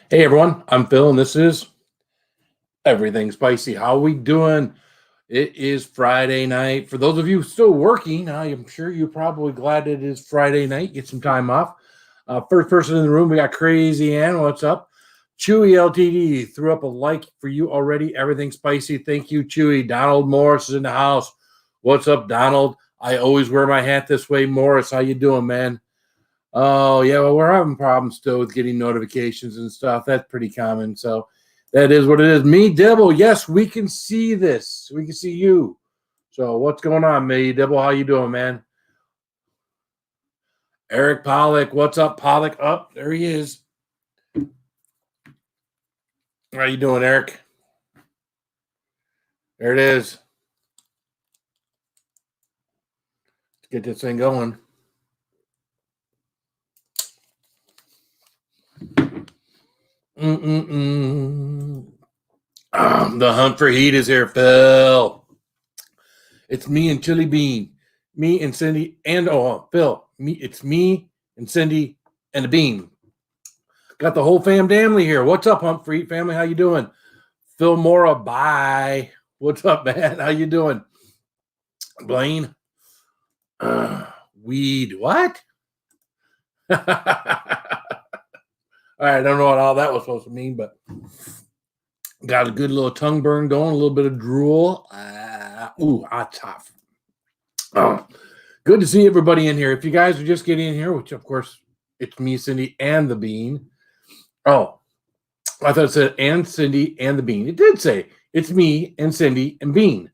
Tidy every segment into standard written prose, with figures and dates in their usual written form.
Hey everyone, I'm Phil, and this is Everything Spicy. How we doing? It is Friday night. For those of you still working, I am sure you're probably glad it is Friday night. Get some time off. First person in the room, we got Crazy Ann. What's up? Chewy LTD threw up a like for you already. Everything Spicy. Thank you, Chewy. Donald Morris is in the house. What's up, Donald? I always wear my hat this way. Morris, how you doing, man? Oh, yeah, well, we're having problems still with getting notifications and stuff. That's pretty common. So that is what it is. Me, Dibble, yes, we can see this. We can see you. So what's going on, me, Dibble? How you doing, man? Eric Pollock, what's up, Pollock? Up, there he is. How you doing, Eric? There it is. Let's get this thing going. The hunt for heat is here, Phil. It's me and Chili Bean. Me and Cindy and Phil. It's me and Cindy and the Bean. Got the whole family here. What's up, Hunt for Heat family? How you doing? Phil Mora, bye. What's up, man? How you doing? Blaine? Weed. What? All right, I don't know what all that was supposed to mean, but got a good little tongue burn going, a little bit of drool. Tough. Good to see everybody in here. If you guys are just getting in here, which of course it's me, Cindy, and the Bean. Oh, I thought it said and Cindy and the Bean. It did say it's me and Cindy and Bean.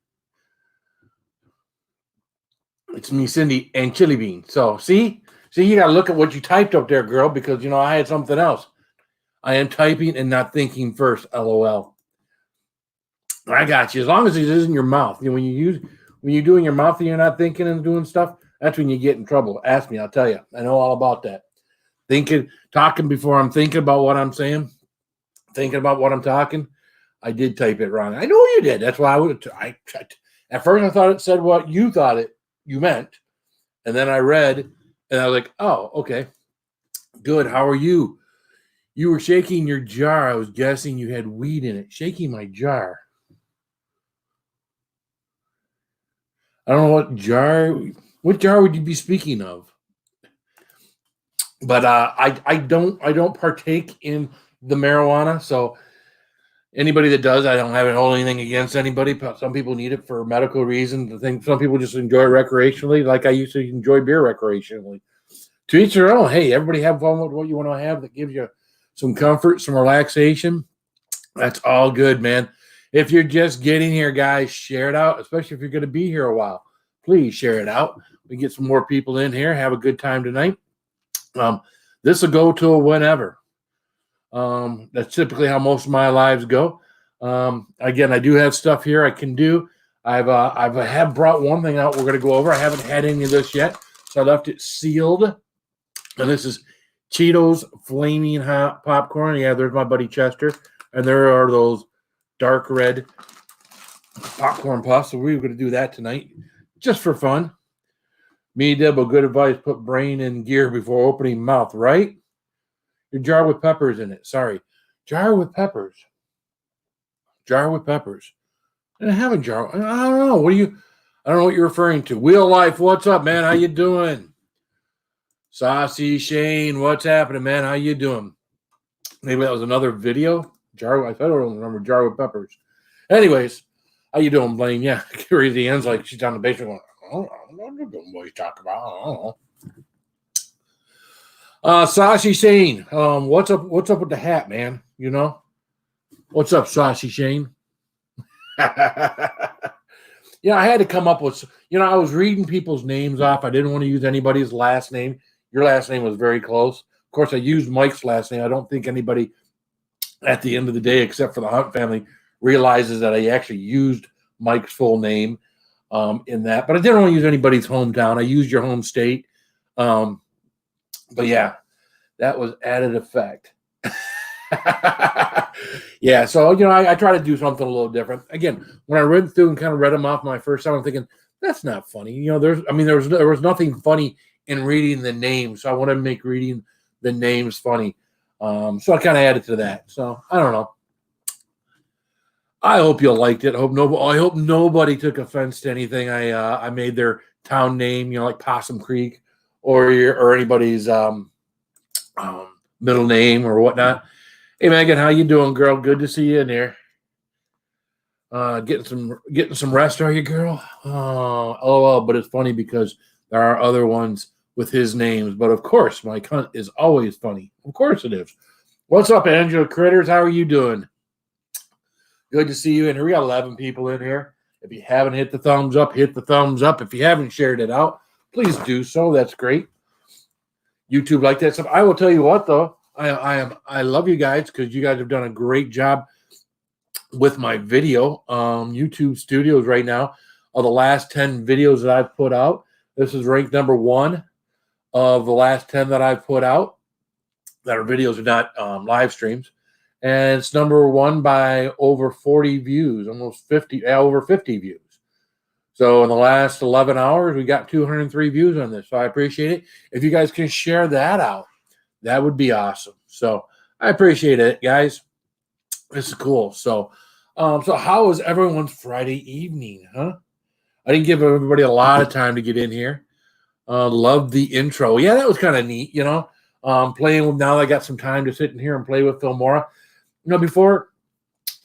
It's me, Cindy, and Chili Bean. So see, you got to look at what you typed up there, girl, because I had something else. I am typing and not thinking first. LOL. I got you. As long as it isn't your mouth. When you're doing your mouth and you're not thinking and doing stuff, that's when you get in trouble. Ask me, I'll tell you. I know all about that. Talking before I'm thinking about what I'm saying, thinking about what I'm talking. I did type it wrong. I know you did. That's why at first I thought it said what you thought you meant, and then I read and I was like, oh, okay, good. How are you? You were shaking your jar. I was guessing you had weed in it. Shaking my jar. I don't know what jar. What jar would you be speaking of? But I don't partake in the marijuana. So anybody that does, I don't have it hold anything against anybody. Some people need it for medical reasons. I think some people just enjoy it recreationally, like I used to enjoy beer recreationally. To each their own. Hey, everybody have fun with what you want to have that gives you some comfort, some relaxation. That's all good, man. If you're just getting here, guys, share it out, especially if you're going to be here a while. Please share it out. We get some more people in here. Have a good time tonight. This will go till whenever. That's typically how most of my lives go. Again, I do have stuff here I can do. I have brought one thing out we're going to go over. I haven't had any of this yet, so I left it sealed. And this is Cheetos Flaming Hot Popcorn. Yeah, there's my buddy Chester. And there are those dark red popcorn puffs. So we're going to do that tonight just for fun. Me, Debo, good advice. Put brain in gear before opening mouth, right? Your jar with peppers in it. Sorry. Jar with peppers. Jar with peppers. I didn't have a jar. I don't know. I don't know what you're referring to. Wheel Life, what's up, man? How you doing? Saucy Shane, what's happening, man? How you doing? Maybe that was another video. I don't remember jar with peppers. Anyways, how you doing, Blaine? Yeah, Crazy Ann's like she's down the basement going, I don't know what he's talking about. I don't know. Saucy Shane, what's up with the hat, man? What's up, Saucy Shane? Yeah, I had to come up with, I was reading people's names off. I didn't want to use anybody's last name. Your last name was very close. Of course, I used Mike's last name. I don't think anybody at the end of the day, except for the Hunt family, realizes that I actually used Mike's full name in that. But I didn't want to use anybody's hometown. I used your home state. But yeah, that was added effect. Yeah, so I try to do something a little different. Again, when I read through and kind of read them off my first time, I'm thinking that's not funny. There was nothing funny in reading the names. So I want to make reading the names funny. So I kind of added to that. So I don't know. I hope you liked it. I hope nobody took offense to anything I made their town name, like Possum Creek or anybody's middle name or whatnot. Hey Megan, how you doing, girl? Good to see you in here. Getting some rest, are you, girl? LOL. But it's funny because there are other ones with his names. But of course, my cunt is always funny. Of course it is. What's up, Angela Critters? How are you doing? Good to see you in here. We got 11 people in here. If you haven't hit the thumbs up, hit the thumbs up. If you haven't shared it out, please do so. That's great. YouTube like that stuff. I will tell you what, though. I love you guys because you guys have done a great job with my video. YouTube Studios right now of the last 10 videos that I've put out. This is ranked number 1 of the last 10 that I've put out that are videos are not live streams. And it's number 1 by over 40 views, almost 50, over 50 views. So in the last 11 hours, we got 203 views on this. So I appreciate it. If you guys can share that out, that would be awesome. So I appreciate it, guys. This is cool. So how was everyone's Friday evening, huh? I didn't give everybody a lot of time to get in here. Love the intro. Yeah, that was kind of neat, playing with, now I got some time to sit in here and play with Filmora. Before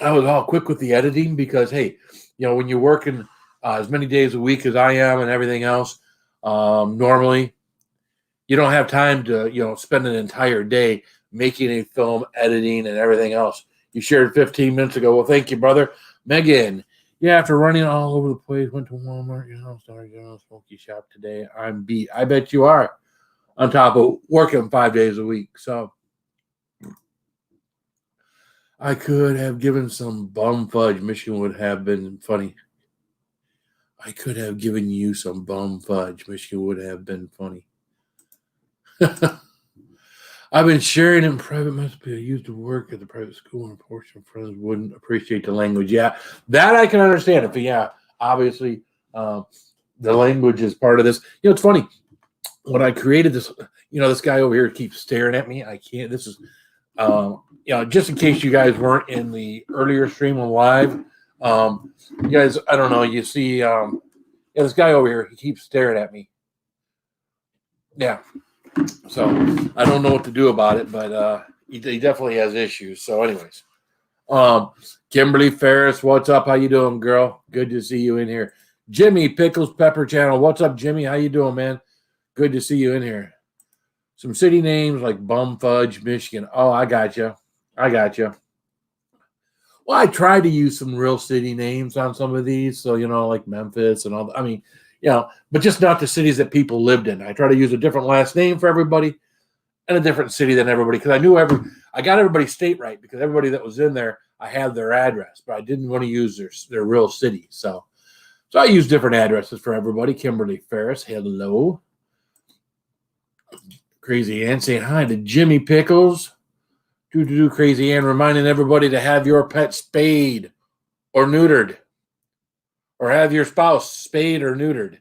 I was all quick with the editing because, hey, when you're working as many days a week as I am and everything else, normally you don't have time to, spend an entire day making a film, editing, and everything else. You shared 15 minutes ago. Well, thank you, brother. Megan, yeah, after running all over the place, went to Walmart, started going to a smoky shop today. I'm beat. I bet you are, on top of working 5 days a week. So I could have given some bum fudge. Michigan would have been funny. I could have given you some bum fudge. Michigan would have been funny. I've been sharing in private messages. I used to work at the private school, and a portion of friends wouldn't appreciate the language. Yeah, that I can understand. Obviously, the language is part of this. It's funny. When I created this, this guy over here keeps staring at me. I can't. This is, just in case you guys weren't in the earlier stream on live, you guys, I don't know. You see, this guy over here, he keeps staring at me. Yeah. So I don't know what to do about it, but he definitely has issues. So anyways, Kimberly Ferris, what's up? How you doing, girl? Good to see you in here. Jimmy Pickles Pepper Channel, what's up, Jimmy? How you doing, man? Good to see you in here. Some city names like Bumfudge, Michigan. Oh, I got you. Well, I tried to use some real city names on some of these. So, like Memphis and all. But just not the cities that people lived in. I try to use a different last name for everybody and a different city than everybody. Because I got everybody's state right because everybody that was in there, I had their address. But I didn't want to use their real city. So I used different addresses for everybody. Kimberly Ferris, hello. Crazy Ann saying hi to Jimmy Pickles. Crazy Ann reminding everybody to have your pet spayed or neutered. Or have your spouse spayed or neutered.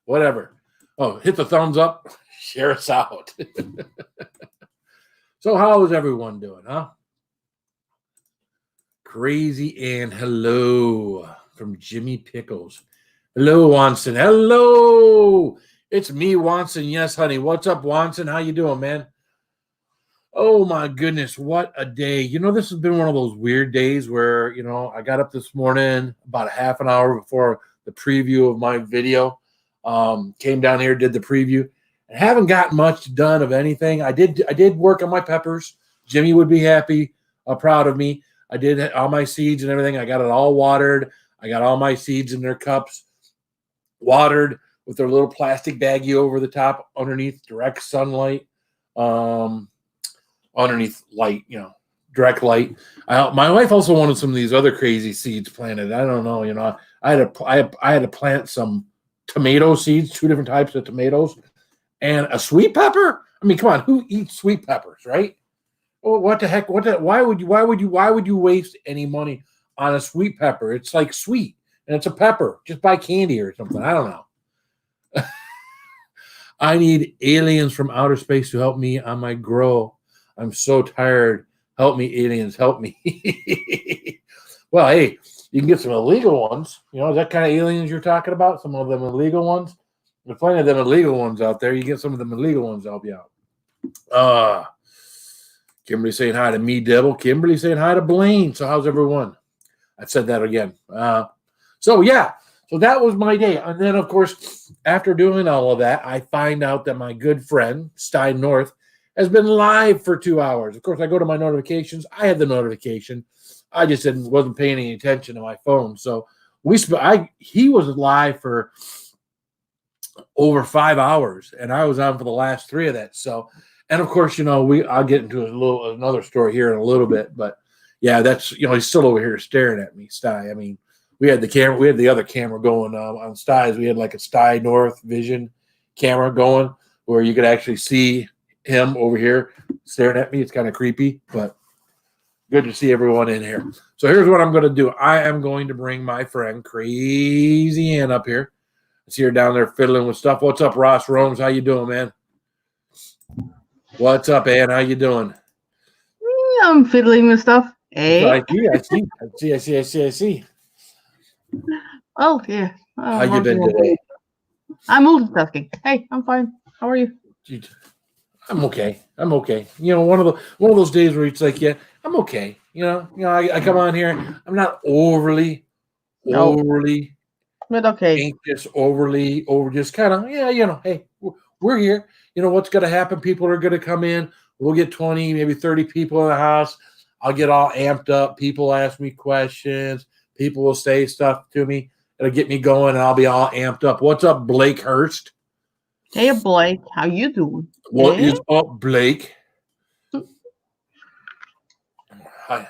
Whatever. Oh, hit the thumbs up. Share us out. So how is everyone doing, huh? Crazy Ann, hello. From Jimmy Pickles. Hello, Wanson. Hello. It's me, Wanson. Yes, honey. What's up, Wanson? How you doing, man? Oh, my goodness. What a day. This has been one of those weird days where, I got up this morning about a half an hour before the preview of my video. Came down here, did the preview. And haven't gotten much done of anything. I did work on my peppers. Jimmy would be happy, proud of me. I did all my seeds and everything. I got it all watered. I got all my seeds in their cups watered with their little plastic baggie over the top underneath direct sunlight. Underneath light, direct light. My wife also wanted some of these other crazy seeds planted. I don't know, I had to plant some tomato seeds, 2 different types of tomatoes, and a sweet pepper. I mean, come on, who eats sweet peppers, right? Well, what the heck? Why would you waste any money on a sweet pepper? It's like sweet and it's a pepper. Just buy candy or something. I don't know. I need aliens from outer space to help me on my grow. I'm so tired. Help me, aliens. Help me. Well, hey, you can get some illegal ones. You know, is that kind of aliens you're talking about? Some of them illegal ones? There's plenty of them illegal ones out there. You get some of them illegal ones to help you out. Kimberly saying hi to me, Devil. Kimberly saying hi to Blaine. So how's everyone? I said that again. So that was my day. And then, of course, after doing all of that, I find out that my good friend, Stein North, has been live for 2 hours. Of course, I go to my notifications. I had the notification. I just wasn't paying any attention to my phone. So he was live for over 5 hours, and I was on for the last 3 of that. So, and of course, I'll get into another story here in a little bit, but yeah, that's, he's still over here staring at me, Sty. I mean, we had the other camera going on Sty's. We had like a Sty North Vision camera going where you could actually see him over here staring at me. It's kind of creepy, but good to see everyone in here. So here's what I'm going to do. I am going to bring my friend Crazy Ann up here. I see her down there fiddling with stuff. What's up, Ross Romes? How you doing, man? What's up, Ann? How you doing? I'm fiddling with stuff. Hey. I see. Oh, yeah. How you been today? I'm multitasking. Hey, I'm fine. How are you? I'm okay. One of those days where it's like, yeah, I'm okay. I come on here. I'm not overly but okay. Anxious, just kind of, hey, we're here. What's going to happen? People are going to come in. We'll get 20, maybe 30 people in the house. I'll get all amped up. People ask me questions. People will say stuff to me. It'll get me going, and I'll be all amped up. What's up, Blake Hurst? Hey, Blake. How you doing? What is up, Blake? Hi.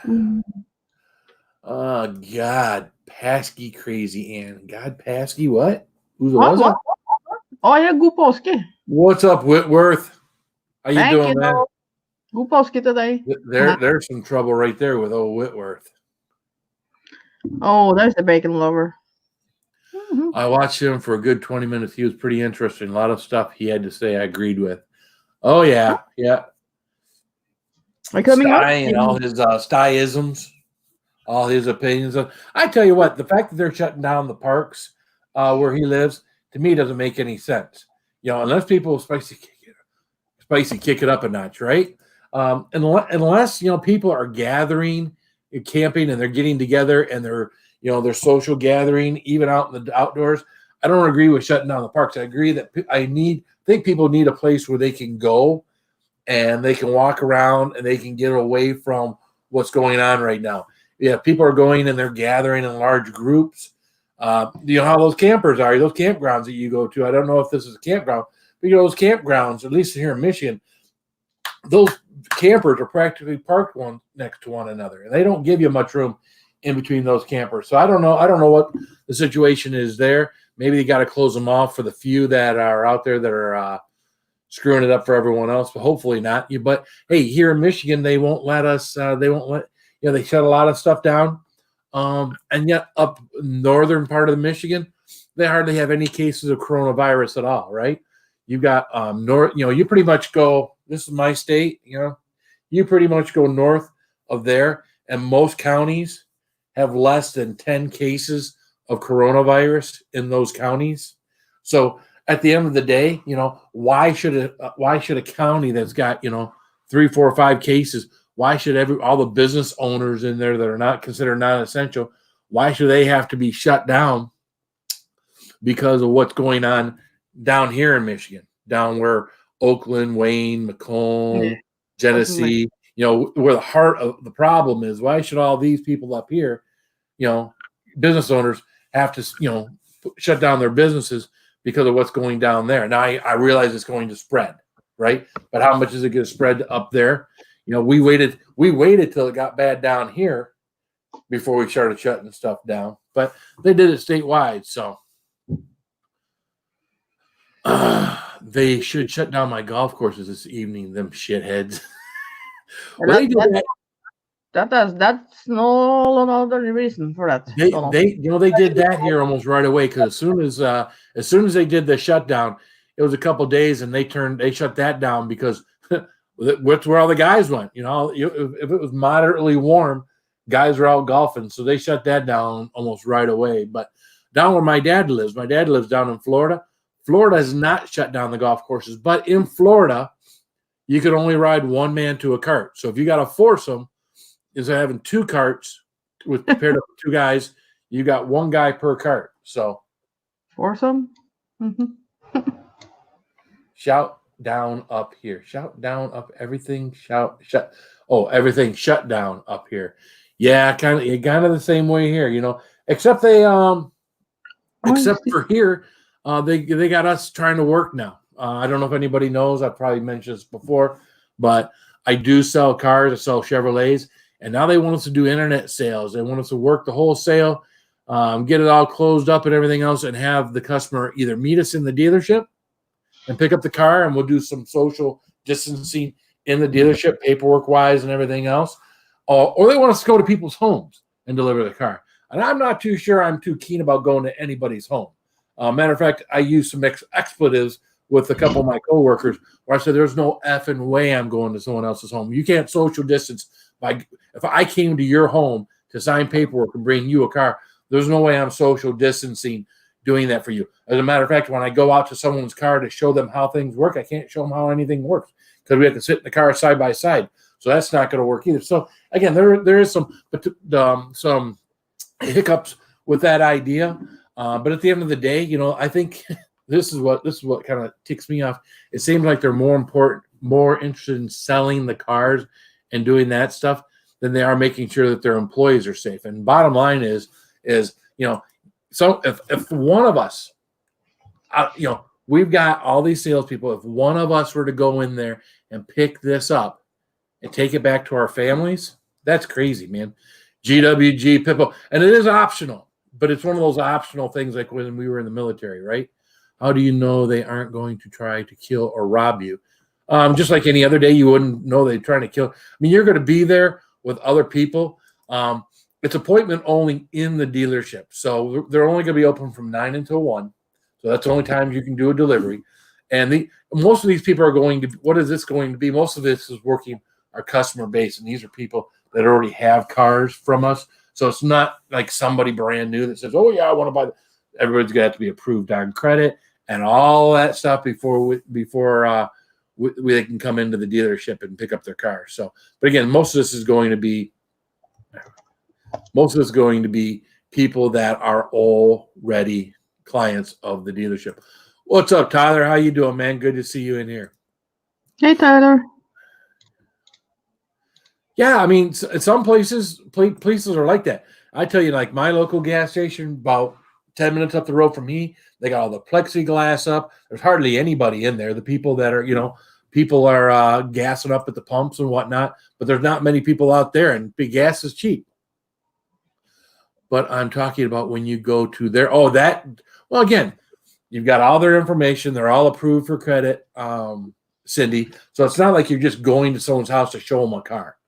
God, Paskey Crazy Ann. God, Paskey, what? Who's what? Oh, yeah, god påske. What's up, Whitworth? How you doing, man? God påske today. There's some trouble right there with old Whitworth. Oh, there's the bacon lover. Mm-hmm. I watched him for a good 20 minutes. He was pretty interesting. A lot of stuff he had to say I agreed with. Oh, yeah. Coming up? And all his Styisms, all his opinions. I tell you what, the fact that they're shutting down the parks where he lives, to me, doesn't make any sense. Unless people spicy kick it up a notch, right? Unless people are gathering, camping, and they're getting together, and they're social gathering, even out in the outdoors. I don't agree with shutting down the parks. I agree that I think people need a place where they can go and they can walk around and they can get away from what's going on right now. Yeah, people are going and they're gathering in large groups. How those campers are, those campgrounds that you go to. I don't know if this is a campground, but those campgrounds, at least here in Michigan, those campers are practically parked one next to one another, and they don't give you much room in between those campers. So I don't know what the situation is there. Maybe they got to close them off for the few that are out there that are screwing it up for everyone else, but hopefully not. But hey, here in Michigan, they won't let us. They shut a lot of stuff down. And yet up northern part of Michigan, they hardly have any cases of coronavirus at all, right? You've got north, you pretty much go, this is my state, you pretty much go north of there, and most counties have less than 10 cases of coronavirus in those counties. So at the end of the day, why should a county that's got 3, 4, 5 cases, why should all the business owners in there that are not considered non-essential, why should they have to be shut down because of what's going on down here in Michigan, down where Oakland, Wayne, Macomb, Genesee, where the heart of the problem is? Why should all these people up here, business owners, have to, shut down their businesses because of what's going down there? Now, I realize it's going to spread, right? But how much is it going to spread up there? We waited till it got bad down here before we started shutting stuff down. But they did it statewide, so they should shut down my golf courses this evening. Them shitheads. That's no another reason for that. They did that here almost right away, because as soon as they did the shutdown, it was a couple of days, and they shut that down because that's where all the guys went. You know, if it was moderately warm, guys were out golfing, so they shut that down almost right away. But down where my dad lives down in Florida. Florida has not shut down the golf courses, but in Florida, you could only ride one man to a cart. So if you got a foursome, instead of having two carts with paired up with two guys, you got one guy per cart. So Foursome. shout down up here. Shout down up everything. Shut. Oh, everything shut down up here. Yeah, kind of the same way here, you know. Except except for here, they got us trying to work now. I don't know if anybody knows. I've probably mentioned this before, but I do sell cars. I sell Chevrolets, and now they want us to do internet sales. They want us to work the whole sale, get it all closed up and everything else, and have the customer either meet us in the dealership and pick up the car, and we'll do some social distancing in the dealership, paperwork-wise and everything else, or they want us to go to people's homes and deliver the car. And I'm not too sure I'm too keen about going to anybody's home. Matter of fact, I use some expletives with a couple of my coworkers where I said, there's no effing way I'm going to someone else's home. You can't social distance. If I came to your home to sign paperwork and bring you a car, there's no way I'm social distancing doing that for you. As a matter of fact, when I go out to someone's car to show them how things work, I can't show them how anything works because we have to sit in the car side by side. So that's not going to work either. So again, there is some hiccups with that idea. But at the end of the day, you know, I think this is what kind of ticks me off. It seems like they're more interested in selling the cars and doing that stuff than they are making sure that their employees are safe. And bottom line is you know, so if one of us, you know, we've got all these salespeople. If one of us were to go in there and pick this up and take it back to our families, that's crazy, man. GWG, Pippo, and it is optional. But it's one of those optional things like when we were in the military, right? How do you know they aren't going to try to kill or rob you? Just like any other day, you wouldn't know they're trying to kill. I mean, you're going to be there with other people. It's appointment only in the dealership. So they're only going to be open from 9 until 1. So that's the only time you can do a delivery. And most of these people are going to, what is this going to be? Most of this is working our customer base. And these are people that already have cars from us. So it's not like somebody brand new that says, oh, yeah, I want to buy. Everybody's going to have to be approved on credit and all that stuff before they can come into the dealership and pick up their car. So, but again, most of this is going to be people that are already clients of the dealership. What's up, Tyler? How you doing, man? Good to see you in here. Hey, Tyler. Yeah, I mean, some places are like that. I tell you, like my local gas station, about 10 minutes up the road from me, they got all the plexiglass up. There's hardly anybody in there. The people that are, you know, people are gassing up at the pumps and whatnot, but there's not many people out there, and big gas is cheap. But I'm talking about when you go to their, well, again, you've got all their information. They're all approved for credit, Cindy. So it's not like you're just going to someone's house to show them a car.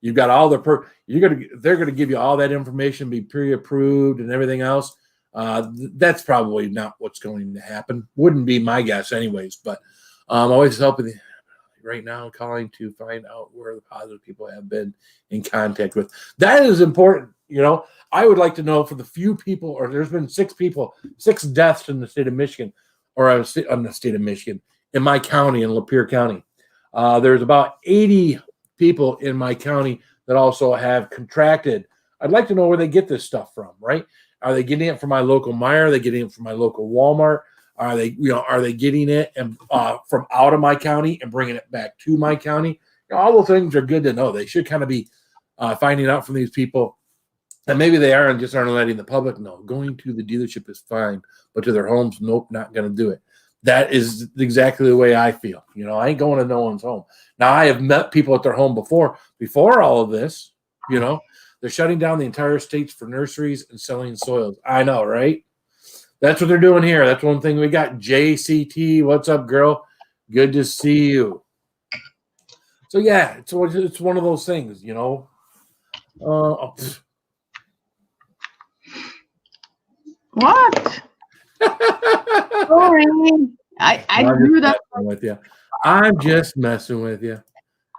You've got all they're going to give you all that information, be pre-approved and everything else. That's probably not what's going to happen. Wouldn't be my guess anyways, but I'm always helping right now, calling to find out where the positive people have been in contact with. That is important. You know, I would like to know for the few people, or there's been 6 deaths in the state of Michigan, in my county, in Lapeer County. There's about 80 people in my county that also have contracted. I'd like to know where they get this stuff from, right? Are they getting it from my local Meijer? Are they getting it from my local Walmart? Are they getting it and from out of my county and bringing it back to my county? You know, all those things are good to know. They should kind of be finding out from these people. And maybe they are and just aren't letting the public know. Going to the dealership is fine, but to their homes, nope, not going to do it. That is exactly the way I feel. You know, I ain't going to no one's home. Now, I have met people at their home before all of this. You know, they're shutting down the entire states for nurseries and selling soils. I know, right? That's what they're doing here. That's one thing we got. JCT, what's up, girl? Good to see you. So, yeah, it's one of those things, you know. What? Sorry. I I'm knew just that. messing with you. I'm just messing with you.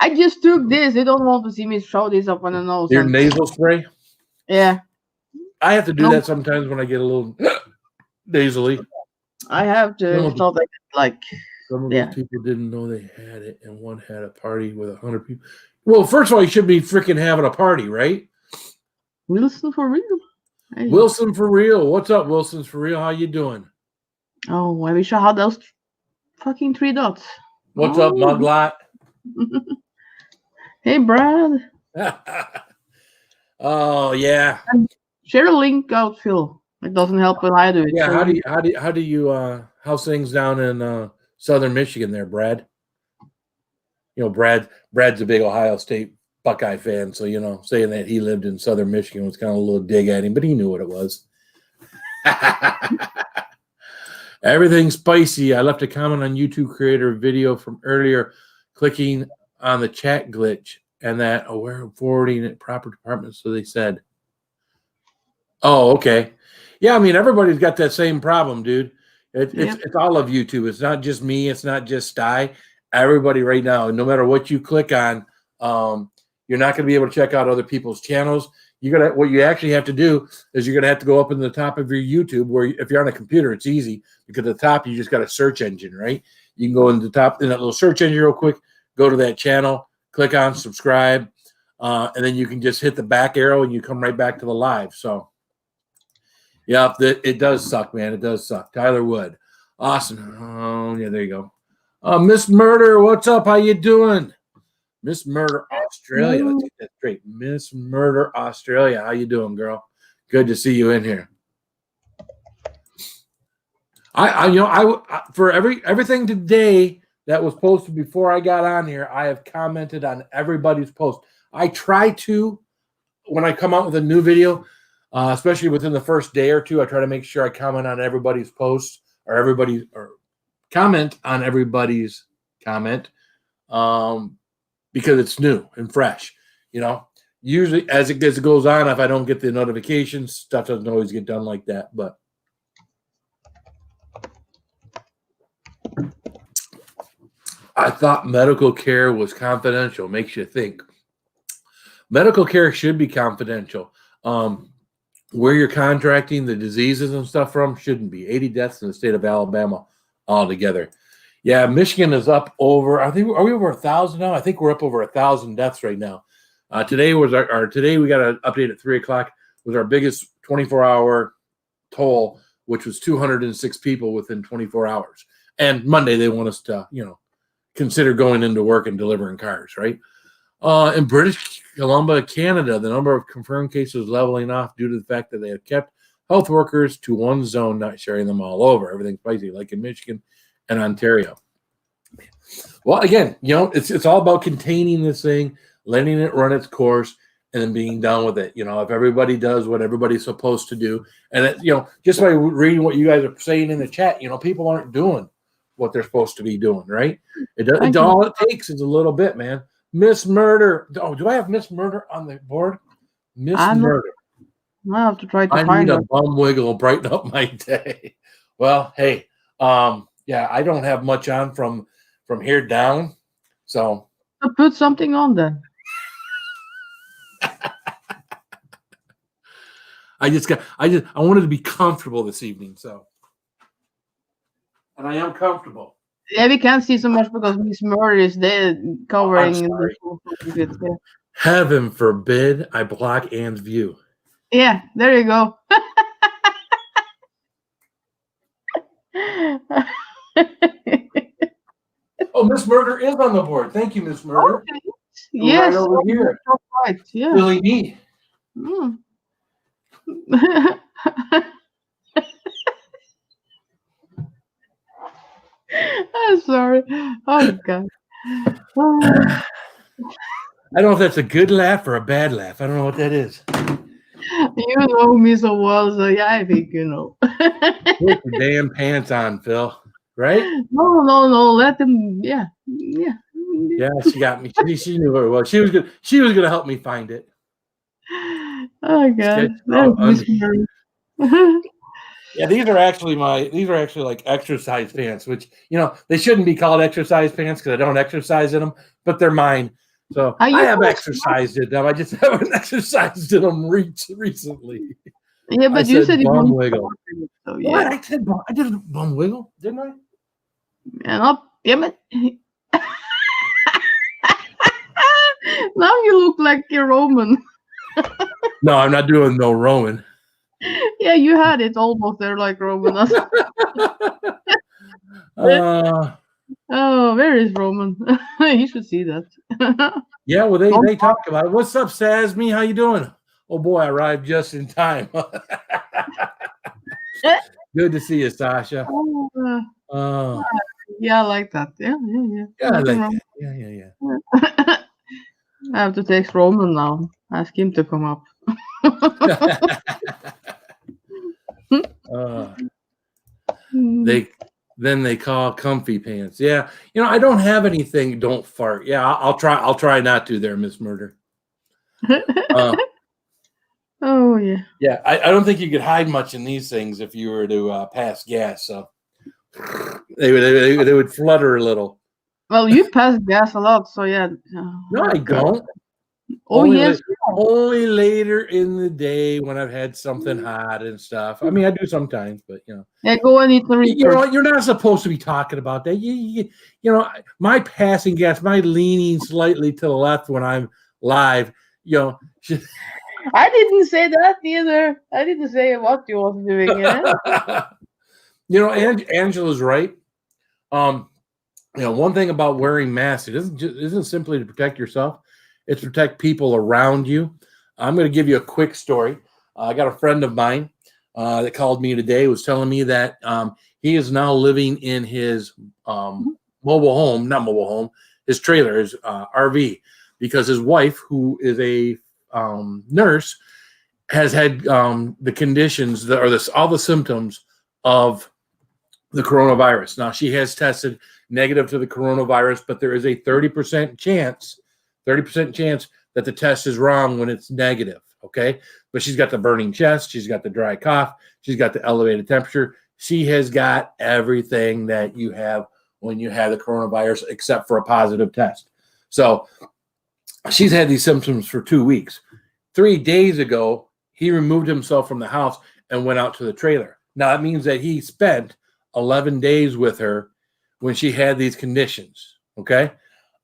I just took this. They don't want to see me throw this up on the nose. Your And, nasal spray. yeah. I have to do No, that sometimes when I get a little nasally. I have Some to of, thought like some of yeah. those people didn't know they had it, and one had a party with 100 people. Well, first of all, you should be freaking having a party, right? Wilson for real. Hey. Wilson for real. What's up, Wilson's for real? How you doing? Oh, I wish I had those fucking 3 dots. What's up, Muglot? Hey, Brad. Oh yeah, Share a link out, Phil. It doesn't help when I do it. yeah. so How do you how's things down in Southern Michigan there, Brad? You know, Brad's a big Ohio State Buckeye fan, so you know, saying that he lived in Southern Michigan was kind of a little dig at him, but he knew what it was. Everything's spicy. I left a comment on YouTube creator video from earlier, clicking on the chat glitch, and that aware of forwarding it proper department. So they said, "Oh, okay, yeah." I mean, everybody's got that same problem, dude. It's all of YouTube. It's not just me. It's not just Sty. Everybody right now, no matter what you click on, you're not going to be able to check out other people's channels. What you actually have to do is you're gonna have to go up in the top of your YouTube, where if you're on a computer, it's easy because at the top you just got a search engine, right? You can go in the top in that little search engine real quick, go to that channel, click on subscribe, and then you can just hit the back arrow and you come right back to the live. So, yeah, it does suck, man. It does suck. Tyler Wood, awesome. Oh yeah, there you go. Miss Murder, what's up? How you doing? Miss Murder Australia. Let's get that straight. Miss Murder Australia. How you doing, girl? Good to see you in here. I for everything today that was posted before I got on here, I have commented on everybody's post. I try to, when I come out with a new video, especially within the first day or two, I try to make sure I comment on everybody's posts or comment on everybody's comment. Because it's new and fresh, you know. Usually, as it goes on, if I don't get the notifications, stuff doesn't always get done like that. But I thought medical care was confidential. Makes you think. Medical care should be confidential. Where you're contracting the diseases and stuff from shouldn't be. 80 deaths in the state of Alabama altogether. Yeah, Michigan is up over. Are we over 1,000 now? I think we're up over 1,000 deaths right now. Today was today we got an update at 3:00 was our biggest 24-hour toll, which was 206 people within 24 hours. And Monday they want us to, consider going into work and delivering cars, right? In British Columbia, Canada, the number of confirmed cases leveling off due to the fact that they have kept health workers to one zone, not sharing them all over. Everything's spicy, like in Michigan and Ontario. Well, again, it's all about containing this thing, letting it run its course, and then being done with it. If everybody does what everybody's supposed to do, and just by reading what you guys are saying in the chat, people aren't doing what they're supposed to be doing, right? All it takes is a little bit, man. Miss Murder. Oh, do I have Miss Murder on the board? Miss Murder. I have to try to I find need her. a bum wiggle, brighten up my day. Well, hey, yeah, I don't have much on from here down, so Put something on then. I wanted to be comfortable this evening, so, and I am comfortable. Yeah, we can't see so much because Miss Murder is there covering. Heaven forbid I block Anne's view. Yeah, there you go. Oh, Miss Murder is on the board. Thank you, Miss Murder. Okay. Yes, right over here. Right. Yeah. Really neat. Mm. I'm sorry. Oh God. I don't know if that's a good laugh or a bad laugh. I don't know what that is. You know me so well, so yeah, I think you know. Put your damn pants on, Phil. Right? No. Let them. Yeah. Yeah, she got me. She knew where it was. She was gonna help me find it. Oh God. Yeah, these are actually like exercise pants, which they shouldn't be called exercise pants because I don't exercise in them, but they're mine. So Are I you have so exercised in them. I just haven't exercised in them recently. Yeah, I but you said said you bum don't wiggle. so What? yeah. I did a bum wiggle, didn't I? And up, yeah, but now you look like a Roman. No, I'm not doing no Roman. Yeah, you had it almost there like Roman. Oh, where is Roman? You should see that. Yeah, well, Don't- they talk about it. What's up, Sasmi? How you doing? Oh boy, I arrived just in time. Good to see you, Sasha. Oh, yeah, I like that. Yeah. Yeah, I Nothing like wrong. that. Yeah. I have to text Roman now. Ask him to come up. They they call comfy pants. Yeah, I don't have anything. Don't fart. Yeah, I'll try. I'll try not to. There, Miss Murder. Oh yeah. Yeah, I don't think you could hide much in these things if you were to pass gas. So they would flutter a little. Well, you pass gas a lot, so yeah. No, I don't. Oh yes. Only later in the day when I've had something hot and stuff. I mean, I do sometimes, but Yeah, go and eat the reefer. you're not supposed to be talking about that. My passing gas, my leaning slightly to the left when I'm live. I didn't say that either. I didn't say what you was doing. Yeah? Angela's right. One thing about wearing masks, it isn't simply to protect yourself. It's to protect people around you. I'm going to give you a quick story. I got a friend of mine that called me today, was telling me that he is now living in his his trailer, his RV, because his wife, who is a nurse, has had the conditions all the symptoms of the coronavirus. Now, she has tested negative to the coronavirus, but there is a 30% chance that the test is wrong when it's negative. Okay. But she's got the burning chest. She's got the dry cough. She's got the elevated temperature. She has got everything that you have when you have the coronavirus, except for a positive test. So she's had these symptoms for 2 weeks. 3 days ago, he removed himself from the house and went out to the trailer. Now, that means that he spent 11 days with her when she had these conditions. Okay.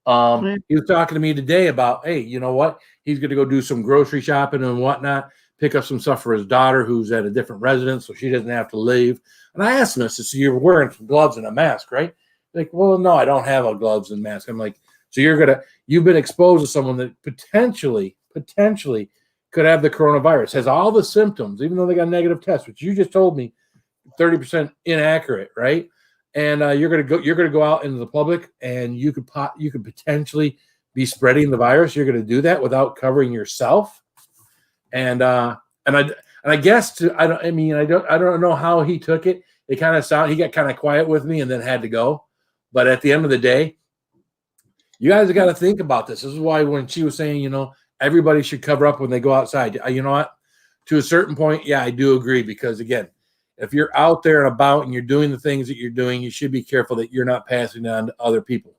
He was talking to me today about, hey, you know what? He's going to go do some grocery shopping and whatnot, pick up some stuff for his daughter who's at a different residence so she doesn't have to leave. And I asked him, I said, so you're wearing some gloves and a mask, right? Like, well, no, I don't have a gloves and mask. I'm like, so you've been exposed to someone that potentially could have the coronavirus, has all the symptoms, even though they got a negative test, which you just told me 30% inaccurate, right? And you're gonna go out into the public, and you could potentially be spreading the virus. You're gonna do that without covering yourself, and I guess I don't know how he took it. He got kind of quiet with me and then had to go. But at the end of the day, you guys have got to think about this. This is why when she was saying, everybody should cover up when they go outside. You know what? To a certain point, yeah, I do agree, because again, if you're out there and about and you're doing the things that you're doing, you should be careful that you're not passing it on to other people.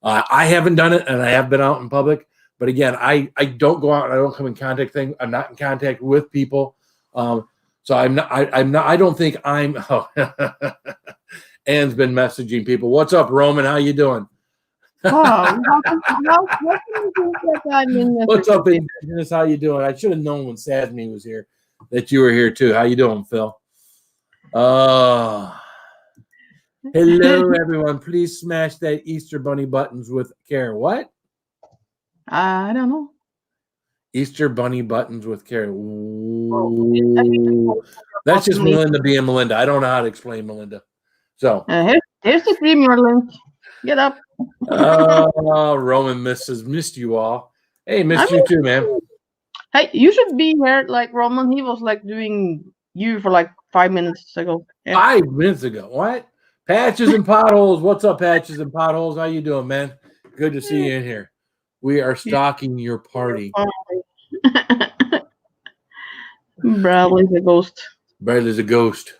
I haven't done it, and I have been out in public, but again, I don't go out and I don't come in contact I'm not in contact with people. So I don't think I'm. Oh, Ann's been messaging people. What's up, Roman? How you doing? Oh, What's up, Indigenous? How you doing? I should have known when Sadney was here that you were here too. How you doing, Phil? Hello, everyone. Please smash that Easter Bunny buttons with care. What? I don't know. Easter Bunny buttons with care. That's just Melinda being Melinda. I don't know how to explain Melinda. So here's the Premier link. Get up. Roman missed you all. Hey, missed you too, man. Hey, you should be here like Roman. He was like doing you for like 5 minutes ago. Yeah. 5 minutes ago. What? Patches and Potholes. What's up, Patches and Potholes? How you doing, man? Good to see you in here. We are stalking your party. Bradley's a ghost. Bradley's a ghost.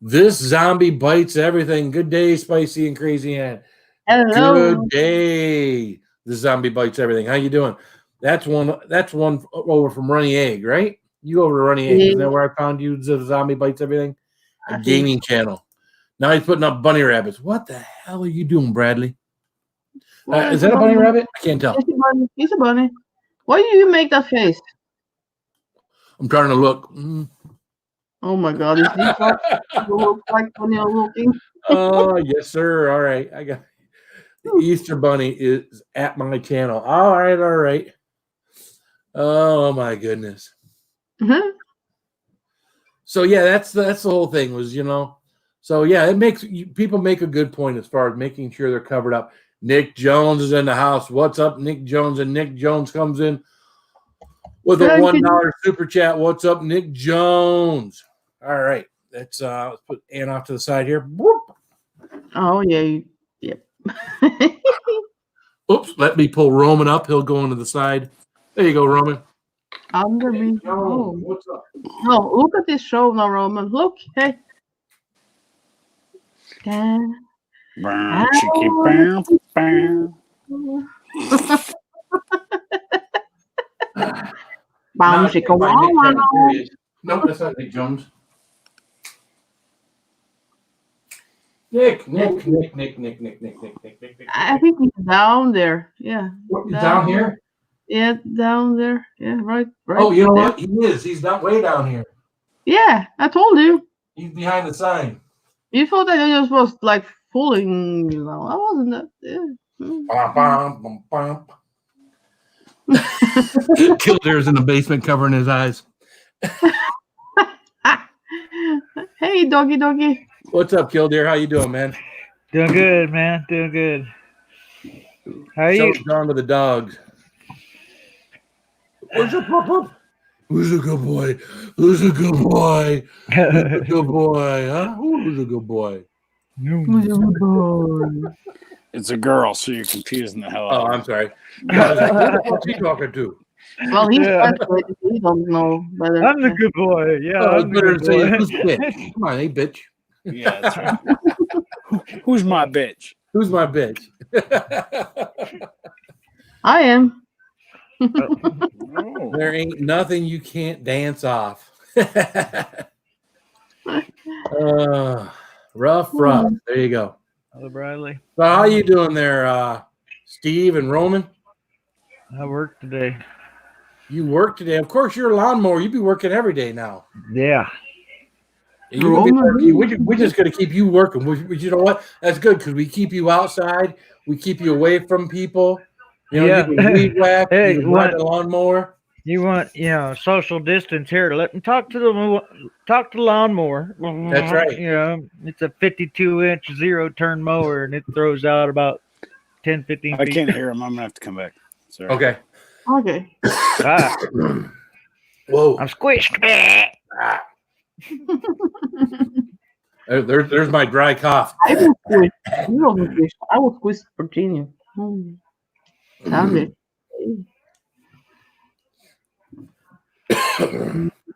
This zombie bites everything. Good day, Spicy and Crazy Ann. Hello. Good day. The zombie bites everything. How you doing? That's one over from Runny Egg, right? You go over to Runny Egg. Isn't that where I found you? The zombie bites everything. A gaming channel. Now he's putting up bunny rabbits. What the hell are you doing, Bradley? Is that a bunny rabbit? I can't tell. It's a bunny. Why do you make that face? I'm trying to look. Oh my God! Is this what you look like when you're looking? Oh yes, sir. All right, I got the Easter Bunny is at my channel. All right. Oh my goodness. Mm-hmm. So yeah, that's the whole thing was, So yeah, it makes people make a good point as far as making sure they're covered up. Nick Jones is in the house. What's up, Nick Jones? And Nick Jones comes in with a $1 super chat. What's up, Nick Jones? All right, let's put Ann off to the side here. Whoop. Oh yeah, yep. Oops, let me pull Roman up. He'll go into the side. There you go, Roman. Under me. Oh, what's up? No, look at this show now, Roman. Look, hey. No, that's not Nick Jones. Nick. I think he's down there. Yeah. Down here? Yeah, down there. Yeah, right. Oh, you know what? He is. He's not way down here. Yeah, I told you. He's behind the sign. You thought that I just was like fooling you. I wasn't that. Yeah. Kildare's in the basement covering his eyes. Hey, doggy. What's up, Kildare? How you doing, man? Doing good, man. Doing good. How are you? Down to the dogs. Where's your pop-up? Who's a good boy? Who's a good boy? Who's a good boy? Huh? Who's a good boy? It's a girl, so you're confusing the hell out. Oh, I'm sorry. What's he talking to? Well, he's frustrated. He don't know better. I'm the good boy. Yeah, I'm the better good say boy. who's bitch. Come on, hey bitch. Yeah, that's right. Who's my bitch? Who's my bitch? I am. Oh. There ain't nothing you can't dance off. Rough. There you go. Hello, Bradley. So how you doing there, Steve and Roman? I work today. You work today. Of course, you're a lawnmower. You be working every day now. Yeah. We're just going to keep you working. You know what? That's good because we keep you outside. We keep you away from people. You can weed whack. Hey, you can ride the lawnmower. You want, social distance here. Let them talk to the lawnmower. That's right. It's a 52-inch zero-turn mower, and it throws out about 10, 15 feet. I can't hear him. I'm gonna have to come back. Sorry. Okay. Ah, Whoa. I'm squished. There's my dry cough. I was squished. You wasn't squished. I was squished for Virginia. Sounded.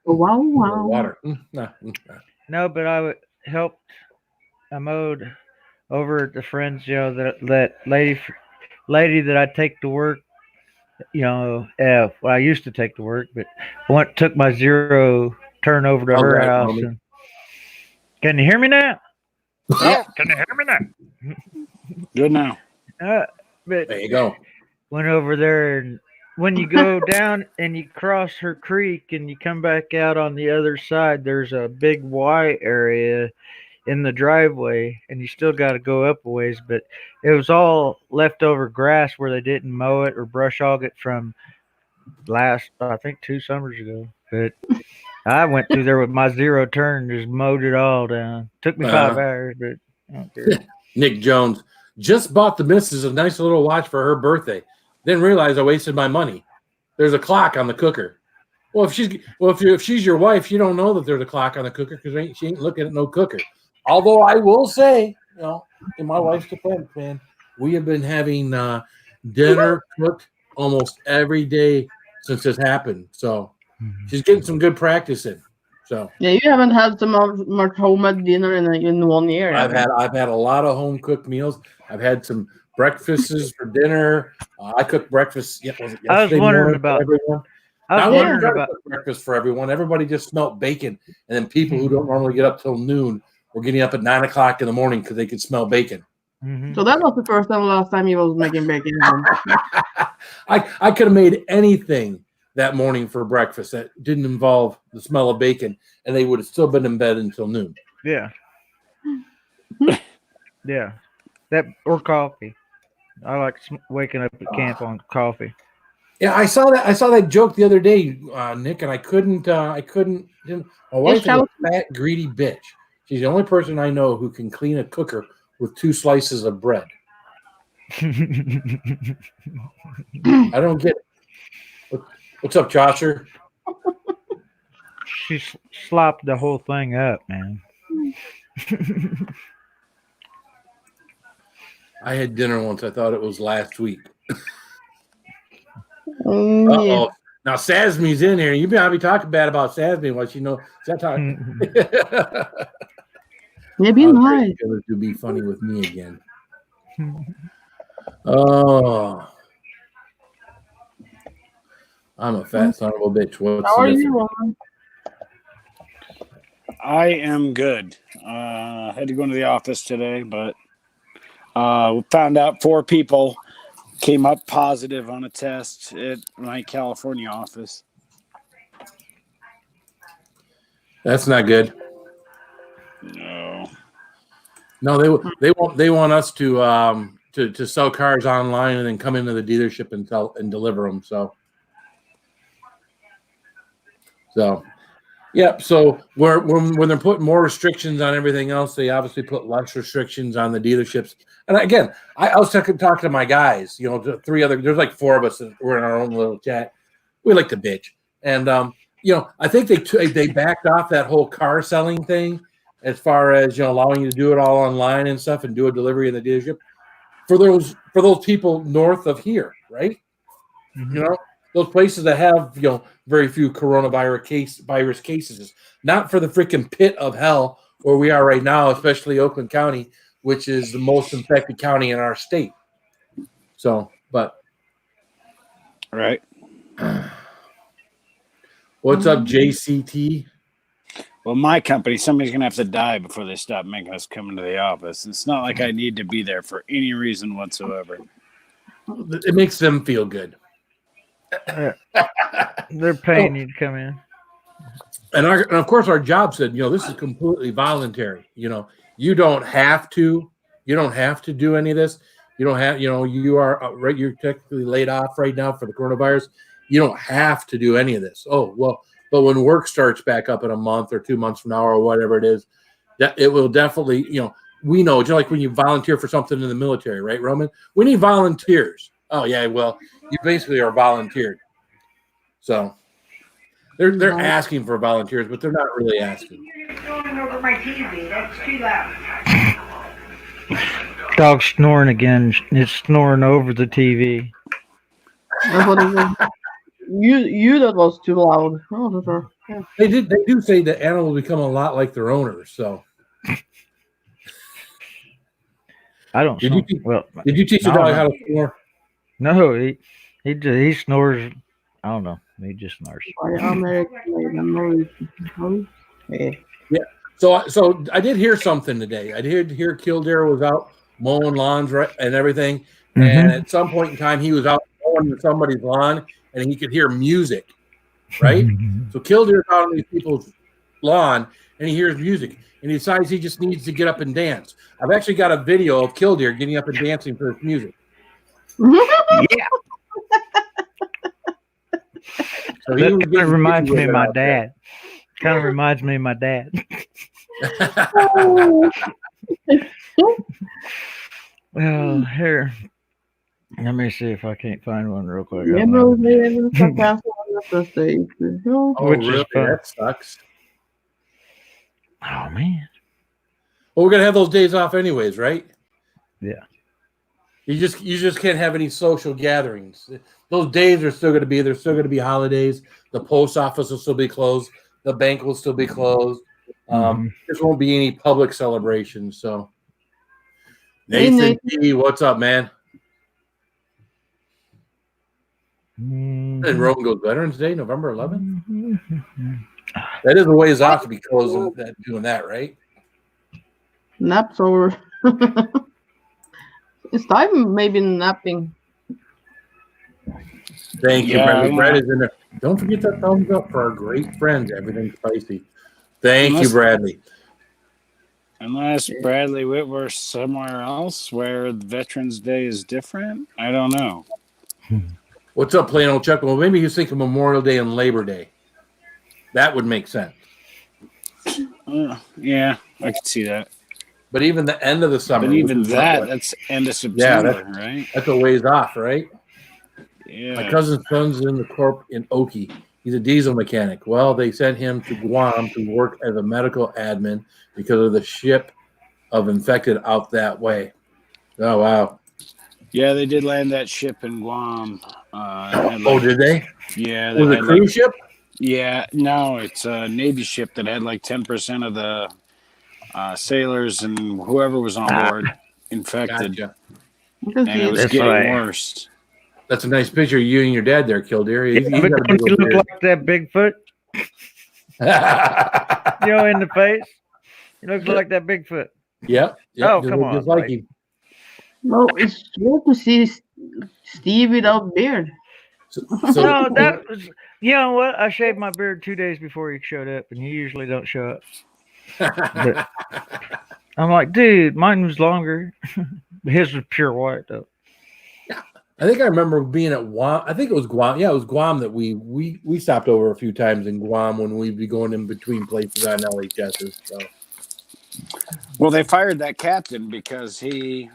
Wow. Water. No, but I helped. I mowed over at the friends, that lady that I take to work. Well, I used to take to work, but took my zero turn over to her house. And, can you hear me now? Yeah. Can you hear me now? Good now. But There you go. Went over there, and when you go down and you cross her creek and you come back out on the other side, there's a big Y area in the driveway, and you still got to go up a ways, but it was all leftover grass where they didn't mow it or brush hog it from last, I think 2 summers ago. But I went through there with my zero turn, just mowed it all down. Took me 5 hours, but I don't care. Nick Jones just bought the missus a nice little watch for her birthday. Didn't realize I wasted my money. There's a clock on the cooker. Well, if she's your wife, you don't know that there's a clock on the cooker because she ain't looking at no cooker. Although I will say, in my wife's defense, man, we have been having dinner cooked almost every day since this happened. So she's getting some good practice in. So Yeah, you haven't had so much homemade dinner in 1 year. I've had a lot of home cooked meals. I've had some breakfasts for dinner. I cooked breakfast. Yeah, was it I was yesterday wondering morning about- for everyone? I Now, was I wasn't wondering trying to about. cook breakfast for everyone. Everybody just smelled bacon, and then people who don't normally get up till noon were getting up at 9 o'clock in the morning because they could smell bacon. Mhm. So that was the first and last time you was making bacon. I could have made anything that morning for breakfast that didn't involve the smell of bacon, and they would have still been in bed until noon. Yeah. Yeah. That or coffee. I like waking up at camp on coffee. Yeah, I saw that joke the other day, Nick, and I couldn't. My wife is a fat, greedy bitch. She's the only person I know who can clean a cooker with 2 slices of bread. I don't get it. What's up, Josher? She slopped the whole thing up, man. I had dinner once. I thought it was last week. Yeah. Uh-oh. Now Sasmi's in here. You better be talking bad about Sasmi. What you know? Maybe nice. To be funny with me again. Oh, I'm a fat son of a bitch. What's How the are difference? you, Roman? I am good. Had to go into the office today, but we found out 4 people came up positive on a test at my California office. That's not good. No. No, they want us to sell cars online and then come into the dealership and deliver them. So yeah. So when they're putting more restrictions on everything else, they obviously put less restrictions on the dealerships. And again, I was talking to my guys. You know, there's like 4 of us that we're in our own little chat. We like to bitch, and I think they backed off that whole car selling thing as far as allowing you to do it all online and stuff and do a delivery in the dealership for those people north of here, right? Mhm. Those places that have very few virus cases, not for the freaking pit of hell where we are right now, especially Oakland County, which is the most infected county in our state. So, but Right. what's up, JCT? Well, my company, somebody's going to have to die before they stop making us come into the office. It's not like I need to be there for any reason whatsoever. It makes them feel good. They're paying you to come in. And of course, our job said, this is completely voluntary. You don't have to. You don't have to do any of this. You don't have. You are right. You're technically laid off right now for the coronavirus. You don't have to do any of this. Oh well, but when work starts back up in a month or 2 months from now or whatever it is, that it will definitely. We know. Just like when you volunteer for something in the military, right, Roman? We need volunteers. Oh yeah, well, you basically are volunteered. So. They're asking for volunteers, but they're not really asking. You're going over my TV. That's too loud. Dog snoring again. It's snoring over the TV. That's what it was. You that was too loud. Oh, that's right. Yeah. They do say that animals become a lot like their owners. So I don't. Did snore. you- Well, did you teach your No, dog no. how to snore? no, he snores. I don't know. He just snores. So I did hear something today. I did hear Kildare was out mowing lawns, right, and everything. And at some point in time, he was out mowing somebody's lawn, and he could hear music, right? So Kildare's out on these people's lawn, and he hears music, and he decides he just needs to get up and dance. I've actually got a video of Kildare getting up and dancing for his music. Yeah. So That was kind getting of reminds jiggy me of with my it out there. dad. Kind of reminds me of my dad. Well, here. Let me see if I can't find one real quick. Yeah, bro, they will pass on the stage. Oh, Which is really? fun. That sucks. Oh man. Well, we're gonna have those days off anyways, right? Yeah. You just can't have any social gatherings. Those days are still gonna be. There's still gonna be holidays. The post office will still be closed. The bank will still be closed. Mhm. There won't be any public celebrations. So, Hey, Nathan G, what's up, man? And Rome goes Veterans Day, November 11th. That is a ways off to be closing that, doing that, right? Naps over. It's time maybe napping. Thank you, Yeah, Brad. yeah. Brad is in there. Don't forget that thumbs up for our great friends. Everything's spicy. Thank you, Unless- Bradley. Unless Bradley Whitworth's somewhere else where Veterans Day is different. I don't know. What's up, plain old Chuck? Well, maybe he's thinking Memorial Day and Labor Day. That would make sense. Yeah, I could see that. But even the end of the summer. But even which is that, what- that's end of Yeah, September, right? that's a ways off, right? Yeah. My cousin's son's in the corp in Okie. He's a diesel mechanic. Well, they sent him to Guam to work as a medical admin because of the ship of infected out that way. Oh, wow. Yeah, they did land that ship in Guam. Oh, did they? Yeah. Was it a had cruise ship? Yeah, no, it's a Navy ship that had like 10% of the sailors and whoever was on board infected. Gotcha. Because And it was That's getting right. worse. That's a nice picture of you and your dad there, Kildare. He's But got a don't big you old look beard. like that Bigfoot? You know, in the face. He looks like that Bigfoot. Yep. Oh, just come look on, just like Mike. him. no, it's weird to see Steve without beard. So, No, that was. You know what? I shaved my beard 2 days before he showed up, and you usually don't show up. But I'm like, dude, mine was longer. His was pure white though. I think I remember being at Guam. I think it was Guam. Yeah, it was Guam that we stopped over a few times in Guam when we'd be going in between places on LHSs. So. Well, they fired that captain because he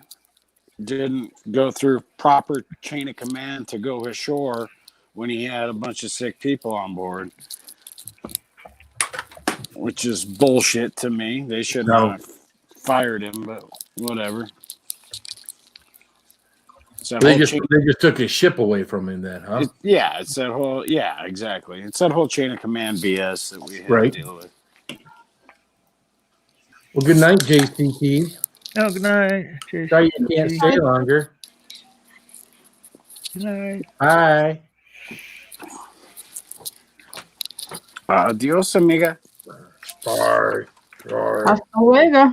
didn't go through proper chain of command to go ashore when he had a bunch of sick people on board, which is bullshit to me. They should No. have fired him, but whatever. So They just took his ship away from him then, huh? it's that whole exactly. It's that whole chain of command BS that we had Right. to deal with. Well, good night, JCT. Oh, good night. Jason. Sorry you can't stay longer. Good night. Hi. Adios, amiga. Sorry. Sorry. Hasta luego.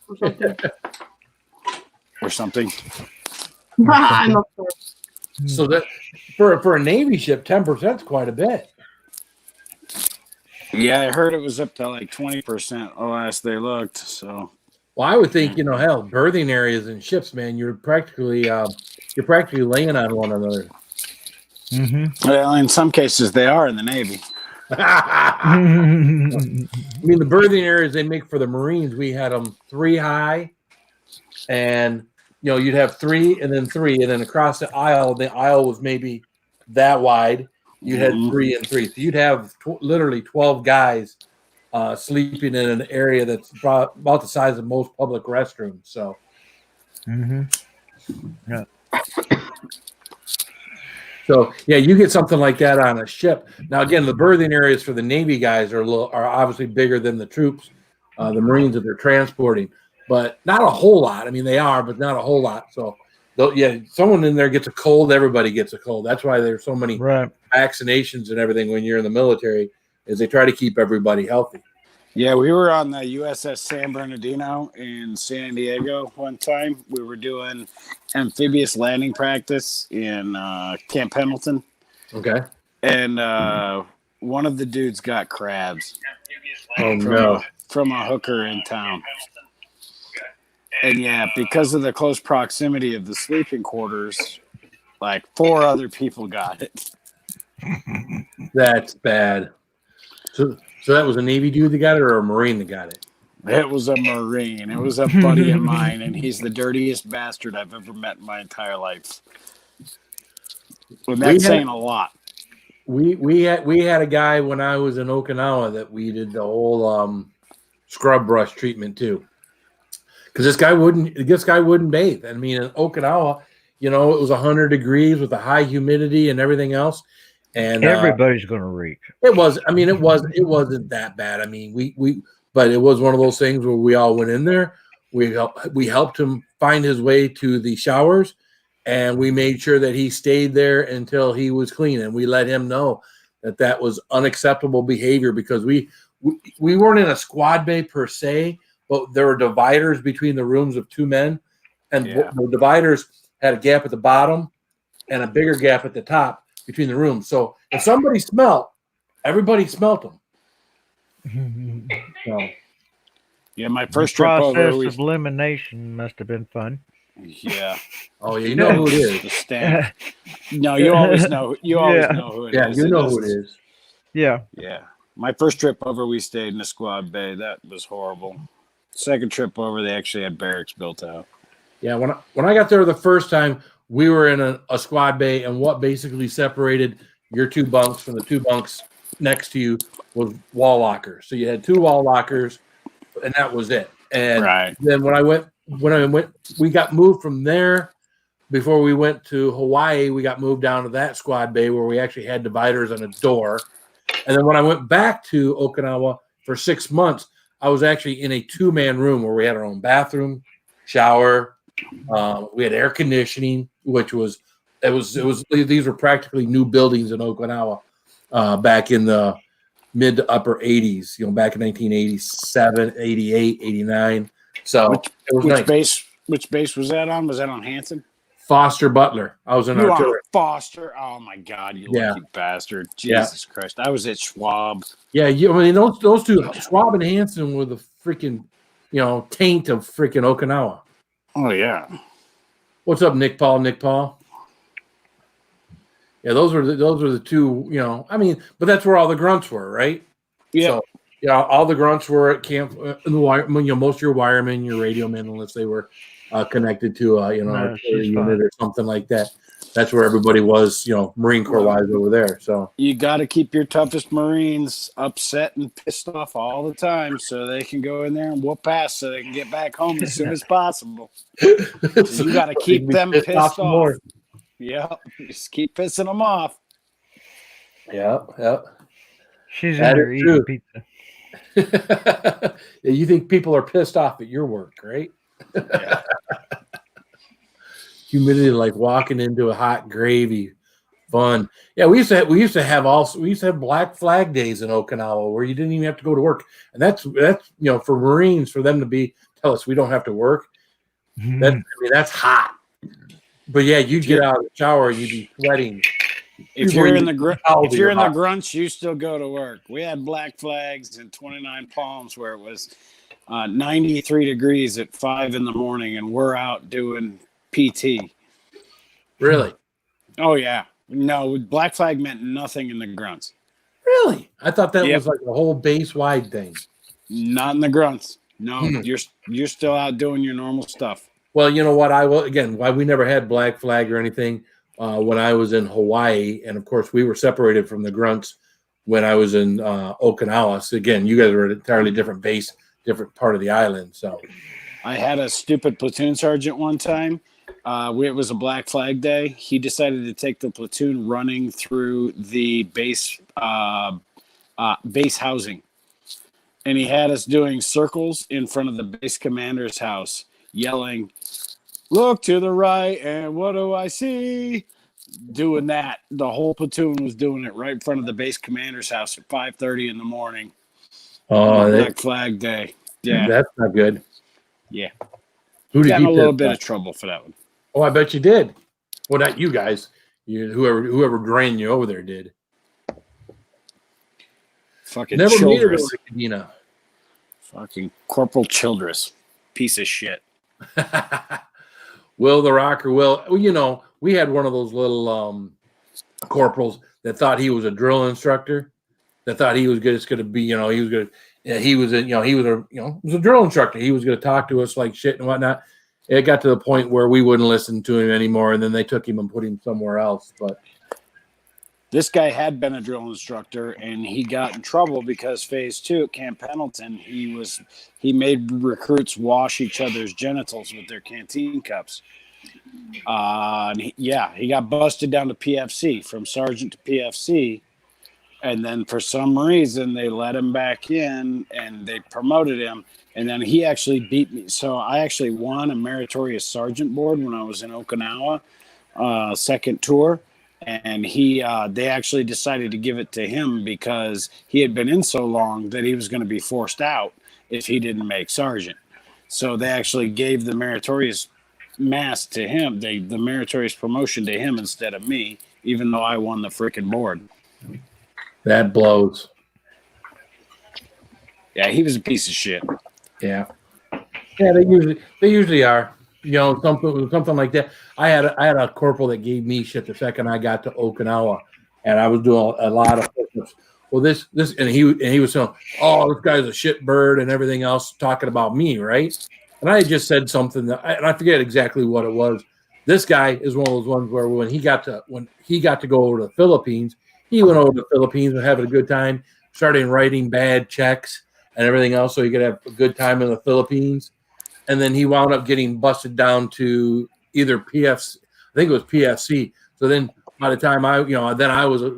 Or something. Or something. I'm not sure. So that for a Navy ship, 10% is quite a bit. Yeah, I heard it was up to like 20% the last they looked. So Well, I would think, hell, berthing areas and ships, man, you're practically laying on one another. Mm-hmm. well, in some cases they are in the Navy. I mean, the berthing areas they make for the Marines, we had them 3 high, and you'd have 3 and then 3, and then across the aisle was maybe that wide. You had 3 and 3, so you'd have literally 12 guys sleeping in an area that's about the size of most public restrooms. So, So yeah, you get something like that on a ship. Now again, the berthing areas for the Navy guys are obviously bigger than the troops, the Marines that they're transporting, but not a whole lot. I mean, they are, but not a whole lot. So someone in there gets a cold, everybody gets a cold. That's why there's so many Right. vaccinations and everything when you're in the military, is they try to keep everybody healthy. Yeah, we were on the USS San Bernardino in San Diego one time. We were doing amphibious landing practice in Camp Pendleton. Okay. And one of the dudes got crabs Oh no. from a hooker in town. And yeah, because of the close proximity of the sleeping quarters, like 4 other people got it. That's bad. So that was a Navy dude that got it, or a Marine that got it? It was a Marine. It was a buddy of mine, and he's the dirtiest bastard I've ever met in my entire life. And that's saying a lot. We had a guy when I was in Okinawa that we did the whole scrub brush treatment too, because this guy wouldn't bathe. I mean, in Okinawa, it was 100 degrees with the high humidity and everything else, and Everybody's gonna reek. it was. I mean, it wasn't that bad. I mean, but it was one of those things where we all went in there. We helped him find his way to the showers, and we made sure that he stayed there until he was clean, and we let him know that was unacceptable behavior because we weren't in a squad bay per se, but there were dividers between the rooms of two men, and the dividers had a gap at the bottom and a bigger gap at the top between the rooms. So if somebody smelled, everybody smelt them. So, Yeah, my The first trip over, process of elimination must have been fun. yeah, oh yeah, you know who it is. the stank. No, you always know. You always Yeah. know who it is. Yeah, you know who it is. Yeah. Yeah, my first trip over, we stayed in the squad bay. That was horrible. Second trip over, they actually had barracks built out. Yeah, when I got there the first time, we were in a squad bay, and what basically separated your two bunks from the two bunks next to you was wall lockers. So you had two wall lockers, and that was it. And Right. then when I went, we got moved from there. Before we went to Hawaii, we got moved down to that squad bay where we actually had dividers and a door. And then when I went back to Okinawa for 6 months, I was actually in a 2-man room where we had our own bathroom, shower. We had air conditioning, which was these were practically new buildings in Okinawa back in the mid to upper 80s, back in 1987, 88, 89. So it was nice. Which base was that on? Was that on Hanson? Foster Butler. I was in You artillery. are Foster. Oh my God, you lucky bastard! Jesus Christ, I was at Schwab. Yeah, I mean those two, Schwab and Hanson, were the freaking, taint of freaking Okinawa. Oh yeah. What's up, Nick Paul? Nick Paul. Yeah, those were the two. I mean, but that's where all the grunts were, right? Yeah. So, yeah, all the grunts were at camp. Most of your wiremen, your radio men, unless they were connected to a artillery unit or something like that. That's where everybody was, Marine Corps wise over there. So you got to keep your toughest Marines upset and pissed off all the time, so they can go in there and whoop ass, so they can get back home as soon as possible. So you got to keep them pissed off. More. Yeah, just keep pissing them off. Yeah. She's That in there is eating true. pizza. Yeah, you think people are pissed off at your work, right? Yeah. Humidity, like walking into a hot gravy. Fun. Yeah, we used to have Black Flag days in Okinawa where you didn't even have to go to work, and that's for Marines, for them to tell us we don't have to work. That's hot. But yeah, you'd get out of the shower and you'd be sweating. If you're in the grunts, you still go to work. We had Black Flags and 29 Palms where it was 93 degrees at 5 in the morning, and we're out doing PT. Really? Oh yeah. No, Black Flag meant nothing in the grunts. Really? I thought that was like a whole base wide thing. Not in the grunts. No, you're still out doing your normal stuff. Well, you know what? Why we never had Black Flag or anything when I was in Hawaii, and of course we were separated from the grunts when I was in Okinawa. So again, you guys were at an entirely different base, different part of the island. So I had a stupid platoon sergeant one time. It was a Black Flag day. He decided to take the platoon running through the base housing, and he had us doing circles in front of the base commander's house, yelling, "Look to the right, and what do I see?" Doing that. The whole platoon was doing it right in front of the base commander's house at 5:30 in the morning. Black Flag Day. Yeah, that's not good. Yeah. Who did Got you in a little bit of trouble for that one. Oh, I bet you did. Well, not you guys. Whoever drained you over there did. Fucking Never needed Childress. a Cadena. Fucking Corporal Childress. Piece of shit. Will the Rocker Will. Well, we had one of those little corporals that thought he was a drill instructor. That thought he was just going to be, he was going to. He was a drill instructor. He was going to talk to us like shit and whatnot. It got to the point where we wouldn't listen to him anymore, and then they took him and put him somewhere else. But this guy had been a drill instructor, and he got in trouble because phase 2 at Camp Pendleton, he made recruits wash each other's genitals with their canteen cups. He got busted down to PFC, from sergeant to PFC. And then for some reason, they let him back in and they promoted him. And then he actually beat me. So I actually won a meritorious sergeant board when I was in Okinawa, second tour. And they actually decided to give it to him because he had been in so long that he was going to be forced out if he didn't make sergeant. So they actually gave the meritorious mass to him, the meritorious promotion to him instead of me, even though I won the freaking board. That blows. Yeah, he was a piece of shit. Yeah. Yeah, they usually are. You know, something like that. I had a corporal that gave me shit the second I got to Okinawa, and I was doing a lot of push-ups. Well, this and he was saying, "Oh, this guy's a shit bird," and everything else, talking about me, right? And I had just said something and I forget exactly what it was. This guy is one of those ones where when he got to go over to the Philippines, he went over to the Philippines and having a good time, started writing bad checks and everything else so he could have a good time in the Philippines. And then he wound up getting busted down to either PFC, I think it was PFC. So then by the time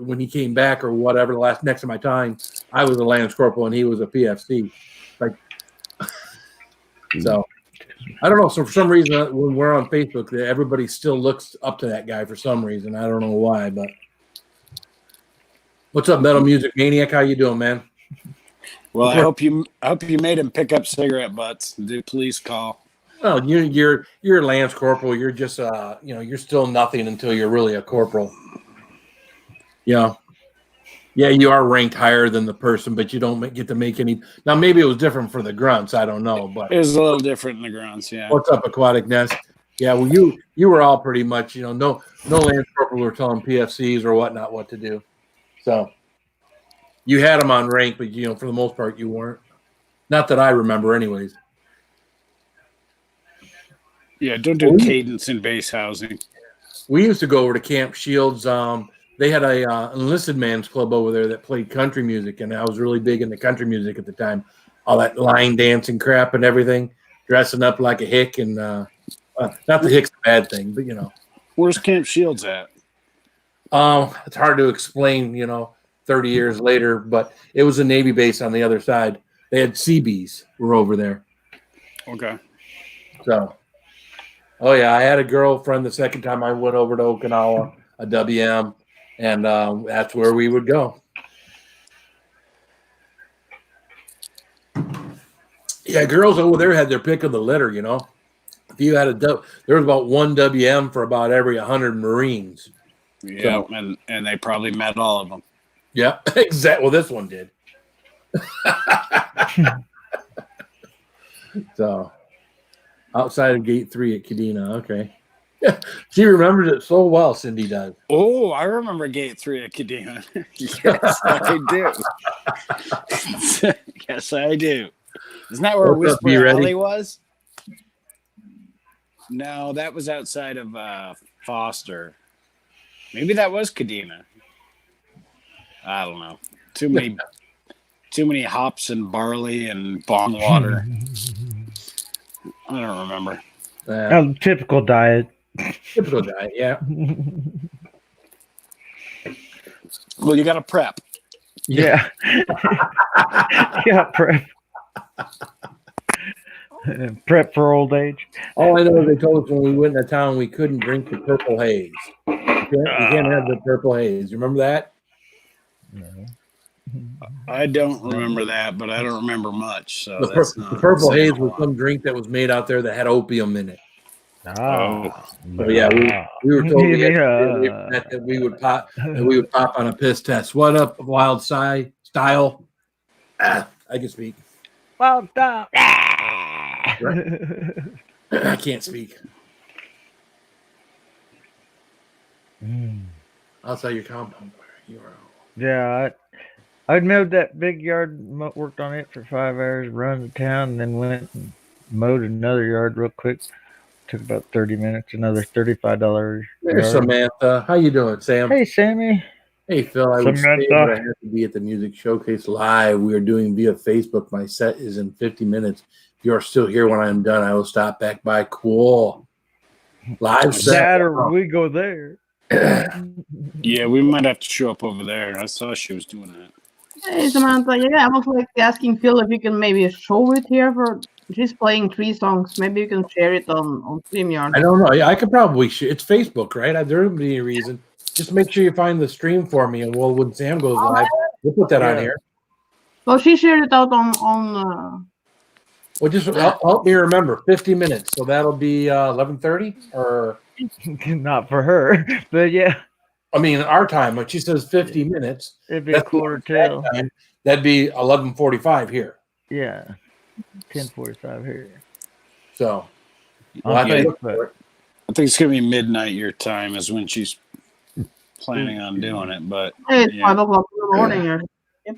when he came back or whatever, next to my time, I was a Lance Corporal and he was a PFC. Like, so I don't know. So for some reason, when we're on Facebook, everybody still looks up to that guy for some reason. I don't know why, but what's up, Metal Music Maniac? How you doing, man? Well, I hope you made him pick up cigarette butts. Do please call. Well, you're a Lance Corporal. You're just you're still nothing until you're really a corporal. Yeah, you are ranked higher than the person, but you don't get to make any. Now maybe it was different for the grunts. I don't know, but it was a little different in the grunts. Yeah. What's up, Aquatic Nest? Yeah, well, you were all pretty much no Lance Corporal were telling PFCs or whatnot what to do. So you had them on rank, but for the most part you weren't. Not that I remember, anyways. Yeah, don't do cadence in base housing. We used to go over to Camp Shields. They had a enlisted man's club over there that played country music, and I was really big into country music at the time. All that line dancing crap and everything, dressing up like a hick, and not the hick's a bad thing, but Where's Camp Shields at? It's hard to explain, 30 years later, but it was a Navy base on the other side. They had Seabees were over there. Okay. So, oh yeah, I had a girlfriend the second time I went over to Okinawa, a WM, and that's where we would go. Yeah, girls over there had their pick of the litter, If you had there was about one WM for about every 100 Marines. Yeah, so, and they probably met all of them. Yeah, exactly. Well, this one did. So, outside of Gate 3 at Kadena, okay. She remembers it so well, Cindy does. Oh, I remember Gate 3 at Kadena. Yes, I do. Yes, I do. Isn't that where Whisper Alley was? No, that was outside of Foster. Maybe that was Kadena. I don't know. Too many hops and barley and bong water. I don't remember. Typical diet. Typical diet, yeah. Well, you got to prep. Yeah. Yeah, prep. Prep for old age. All I know is they told us when we went into town we couldn't drink the purple haze. You can't have the purple haze. You remember that? No. I don't remember that, but I don't remember much. So the purple haze was some drink that was made out there that had opium in it. Oh, so yeah, we were told that we would pop on a piss test. What up, Wild Style? I can speak. Wild Style. Right? I can't speak. Outside your compound, you are. Yeah, I'd mowed that big yard, worked on it for 5 hours, run to town, and then went and mowed another yard real quick. Took about 30 minutes, another $35. There's Samantha. How you doing, Sam? Hey, Sammy. Hey, Phil. I would say, but I have to be at the Music Showcase live. We are doing via Facebook. My set is in 50 minutes. If you are still here when I'm done, I will stop back by. Cool. Live set. That or we go there. Yeah, we might have to show up over there. I saw she was doing that. Hey, Samantha. Yeah, I was like asking Phil if you can maybe show it here for. She's playing 3 songs. Maybe you can share it on StreamYard. I don't know. Yeah, I could probably. It's Facebook, right? There wouldn't be any reason. Just make sure you find the stream for me, and when Sam goes live, we'll put that on Yeah. here. Well, she shared it out on. Well, just help me remember. 50 minutes, so that'll be 11:30, or Not for her, but yeah, I mean our time. But she says 50 minutes. it'd be a That's quarter that till. time. That'd be 11:45 here. Yeah, 10:45 here. So On we'll have to look Facebook. for it. I think it's gonna be midnight your time is when she's planning on doing it. But Hey, it's yeah. 5 o'clock in the morning. Here. Yep.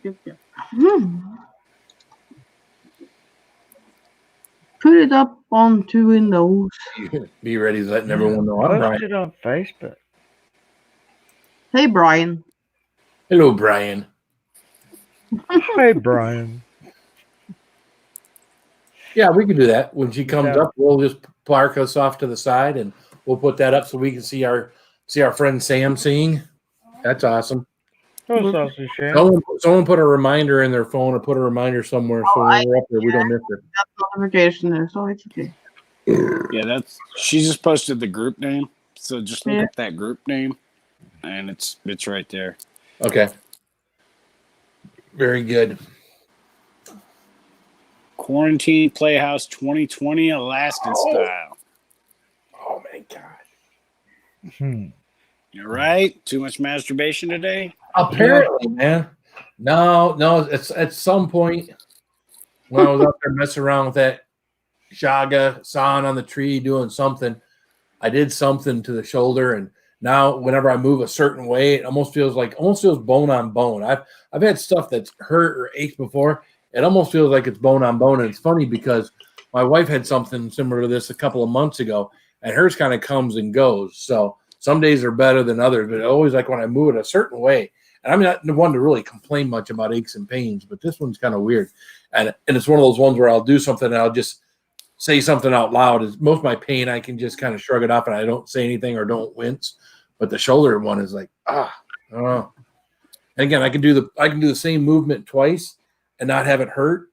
Put it up on 2 windows. Be ready to letting everyone know I'm Post Brian. it on Facebook. Hey, Brian. Hello, Brian. Hey, Brian. Yeah, we can do that. When she comes Yeah. up, we'll just park us off to the side, and we'll put that up so we can see our friend Sam singing. That's awesome. Oh, sausage sham. Someone put a reminder in their phone, or put a reminder somewhere, so when we're up there, we don't miss it. Notification there, so it's okay. Yeah, she just posted the group name. So just look Yeah. up that group name, and it's right there. Okay. Very good. Quarantine Playhouse 2020 Alaskan style. Oh my god. Hmm. You right? Too much masturbation today? Apparently, man. No. It's at some point when I was up there messing around with that Shaga sawing on the tree, doing something, I did something to the shoulder, and now whenever I move a certain way, it almost feels bone on bone. I've had stuff that's hurt or ached before. It almost feels like it's bone on bone, and it's funny because my wife had something similar to this a couple of months ago, and hers kind of comes and goes. So some days are better than others, but always like when I move it a certain way. And I'm not the one to really complain much about aches and pains, but this one's kind of weird. And it's one of those ones where I'll do something and I'll just say something out loud. Is most of my pain, I can just kind of shrug it off and I don't say anything or don't wince. But the shoulder one is like, I don't know. And again, I can do the same movement twice and not have it hurt,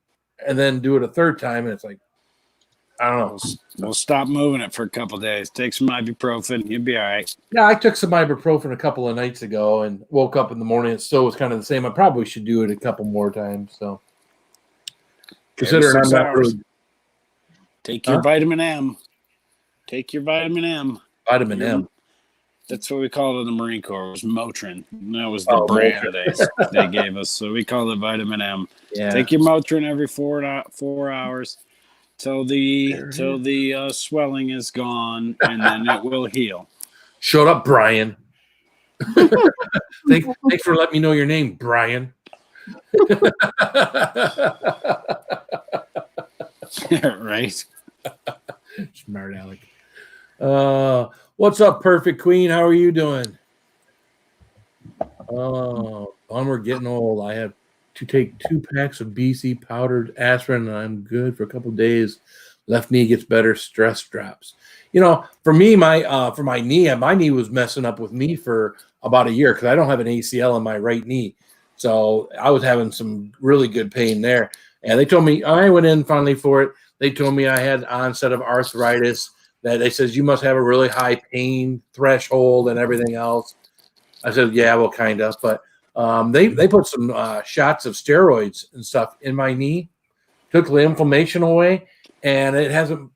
and then do it a third time, and it's like, I don't know. We'll stop moving it for a couple days. Take some ibuprofen. You'll be all right. Yeah, I took some ibuprofen a couple of nights ago and woke up in the morning. It still was kind of the same. I probably should do it a couple more times. So, considering I'm 6 not hours. really Take your Huh? vitamin M. Take your vitamin M. vitamin M. That's what we called it in the Marine Corps. It was Motrin. And that was the Oh, brand they gave us. So we call it vitamin M. Yeah. Take your Motrin every 4 hours till the swelling is gone, and then it will heal. Shut up, Brian. Thanks for letting me know your name, Brian. Right? Smart aleck. What's up, Perfect Queen? How are you doing? Oh, bummer, getting old. I have to take 2 packs of BC powdered aspirin, and I'm good for a couple of days. Left knee gets better. Stress drops. You know, for me, for my knee was messing up with me for about a year because I don't have an ACL in my right knee. So I was having some really good pain there. And they told me, I went in finally for it. They told me I had onset of arthritis. That they says you must have a really high pain threshold and everything else. I said, yeah, well, kind of. But they put some shots of steroids and stuff in my knee, took the inflammation away, and it hasn't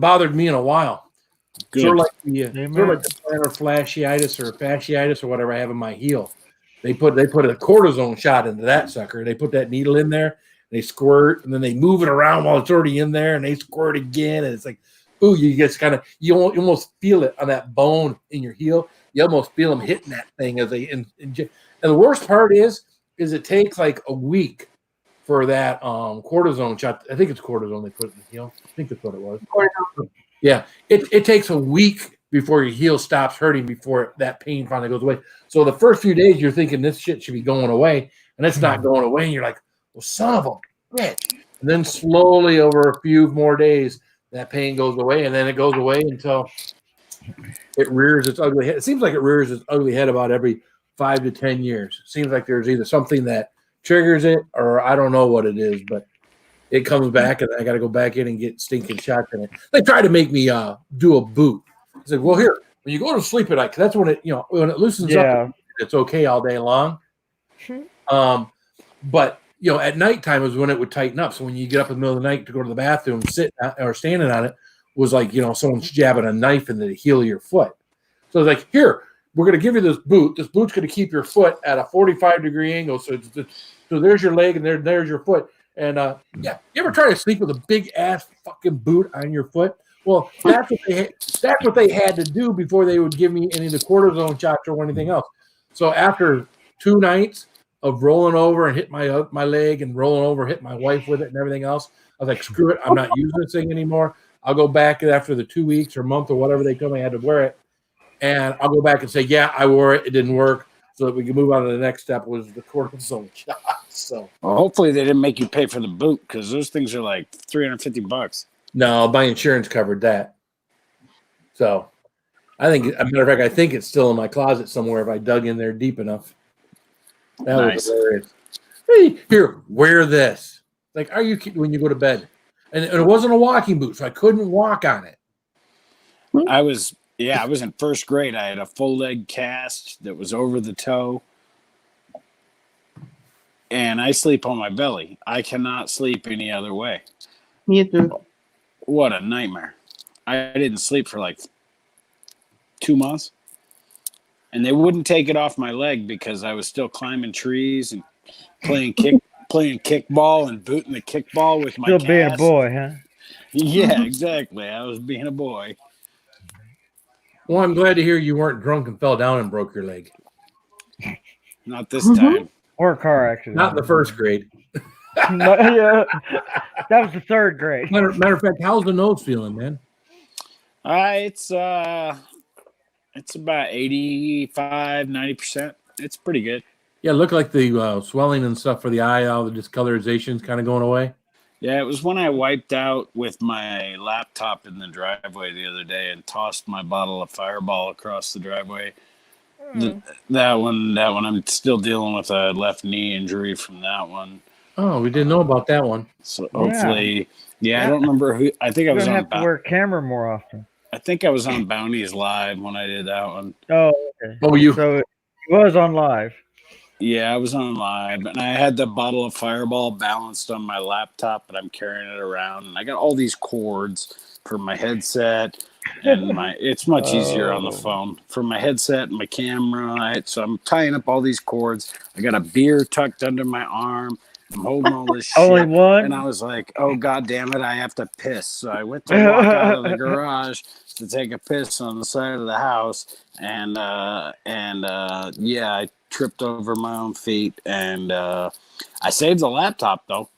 bothered me in a while. Good. Sort of like the plantar fasciitis or fasciitis or whatever I have in my heel. They put a cortisone shot into that sucker. They put that needle in there, they squirt, and then they move it around while it's already in there, and they squirt again, and it's like, ooh, you just kind of you almost feel it on that bone in your heel. You almost feel them hitting that thing as they inject. And the worst part is it takes like a week for that cortisone shot. I think it's cortisone they put in the heel. I think that's what it was. Yeah, it takes a week before your heel stops hurting, before that pain finally goes away. So the first few days you're thinking this shit should be going away, and it's not going away, and you're like, well, son of a bitch. And then slowly over a few more days, That pain goes away, and then it goes away until it rears its ugly head. It seems like it rears its ugly head about every 5 to 10 years. It seems like there's either something that triggers it, or I don't know what it is, but it comes back, and I got to go back in and get stinking shots in it. They try to make me do a boot. I said, well, here, when you go to sleep at night, 'cause that's when it, when it loosens up, it's okay all day long. But at nighttime is when it would tighten up. So when you get up in the middle of the night to go to the bathroom, sitting or standing on it was like someone's jabbing a knife into the heel of your foot. So it's like, here, we're going to give you this boot. This boot's going to keep your foot at a 45-degree angle. So there's your leg, and there's your foot. And you ever try to sleep with a big ass fucking boot on your foot? Well, that's what they had to do before they would give me any of the cortisone shots or anything else. So after 2 nights of rolling over and hit my leg and rolling over, hit my wife with it and everything else, I was like, screw it, I'm not using this thing anymore. I'll go back after the 2 weeks or month or whatever they told me I had to wear it, and I'll go back and say, yeah, I wore it. It didn't work. So that we can move on to the next step was the cortisone shot. So, well, hopefully they didn't make you pay for the boot, because those things are like $350. no, my insurance covered that. So I think, as a matter of fact, I think it's still in my closet somewhere if I dug in there deep enough. That was Nice. hilarious. Hey, here, wear this. Like, are you kidding when you go to bed? And it wasn't a walking boot, so I couldn't walk on it. I was in first grade. I had a full leg cast that was over the toe, and I sleep on my belly. I cannot sleep any other way. Me too. What a nightmare. I didn't sleep for like 2 months, and they wouldn't take it off my leg because I was still climbing trees and playing kickball and booting the kickball with my Still being a cast. boy, huh? Yeah, exactly. I was being a boy. Well, I'm glad to hear you weren't drunk and fell down and broke your leg. Not this time. Or a car accident. Not in the first grade. Yeah, that was the 3rd grade. Matter of fact, how's the nose feeling, man? It's about 85, 90%. It's pretty good. Yeah, it looked like the swelling and stuff for the eye, all the discolorization's kind of going away. Yeah, it was when I wiped out with my laptop in the driveway the other day and tossed my bottle of Fireball across the driveway. That one, I'm still dealing with a left knee injury from that one. Oh, we didn't know about that one. So hopefully, I don't remember who. I think I You're was gonna on. have to wear a camera more often. I think I was on Bounties Live when I did that one. Oh, okay. Oh, you? So it was on live. Yeah, I was on live, and I had the bottle of Fireball balanced on my laptop, but I'm carrying it around, and I got all these cords for my headset, and it's much easier on the phone for my headset and my camera. So I'm tying up all these cords. I got a beer tucked under my arm. I'm holding all this shit. Only one? And I was like, oh, God damn it, I have to piss. So I went to walk out of the garage to take a piss on the side of the house. And I tripped over my own feet. And I saved the laptop, though.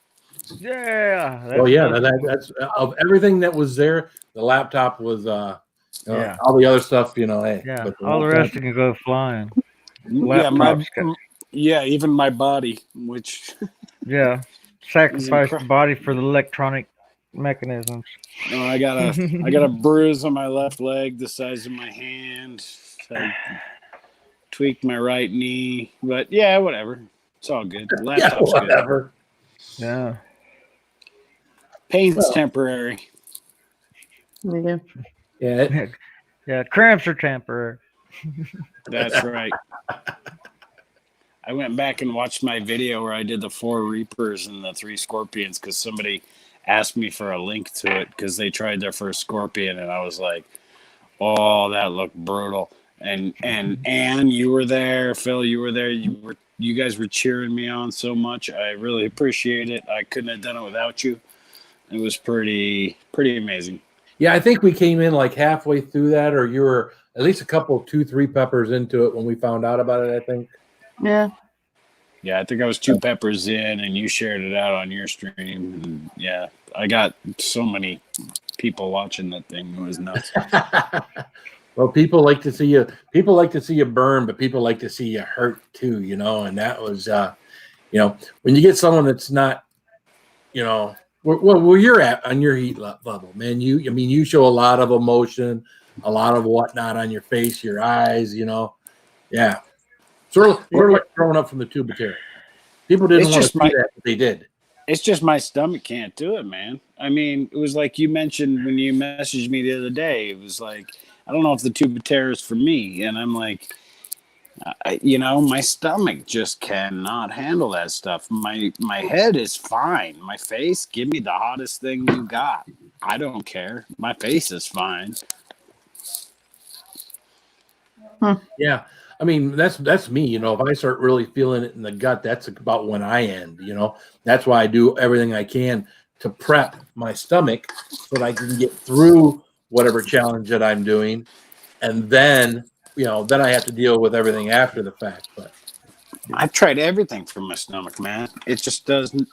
Yeah. Oh, yeah. That's of everything that was there, the laptop was, all the other stuff, hey. Yeah. But All the rest can go flying. Even my body, which... Yeah. Sacrifice the body for the electronic mechanisms. No, I got a bruise on my left leg the size of my hand. I tweaked my right knee, but yeah, whatever. It's all good. Laptop's whatever. good. Yeah. Pain's temporary. Yeah. Yeah. Yeah. Cramps are temporary. That's right. I went back and watched my video where I did the 4 Reapers and the 3 Scorpions because somebody asked me for a link to it because they tried their first Scorpion, and I was like, "Oh, that looked brutal." And Ann, you were there. Phil, you were there. You guys were cheering me on so much. I really appreciate it. I couldn't have done it without you. It was pretty amazing. Yeah, I think we came in like halfway through that, or you were at least a couple, 2-3 peppers into it when we found out about it, I think. Yeah. Yeah, I think I was 2 peppers in, and you shared it out on your stream. And yeah, I got so many people watching that thing. It was nuts. Well, people like to see you. People like to see you burn, but people like to see you hurt too. And that was, when you get someone that's not, where you're at on your heat level, man. You show a lot of emotion, a lot of whatnot on your face, your eyes, Yeah. Sort of like growing up from the Tubatera. People didn't want to see that, but they did. It's just my stomach can't do it, man. I mean, it was like you mentioned when you messaged me the other day. It was like, I don't know if the Tubatera is for me. And I'm like, my stomach just cannot handle that stuff. My head is fine. My face, give me the hottest thing you got. I don't care. My face is fine. Yeah. I mean, that's me. If I start really feeling it in the gut, that's about when I end. That's why I do everything I can to prep my stomach so that I can get through whatever challenge that I'm doing, and then then I have to deal with everything after the fact. But I've tried everything for my stomach, man. It just doesn't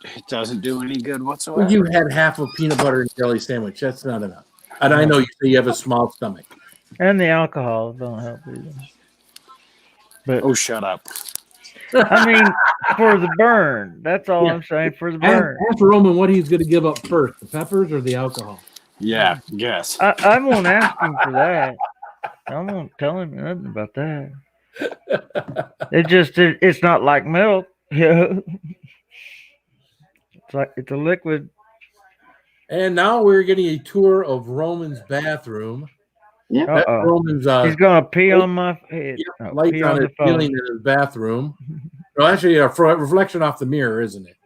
do any good whatsoever. you had half a peanut butter and jelly sandwich. That's not enough. And I know you say you have a small stomach. And the alcohol don't help either. But Oh, shut up. I mean, for the burn. That's all I'm saying. For the burn. Ask Roman what he's going to give up first: the peppers or the alcohol. Yeah, yes. I won't ask him for that. I won't tell him nothing about that. It's not like milk. It's a liquid. And now we're getting a tour of Roman's bathroom. Yeah. That's Roman's. He's gonna pee on my head. Yeah, lights on his ceiling in his bathroom. Well, actually, a reflection off the mirror, isn't it?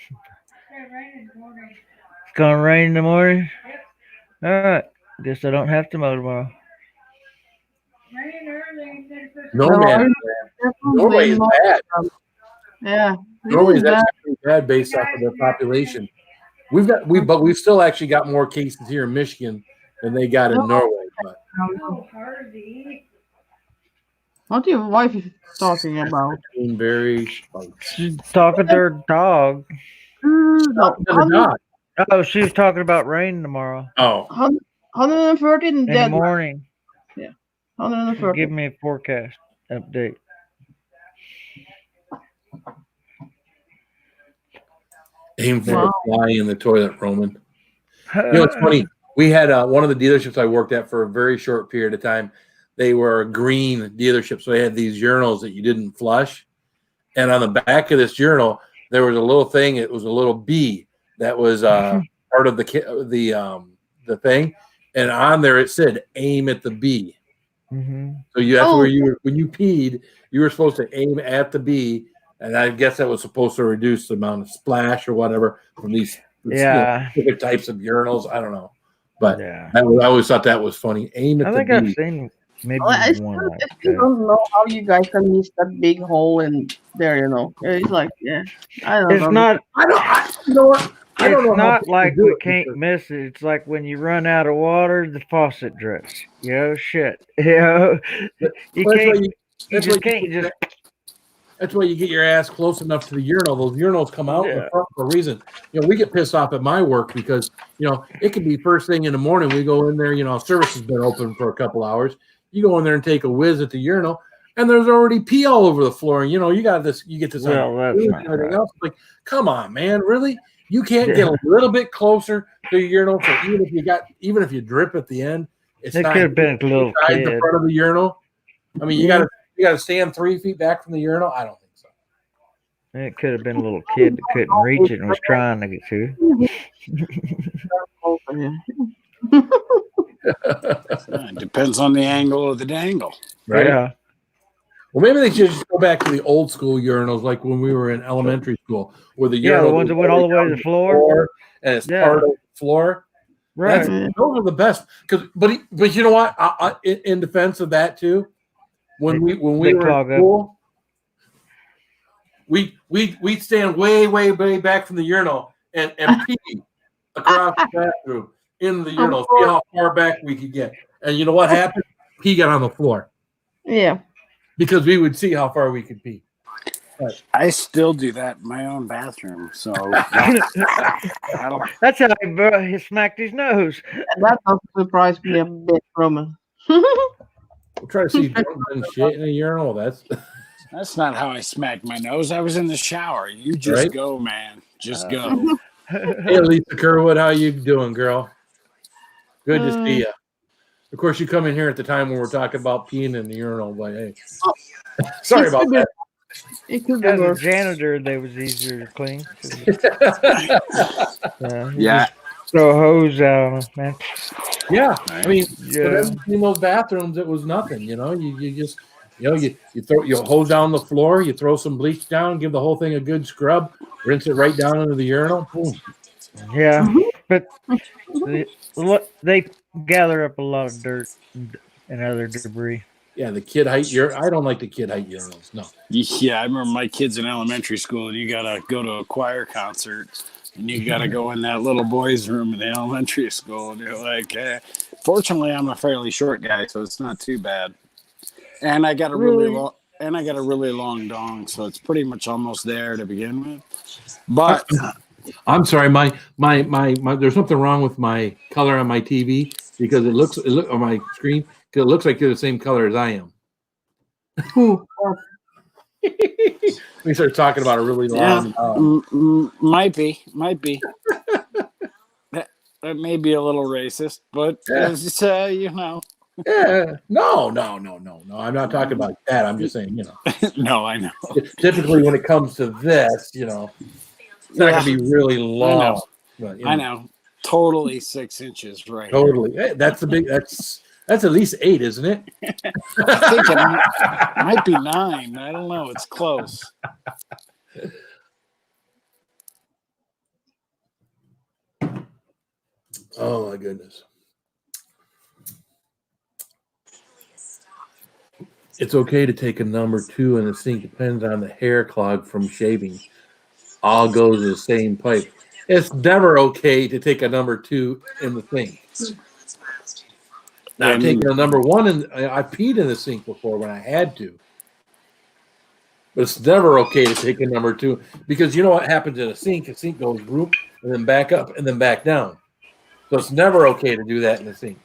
It's gonna rain in the morning. All right. Guess I don't have to mow tomorrow. Norway is bad. Yeah. Norway is actually bad based off of their population. But we've still actually got more cases here in Michigan than they got in Norway. But What your wife is talking about? very She's talking to her dog. No, Oh, she was talking about rain tomorrow 130 in the dead. morning. 130. Give me a forecast update. aim for a fly in the toilet, Roman. It's funny. We had one of the dealerships I worked at for a very short period of time. They were a green dealership, so they had these urinals that you didn't flush. And on the back of this urinal, there was a little thing. It was a little bee that was part of the thing, and on there it said "aim at the bee." Mm-hmm. So that's where when you peed, you were supposed to aim at the bee, and I guess that was supposed to reduce the amount of splash or whatever from these specific types of urinals. I don't know, but I always thought that was funny. Aim at the bee. I've seen maybe one like I still don't know how you guys can miss that big hole in there. It's like I don't know. It's not. You know what? I don't know It's not like we it. can't miss it. It's like when you run out of water, the faucet drips. Shit. That's why you get your ass close enough to the urinal. Those urinals come out in the front for a reason. We get pissed off at my work because it can be first thing in the morning. We go in there. Service has been open for a couple hours. You go in there and take a whiz at the urinal, and there's already pee all over the floor. And you got this. You get this. Well, that's not everything else. Like, come on, man, really? You can't get a little bit closer to your urinal. So even if you drip at the end, it could have been a little kid. the front of the urinal. I mean, you got to stand 3 feet back from the urinal. I don't think so. It could have been a little kid that couldn't reach it and was trying to get to It depends on the angle of the dangle, right? Yeah. Well, maybe they should just go back to the old school urinals, like when we were in elementary school, where the urinal the ones that went all the way to the floor, and it's part of the floor. Right. Those are the best. But you know what? In defense of that too, when we were in school, we'd stand way back from the urinal and pee across the bathroom in the urinal, see how far back we could get. And you know what happened? Pee got on the floor. Yeah. Because we would see how far we could pee. But I still do that in my own bathroom. So that's how he smacked his nose. That doesn't surprise me a bit, Roman. we'll try to see shit in a urinal. That's not how I smacked my nose. I was in the shower. You just go, man. Just go. Hey, Lisa Kerwood, how you doing, girl? Good to see you. Of course, you come in here at the time when we're talking about peeing in the urinal, but hey, sorry about that. It could be As a worse. janitor, they was easier to clean. You Yeah. just throw a hose out on them, man. Yeah, I mean, Yeah. in those bathrooms, it was nothing. You just, you hose down the floor, you throw some bleach down, give the whole thing a good scrub, rinse it right down into the urinal. Boom. Yeah, Mhm. but they gather up a lot of dirt and other debris. Yeah, the kid height I don't like the kid height urinals. No. Yeah, I remember my kids in elementary school, and you gotta go to a choir concert, and you gotta go in that little boys' room in the elementary school, and you're like, fortunately, I'm a fairly short guy, so it's not too bad. And I got a really long dong, so it's pretty much almost there to begin with. But I'm sorry, my there's something wrong with my color on my TV because it looks on my screen because it looks like you're the same color as I am. Who? We start talking about a really long. might be. that may be a little racist, but it's, Yeah, no. I'm not talking about that. I'm just saying, No, I know. Typically, when it comes to this, it's not going to be really long. But, I know. Totally 6 inches, right? Totally. Hey, that's at least 8, isn't it? I think it might be 9. I don't know. It's close. Oh my goodness. It's okay to take a number 2 in the sink. Depends on the hair clog from shaving. All goes in the same pipe. It's never okay to take a number 2 in the sink. Now, I've taken a number 1 and I peed in the sink before when I had to. But it's never okay to take a number 2 because you know what happens in a sink? A sink goes whoop and then back up and then back down. So it's never okay to do that in the sink.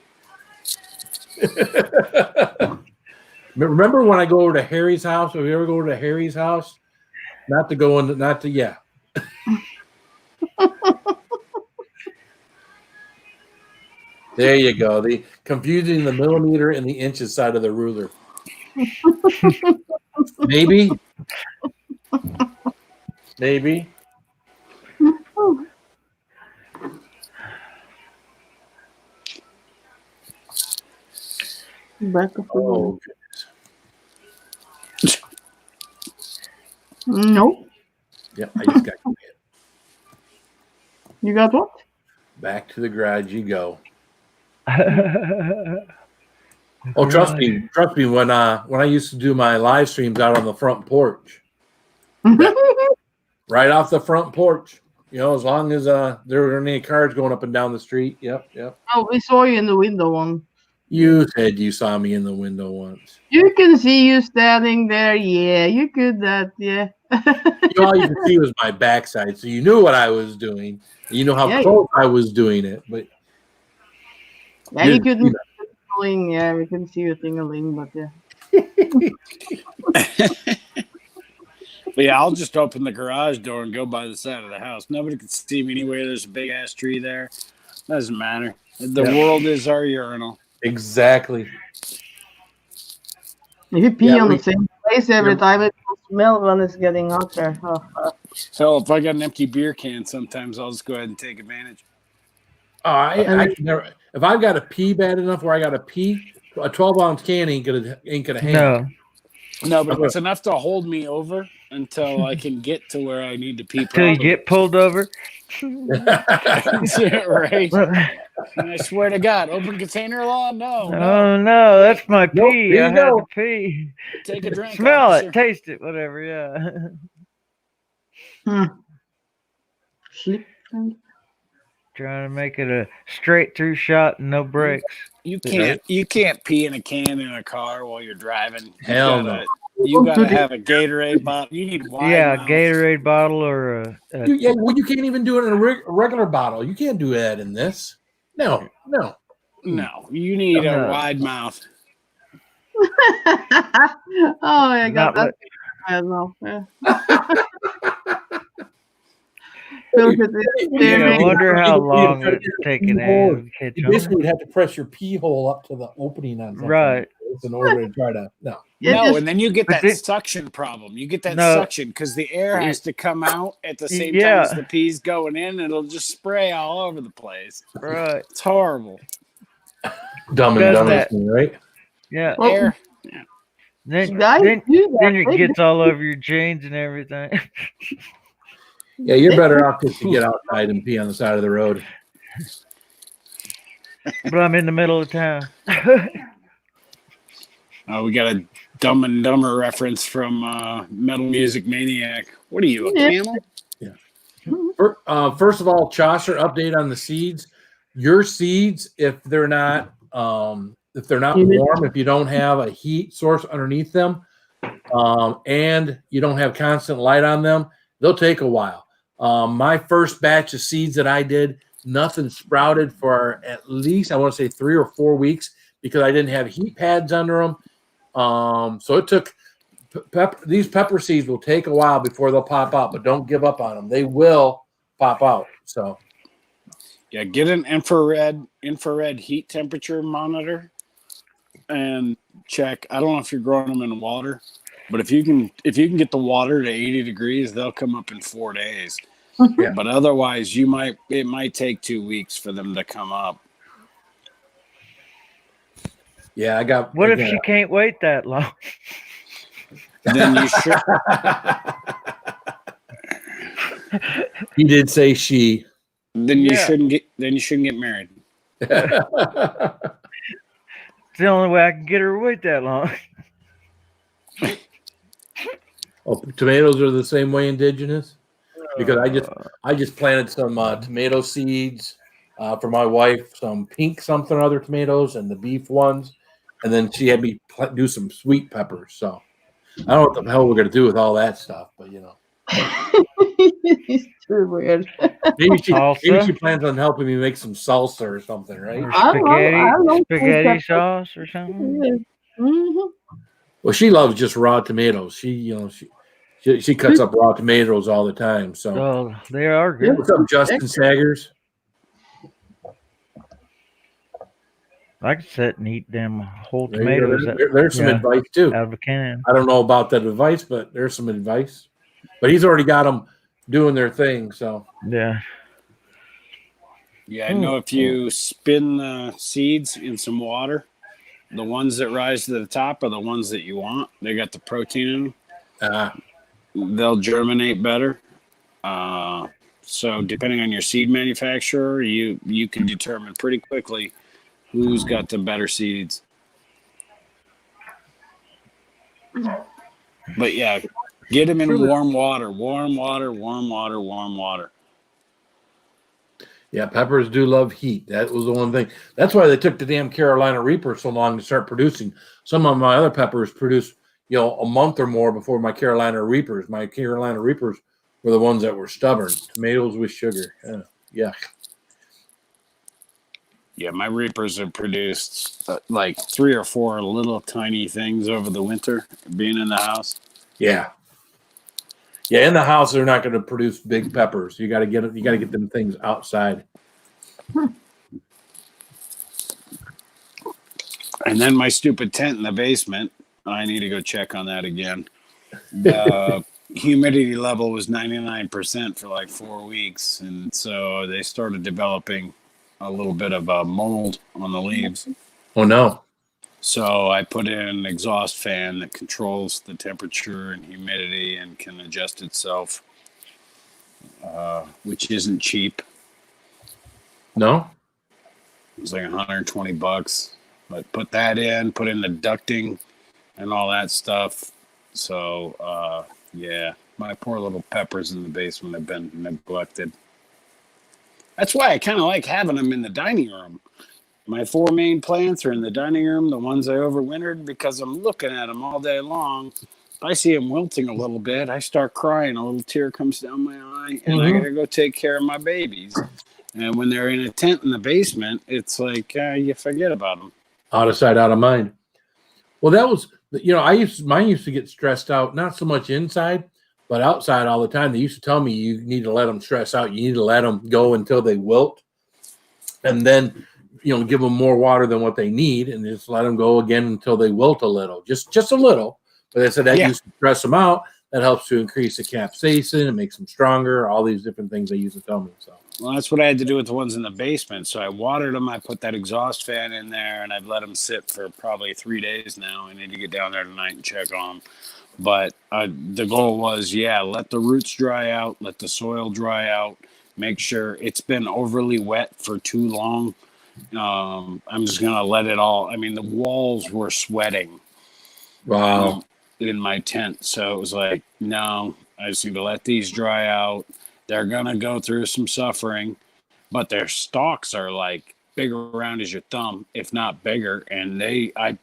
Remember when I go over to Harry's house? If you ever go over to Harry's house, yeah. There you go. The confusing the millimeter and the inches side of the ruler. Maybe. Back of the Oh, Nope. yeah. I just got You got what? back to the garage. You go. Oh, trust me. When I used to do my live streams out on the front porch, right off the front porch. As long as there weren't any cars going up and down the street. Yep. Oh, we saw you in the window one. You said you saw me in the window once. You can see you standing there. Yeah, you could that. Yeah. All you could see was my backside, so you knew what I was doing. You know how close I was doing it, but yeah, you couldn't see the tingling. Yeah, we couldn't see you tingling, but yeah. But yeah, I'll just open the garage door and go by the side of the house. Nobody can see me anywhere. There's a big ass tree there. Doesn't matter. The world is our urinal. Exactly. If you pee on the same place every time, it will smell when it's getting hot there. So if I got an empty beer can, sometimes I'll just go ahead and take advantage. I can never. If I've got to pee bad enough where I got to pee, a 12-ounce can ain't gonna handle. No, but it's enough to hold me over until I can get to where I need to pee. Until you get pulled over. Right. And I swear to God, open container law? No. Oh no, that's my pee. Nope, there you I had go. to pee. Take a drink. Smell officer. it, taste it, whatever. Yeah. Sleep. Trying to make it a straight through shot and no breaks. You can't pee in a can in a car while you're driving. Hell no. You gotta have a Gatorade bottle. You need wide Yeah, mouth. Gatorade bottle or You can't even do it in a regular bottle. You can't do that in this. No. No, you need a wide mouth. Oh, I got Not that. I don't know. Yeah. Feels it is Yeah, I very- wonder how You- long you- it's taking you- to catch You on. basically would have to press your pee hole up to the opening on something Right. like this in order to try to no. Yeah, No, just- and then you get But that then- suction problem. You get that No. suction because the air has to come out at the same time Yeah. as the pee's going in. And it'll just spray all over the place. Right. It's horrible. Dumb and Does dumb, that. right? Yeah. Well, Air. Then guys then do that. then it They gets all over your jeans and everything. Yeah, you're better off just to get outside and pee on the side of the road. But I'm in the middle of town. Oh, we got a Dumb and Dumber reference from Metal Music Maniac. What are you, a Yeah. camel? First of all, Chaucer, update on the seeds. Your seeds, if they're not warm, if you don't have a heat source underneath them, and you don't have constant light on them, they'll take a while. My first batch of seeds that I did, nothing sprouted for at least, I want to say 3 or 4 weeks because I didn't have heat pads under them. So it took these pepper seeds will take a while before they'll pop out, but don't give up on them. They will pop out. So Yeah, get an infrared heat temperature monitor and check. I don't know if you're growing them in water, but if you can get the water to 80 degrees, they'll come up in 4 days. Yeah. But otherwise, it might take 2 weeks for them to come up. yeah, I got. What if she can't wait that long? Then you should. He did say she. Then you Yeah. shouldn't get. Then you shouldn't get married. It's the only way I can get her to wait that long. Oh, tomatoes are the same way indigenous because I just planted some tomato seeds for my wife, some pink something or other tomatoes and the beef ones, and then she had me do some sweet peppers. So I don't know what the hell we're gonna do with all that stuff, but you know, It's too weird. maybe she Salsa? plans on helping me make some salsa or something, right? Or I don't know spaghetti who's sauce or something. Mhm. Well, she loves just raw tomatoes. She cuts up raw tomatoes all the time. So Oh, they are good. what's up, Justin Saggers? I can sit and eat them whole There you go. tomatoes There's some yeah. advice too. out of a can. I don't know about that advice, but there's some advice. But he's already got them doing their thing. So Yeah. Yeah, I know if you spin the seeds in some water, the ones that rise to the top are the ones that you want. They got the protein in them. They'll germinate better. So depending on your seed manufacturer, you can determine pretty quickly who's got the better seeds. But yeah, get them in warm water. yeah, peppers do love heat. That was the one thing. That's why they took the damn Carolina Reaper so long to start producing. Some of my other peppers produced, a month or more before my Carolina Reapers. My Carolina Reapers were the ones that were stubborn. Tomatoes with sugar. Yeah. Yeah, my Reapers have produced like 3 or 4 little tiny things over the winter being in the house. Yeah. Yeah, in the house they're not going to produce big peppers. You got to get them things outside. And then my stupid tent in the basement, I need to go check on that again. The humidity level was 99% for like 4 weeks, and so they started developing a little bit of a mold on the leaves. Oh no. So I put in an exhaust fan that controls the temperature and humidity and can adjust itself, which isn't cheap. No? It was like $120, but put that in, put in the ducting and all that stuff. So, yeah, my poor little peppers in the basement have been neglected. That's why I kind of like having them in the dining room. My 4 main plants are in the dining room, the ones I overwintered, because I'm looking at them all day long. If I see them wilting a little bit, I start crying. A little tear comes down my eye, and I got to go take care of my babies. And when they're in a tent in the basement, it's like you forget about them. Out of sight, out of mind. Well, that was, mine used to get stressed out, not so much inside, But outside all the time, they used to tell me you need to let them stress out. You need to let them go until they wilt, and then give them more water than what they need, and just let them go again until they wilt a little, just a little. But they said that used to stress them out. That helps to increase the capsaicin. It makes them stronger. All these different things they used to tell me. So. Well, that's what I had to do with the ones in the basement. So I watered them. I put that exhaust fan in there, and I've let them sit for probably 3 days now. I need to get down there tonight and check on them. But the goal was, let the roots dry out, let the soil dry out, make sure it's been overly wet for too long. I'm just going to let it all. I mean, the walls were sweating. Wow. In my tent. So it was like, no, I just need to let these dry out. They're going to go through some suffering, but their stalks are like big around as your thumb, if not bigger. And I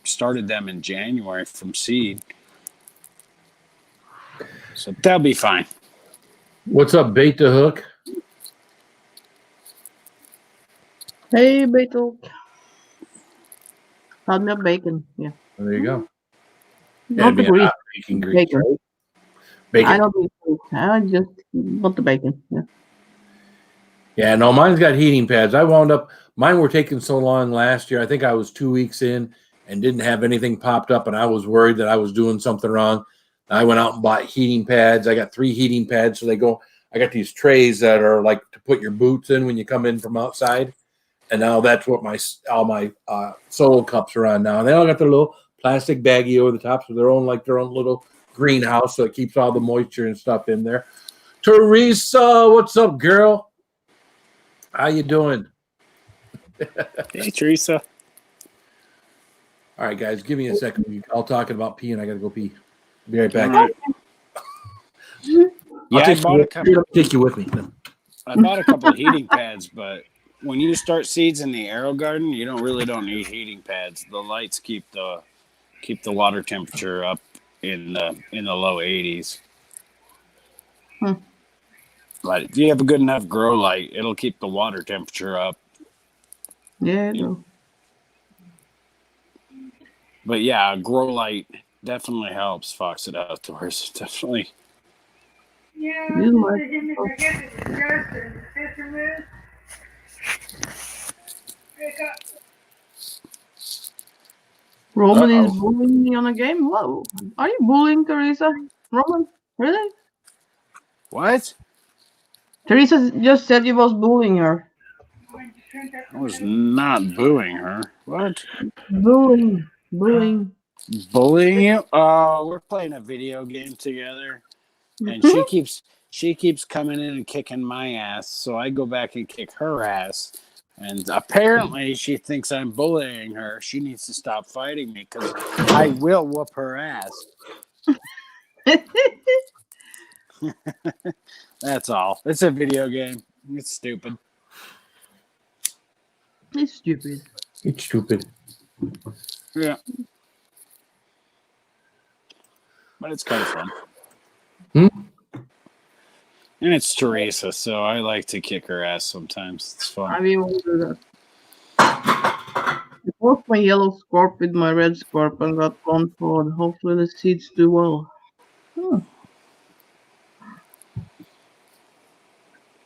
started them in January from seed. So they'll be fine. What's up, Bait the Hook? Hey, Beto. Had me a bacon. Yeah. There you go. Not the grease. Bacon. Bacon. Bacon. I don't eat food. I just want the bacon. Yeah. Yeah, no, mine's got heating pads. Mine were taking so long last year. I think I was 2 weeks in and didn't have anything popped up, and I was worried that I was doing something wrong. I went out and bought heating pads. I got 3 heating pads. So I got these trays that are like to put your boots in when you come in from outside. And now that's what all my solo cups are on now. And they all got their little plastic baggie over the top, so their own little greenhouse, so it keeps all the moisture and stuff in there. Teresa, what's up, girl? How you doing? Hey, Teresa. All right, guys, give me a second. We're all talking about peeing. I got to go pee. Be right back. Right. I'll take you with me. I bought a couple of heating pads, but when you start seeds in the Aero Garden, you don't need heating pads. The lights keep the water temperature up in the low 80s. But if you have a good enough grow light, it'll keep the water temperature up. Yeah, I do. But yeah, grow light definitely helps Foxit Outdoors. Definitely. Yeah, You might- I guess it's Justin. Mr. Moose. Pick up. Roman is bullying me on a game? Whoa. Are you bullying Teresa? Roman? Really? What? Teresa just said you was bullying her. I was not booing her. What? Bullying. Bullying you? Oh, we're playing a video game together, and she keeps coming in and kicking my ass. So I go back and kick her ass, and apparently she thinks I'm bullying her. She needs to stop fighting me because I will whoop her ass. That's all. It's a video game. It's stupid. It's stupid. It's stupid. Yeah. But it's kind of fun. And it's Teresa, so I like to kick her ass sometimes. It's fun. I mean, we'll do that. I broke my yellow scarp with my red scarp and got one pod. Hopefully the seeds do well.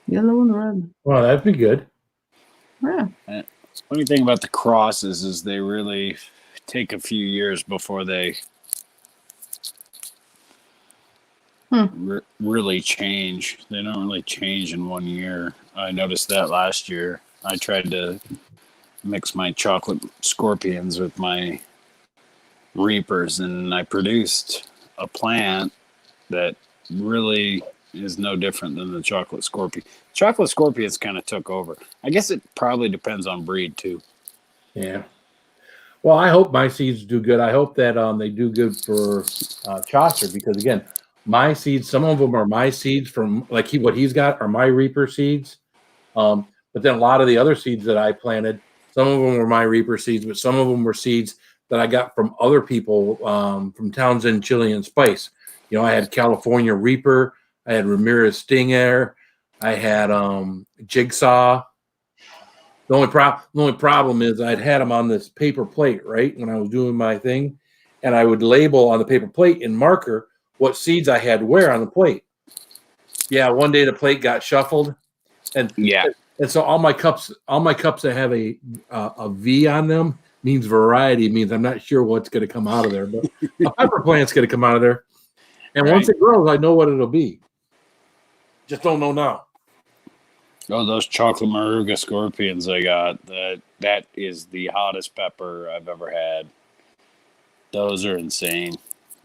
Yellow and red. Well, that'd be good. Yeah. Funny thing about the crosses is they really take a few years before they really change. They don't really change in 1 year. I noticed that last year. I tried to mix my chocolate scorpions with my reapers, and I produced a plant that really is no different than the chocolate scorpion. Chocolate scorpions kind of took over. I guess it probably depends on breed too. Yeah. Well, I hope my seeds do good. I hope that they do good for Chaucer, because again, my seeds, some of them are my seeds from like what he's got are my reaper seeds. But then a lot of the other seeds that I planted, some of them were my reaper seeds, but some of them were seeds that I got from other people, from Townsend Chili and Spice. I had California Reaper, I had Ramirez Sting Air, I had Jigsaw. The only problem is I'd had them on this paper plate, right, when I was doing my thing, and I would label on the paper plate in marker what seeds I had where on the plate. Yeah, one day the plate got shuffled, and so all my cups that have a V on them means variety. Means I'm not sure what's going to come out of there, but a pepper plant's going to come out of there, and once it grows, I know what it'll be. Just don't know now. Oh, those chocolate Moruga scorpions I got, that is the hottest pepper I've ever had. Those are insane.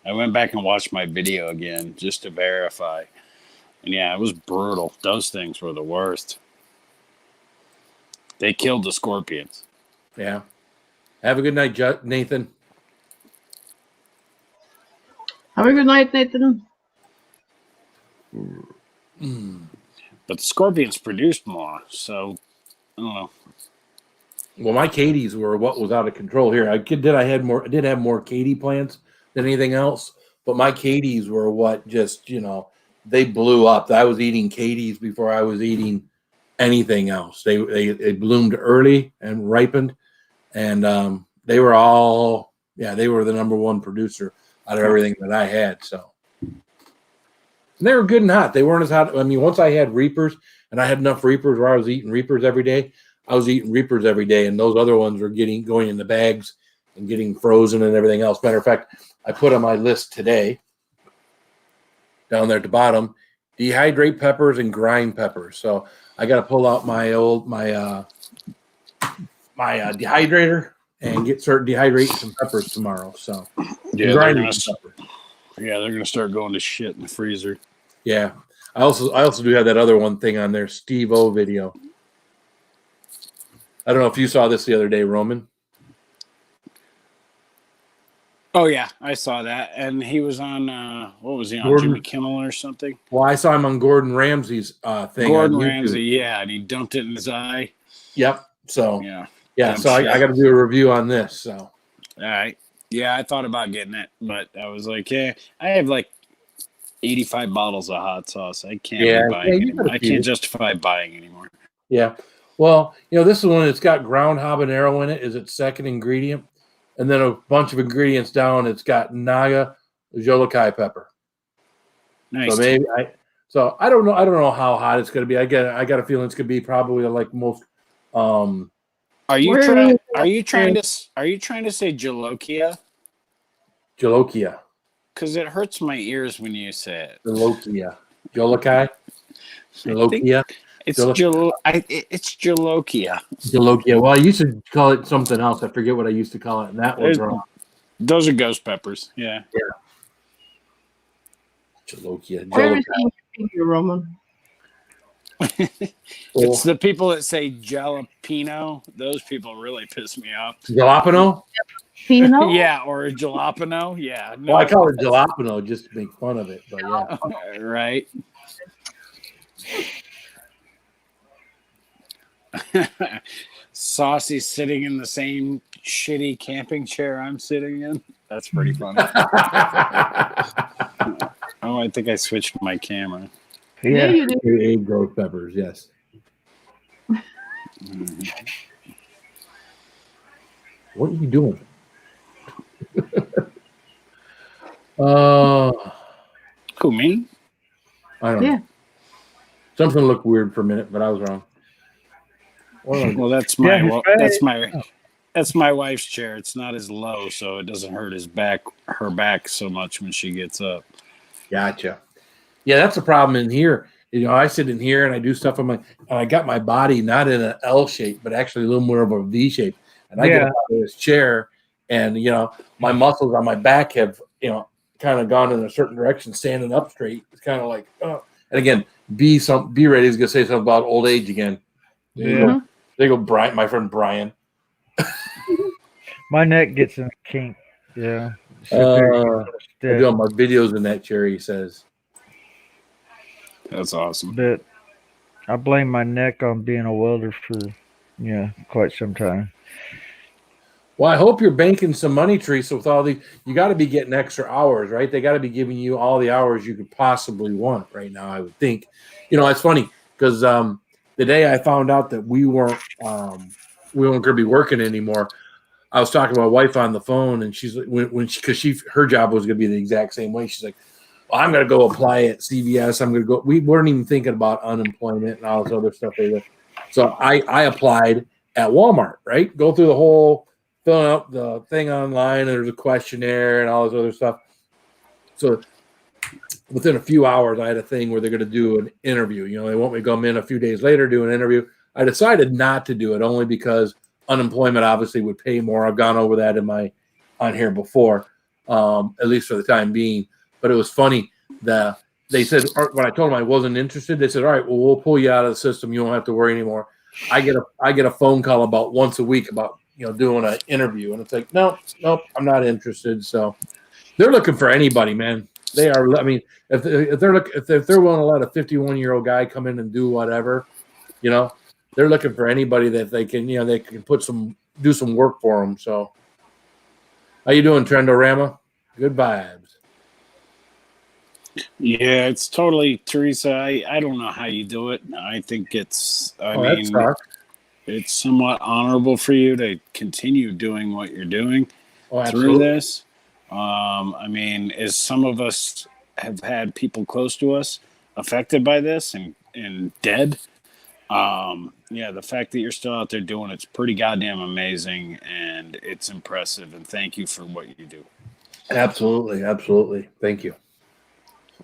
I went back and watched my video again just to verify. And yeah, it was brutal. Those things were the worst. They killed the scorpions. Yeah. Have a good night, Nathan. Have a good night, Nathan. But the scorpions produced more, so I don't know. Well, my Katie's were what was out of control here. I did have more Katie plants than anything else, but my Katie's were what just, they blew up. I was eating Katie's before I was eating anything else. They bloomed early and ripened, and they were they were the number one producer out of everything that I had. So. And they were good and hot. They weren't as hot. I mean, once I had Reapers and I had enough Reapers where I was eating Reapers every day, I was eating Reapers every day, and those other ones were going in the bags and getting frozen and everything else. Matter of fact, I put on my list today, down there at the bottom, dehydrate peppers and grind peppers. So I got to pull out my dehydrator and start dehydrating some peppers tomorrow. So yeah, grinding some peppers. Yeah, they're gonna start going to shit in the freezer. Yeah, I also do have that other one thing on there, Steve O video. I don't know if you saw this the other day, Roman. Oh yeah, I saw that, and he was on what was he on, Gordon, Jimmy Kimmel or something? Well, I saw him on Gordon Ramsay's thing. Gordon Ramsay, yeah, and he dumped it in his eye. Yep. So yeah. So I got to do a review on this. So all right. Yeah, I thought about getting it, but I was like, I have like 85 bottles of hot sauce. I can't be buying anymore. I can't justify buying anymore. Yeah. Well, this is one that's got ground habanero in it, is its second ingredient. And then a bunch of ingredients down, it's got Naga Jolokai pepper. Nice. So I don't know how hot it's going to be. I got a feeling it's going to be probably like most Are you trying to say Jolokia? Jolokia. Because it hurts my ears when you say it. Jolokia. Jolokai? Jolokia? It's Jolokia. Jolokia. Well, I used to call it something else. I forget what I used to call it, and that was wrong. Those are ghost peppers. Yeah. Jolokia. Where is your Roman? It's the people that say jalapeno. Those people really piss me off. Jalapeno? Pino? Yeah, or jalapeno. Yeah. No. Well, I call it jalapeno just to make fun of it, but yeah. Right. Saucy sitting in the same shitty camping chair I'm sitting in. That's pretty funny. Oh, I think I switched my camera. Yeah, you did. You ate ghost peppers, yes. What are you doing? Who, me? I don't know. Something looked weird for a minute, but I was wrong. Well, that's my wife's chair. It's not as low, so it doesn't hurt her back so much when she gets up. Gotcha. Yeah, that's the problem in here. I sit in here and I do stuff and I got my body not in an L shape, but actually a little more of a V shape. And I get out of this chair, and my muscles on my back have kind of gone in a certain direction, standing up straight. It's kind of like, and again, B ready is gonna say something about old age again. There you go, Brian, my friend Brian. My neck gets in a kink. Yeah. I do all my videos in that chair, he says. That's awesome. But I blame my neck on being a welder for quite some time. Well, I hope you're banking some money, Teresa, with all the. You got to be getting extra hours, right? They got to be giving you all the hours you could possibly want right now, I would think. It's funny because the day I found out that we weren't going to be working anymore, I was talking to my wife on the phone, and she's like, her job was going to be the exact same way. She's like, I'm going to go apply at CVS. I'm going to go. We weren't even thinking about unemployment and all this other stuff either. So I applied at Walmart, right? Go through the whole, filling out the thing online. And there's a questionnaire and all this other stuff. So within a few hours, I had a thing where they're going to do an interview. You know, they want me to come in a few days later, do an interview. I decided not to do it only because unemployment obviously would pay more. I've gone over that on here before, at least for the time being. But it was funny that they said when I told them I wasn't interested, they said, "All right, well, we'll pull you out of the system. You don't have to worry anymore." I get a phone call about once a week about doing an interview, and it's like, nope, I'm not interested. So they're looking for anybody, man. They are. I mean, if they're willing to let a 51-year-old guy come in and do whatever, they're looking for anybody that they can they can do some work for them. So how you doing, Trendorama? Good vibes. Yeah, it's totally, Teresa. I don't know how you do it. I think it's, it's somewhat honorable for you to continue doing what you're doing through this. I mean, as some of us have had people close to us affected by this and dead. Yeah, the fact that you're still out there doing it's pretty goddamn amazing, and it's impressive. And thank you for what you do. Absolutely. Thank you.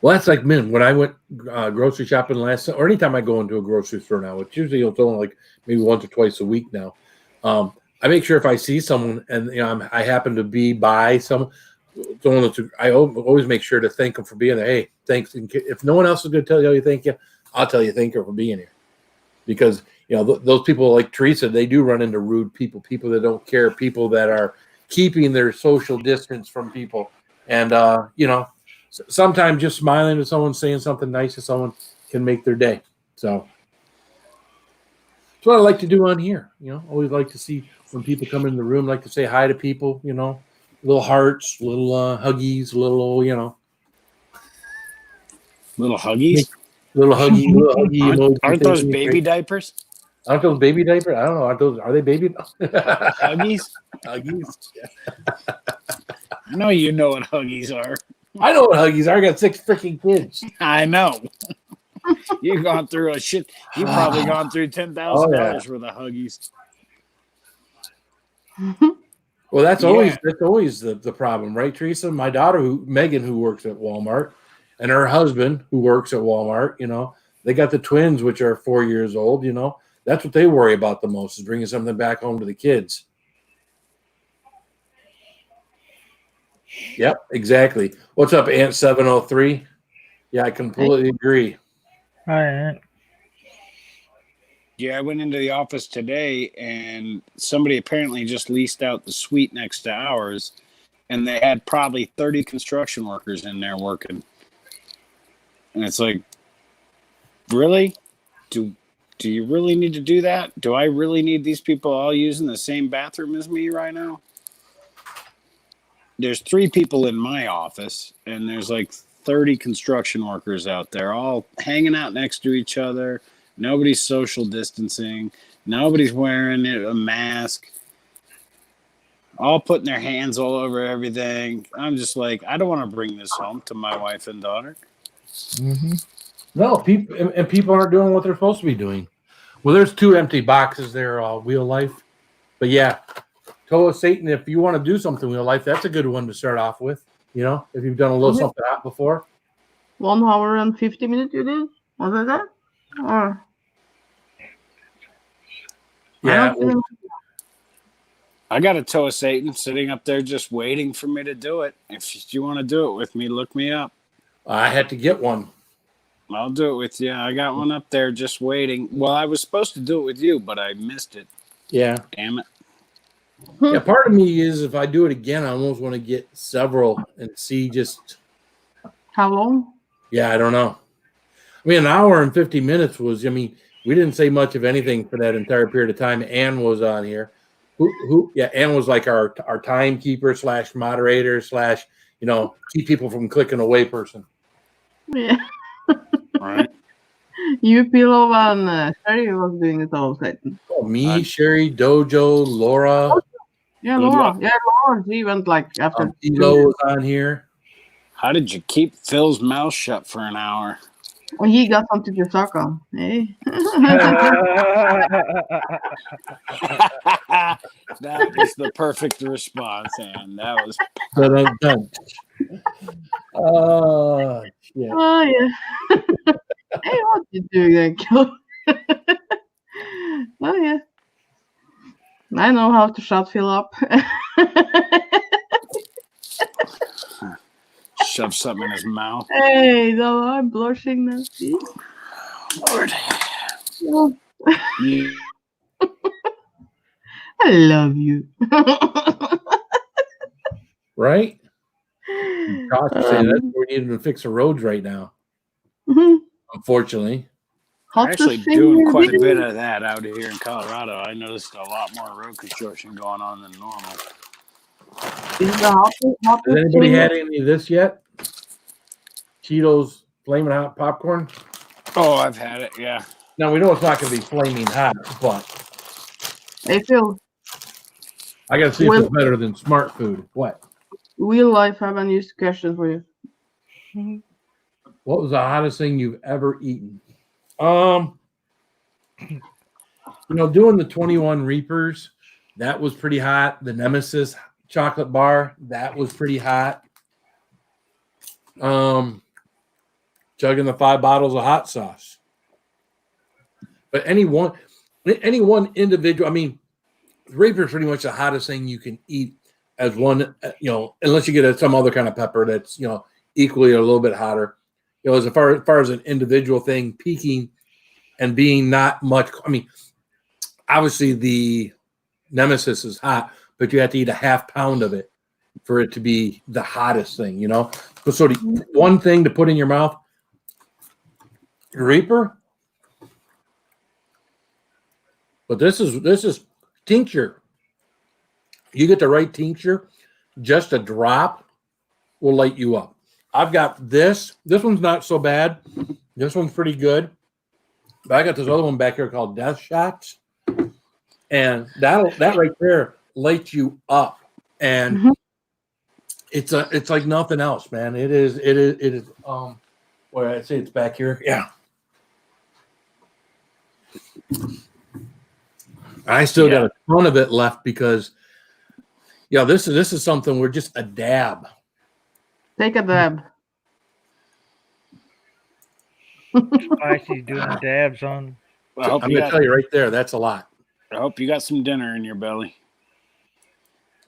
Well, that's like when I went grocery shopping or anytime I go into a grocery store now, which usually it's only like maybe once or twice a week now. I make sure if I see someone and I happen to be by someone I always make sure to thank them for being there. Hey, thanks. If no one else is going to tell you thank you, I'll tell you thank you for being here, because those people like Teresa, they do run into rude people that don't care, people that are keeping their social distance from people, and sometimes just smiling at someone, saying something nice to someone can make their day. So that's what I like to do on here. Always like to see when people come in the room, like to say hi to people, little hearts, little huggies, little huggies. Little huggy aren't those baby diapers? Aren't those baby diapers? I don't know. Are they baby? Huggies? Huggies. Yeah. I know you know what huggies are. I know what huggies are. I got 6 freaking kids. I know. You've gone through a shit. You've probably gone through $10,000 worth of huggies. Well, that's always the problem, right, Teresa? My daughter, Megan, who works at Walmart, and her husband, who works at Walmart, they got the twins, which are 4 years old. That's what they worry about the most, is bringing something back home to the kids. Yep, exactly. What's up, Aunt 703? Yeah, I completely agree. Hi, Aunt. Yeah, I went into the office today, and somebody apparently just leased out the suite next to ours, and they had probably 30 construction workers in there working. And it's like, really? Do you really need to do that? Do I really need these people all using the same bathroom as me right now? There's 3 people in my office, and there's like 30 construction workers out there all hanging out next to each other. Nobody's social distancing. Nobody's wearing a mask. All putting their hands all over everything. I'm just like, I don't want to bring this home to my wife and daughter. Mm-hmm. No, people aren't doing what they're supposed to be doing. Well, there's 2 empty boxes there, Wheel Life. But yeah, Toe of Satan, if you want to do something Wheel Life, that's a good one to start off with. If you've done a little something hot before. 1 hour and 50 minutes you did? Was it that? Or Yeah. I got a Toe of Satan sitting up there just waiting for me to do it. If you want to do it with me, look me up. I had to get one. I'll do it with you. I got one up there just waiting. Well, I was supposed to do it with you, but I missed it. Yeah. Damn it. Yeah, part of me is if I do it again, I almost want to get several and see just how long? Yeah, I don't know. I mean, an hour and 50 minutes was, we didn't say much of anything for that entire period of time. Ann was on here. Ann was like our timekeeper / moderator / keep people from clicking away person. Yeah. Right. You, Pillow, and Sherry was doing it all Satan. Oh, me, Sherry, Dojo, Laura. Yeah, Laura. Yeah, Laura. She went like after. Elo was on here. How did you keep Phil's mouth shut for an hour? Well, he got something to suck on. Eh? That was the perfect response, and that was Dun. Oh shit. Oh yeah. Hey, what you doing there, Kill? Oh yeah. I know how to shut Phil up. shove something in his mouth. Hey, no, I'm blushing now. See? Lord. Oh, You- I love you. Right? Josh is saying that's where we need to fix the roads right now. Unfortunately. I'm actually doing quite a bit of that out here in Colorado. I noticed a lot more road construction going on than normal. Has anybody had any of this yet? Cheetos flaming hot popcorn? Oh, I've had it, yeah. Now we know it's not going to be flaming hot, but Hey, Phil, I got to see if it's better than Smart Food. What? real life have a news question for you. What was the hottest thing you've ever eaten? Doing the 21 Reapers, that was pretty hot. The Nemesis chocolate bar, that was pretty hot. Chugging the 5 bottles of hot sauce. But any one individual, I mean, Reaper is pretty much the hottest thing you can eat as one, unless you get some other kind of pepper that's, equally or a little bit hotter. As far as an individual thing, peaking and being not much. I mean, obviously the Nemesis is hot, but you have to eat a half pound of it for it to be the hottest thing, But sort of one thing to put in your mouth, Reaper. But this is tincture. You get the right tincture, just a drop will light you up. I've got this. This one's not so bad. This one's pretty good. But I got this other one back here called Death Shots. And that right there lights you up. And it's like nothing else, man. It is where I say it's back here. Yeah. I still got a ton of it left because this is something we're just a dab. Take a dab. Spicy's doing dabs on. Well, I'm going to tell you right there, that's a lot. I hope you got some dinner in your belly.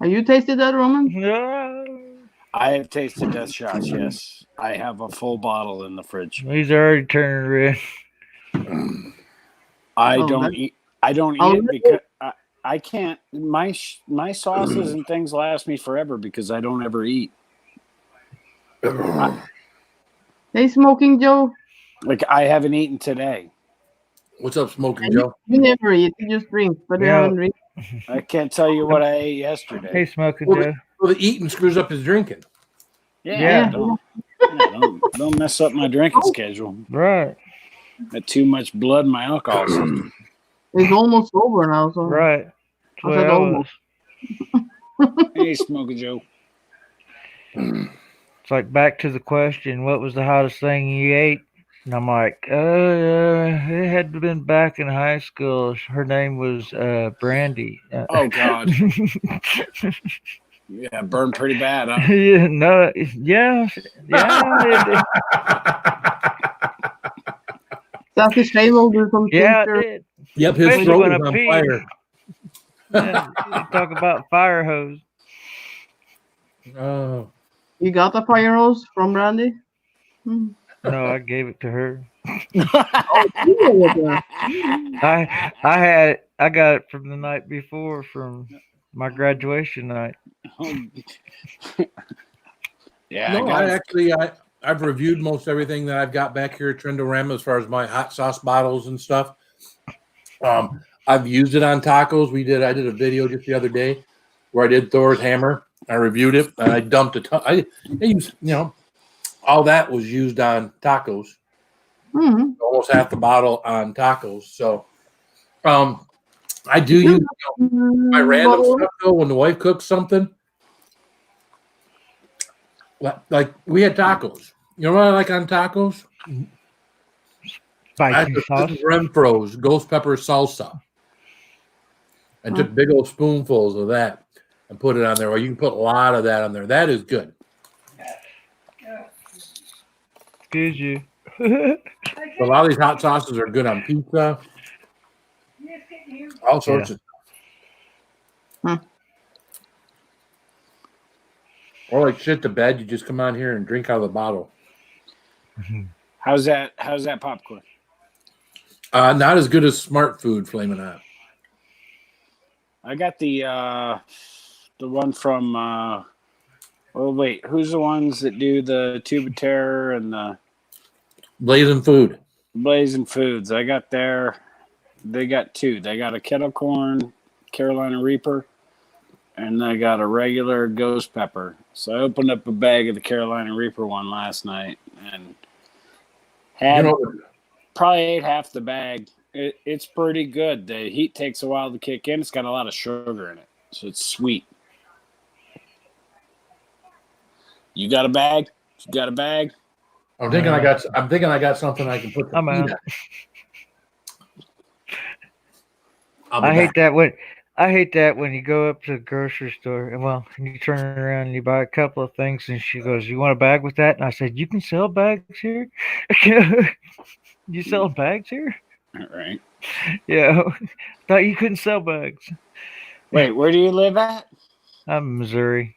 Have you tasted that, Roman? No. I have tasted Death Shots, yes. I have a full bottle in the fridge. He's already turning red. I don't eat it because I can't. My sauces and things last me forever because I don't ever eat. Hey, Smoking Joe. Like I haven't eaten today. What's up, Smoking Joe? You never eat. You just drink, but you haven't drink. I can't tell you what I ate yesterday. Hey, Smoking Well, Joe. Well, the eating screws up his drinking. Yeah. Don't mess up my drinking schedule. Right. Got too much blood in my alcohol system. It's almost over now, so Right. I said almost. Hey, Smoky Joe. It's like back to the question, what was the hottest thing you ate? And I'm like, it had been back in high school. Her name was Brandy. Oh, God. Yeah, burned pretty bad, huh? Yeah, no, yeah. That's a shame. We'll do some Yeah, tincture. it did. Yep, his Especially throat when was I on pee. fire. Yeah, you talk about fire hose. Oh, You got the fire hose from Randy? No, I gave it to her. Yeah. I got it from the night before from my graduation night. Yeah, no, I've reviewed most everything that I've got back here at Trendorama as far as my hot sauce bottles and stuff. I've used it on tacos. I did a video just the other day where I did Thor's hammer. I reviewed it and I dumped a ton. I used, all that was used on tacos. Mm-hmm. Almost half the bottle on tacos. So, I do use my random stuff though when the wife cooks something. Like we had tacos. You know what I like on tacos? I Spicy took sauce. Renfro's ghost pepper salsa and took big old spoonfuls of that and put it on there. Or you can put a lot of that on there. That is good. Excuse you. A lot of these hot sauces are good on pizza, all sorts of stuff. Or like shit to bed, you just come on here and drink out of the bottle. How's that popcorn? Not as good as Smart Food Flaming Hot. I got the one from oh wait, who's the ones that do the Tube of Terror and the Blazing Food. Blazing Foods? I got they got two. They got a kettle corn Carolina Reaper, and they got a regular ghost pepper. So I opened up a bag of the Carolina Reaper one last night and had probably ate half the bag. It's pretty good. The heat takes a while to kick in. It's got a lot of sugar in it, so it's sweet. You got a bag? You got a bag? I'm thinking I got something I can put the I'm feet out. on. I hate that when you go up to the grocery store and you turn around and you buy a couple of things and she goes, "You want a bag with that?" And I said, "You can sell bags here? You sell bags here?" All right. Yeah. Thought you couldn't sell bags. Wait, where do you live at? I'm in Missouri.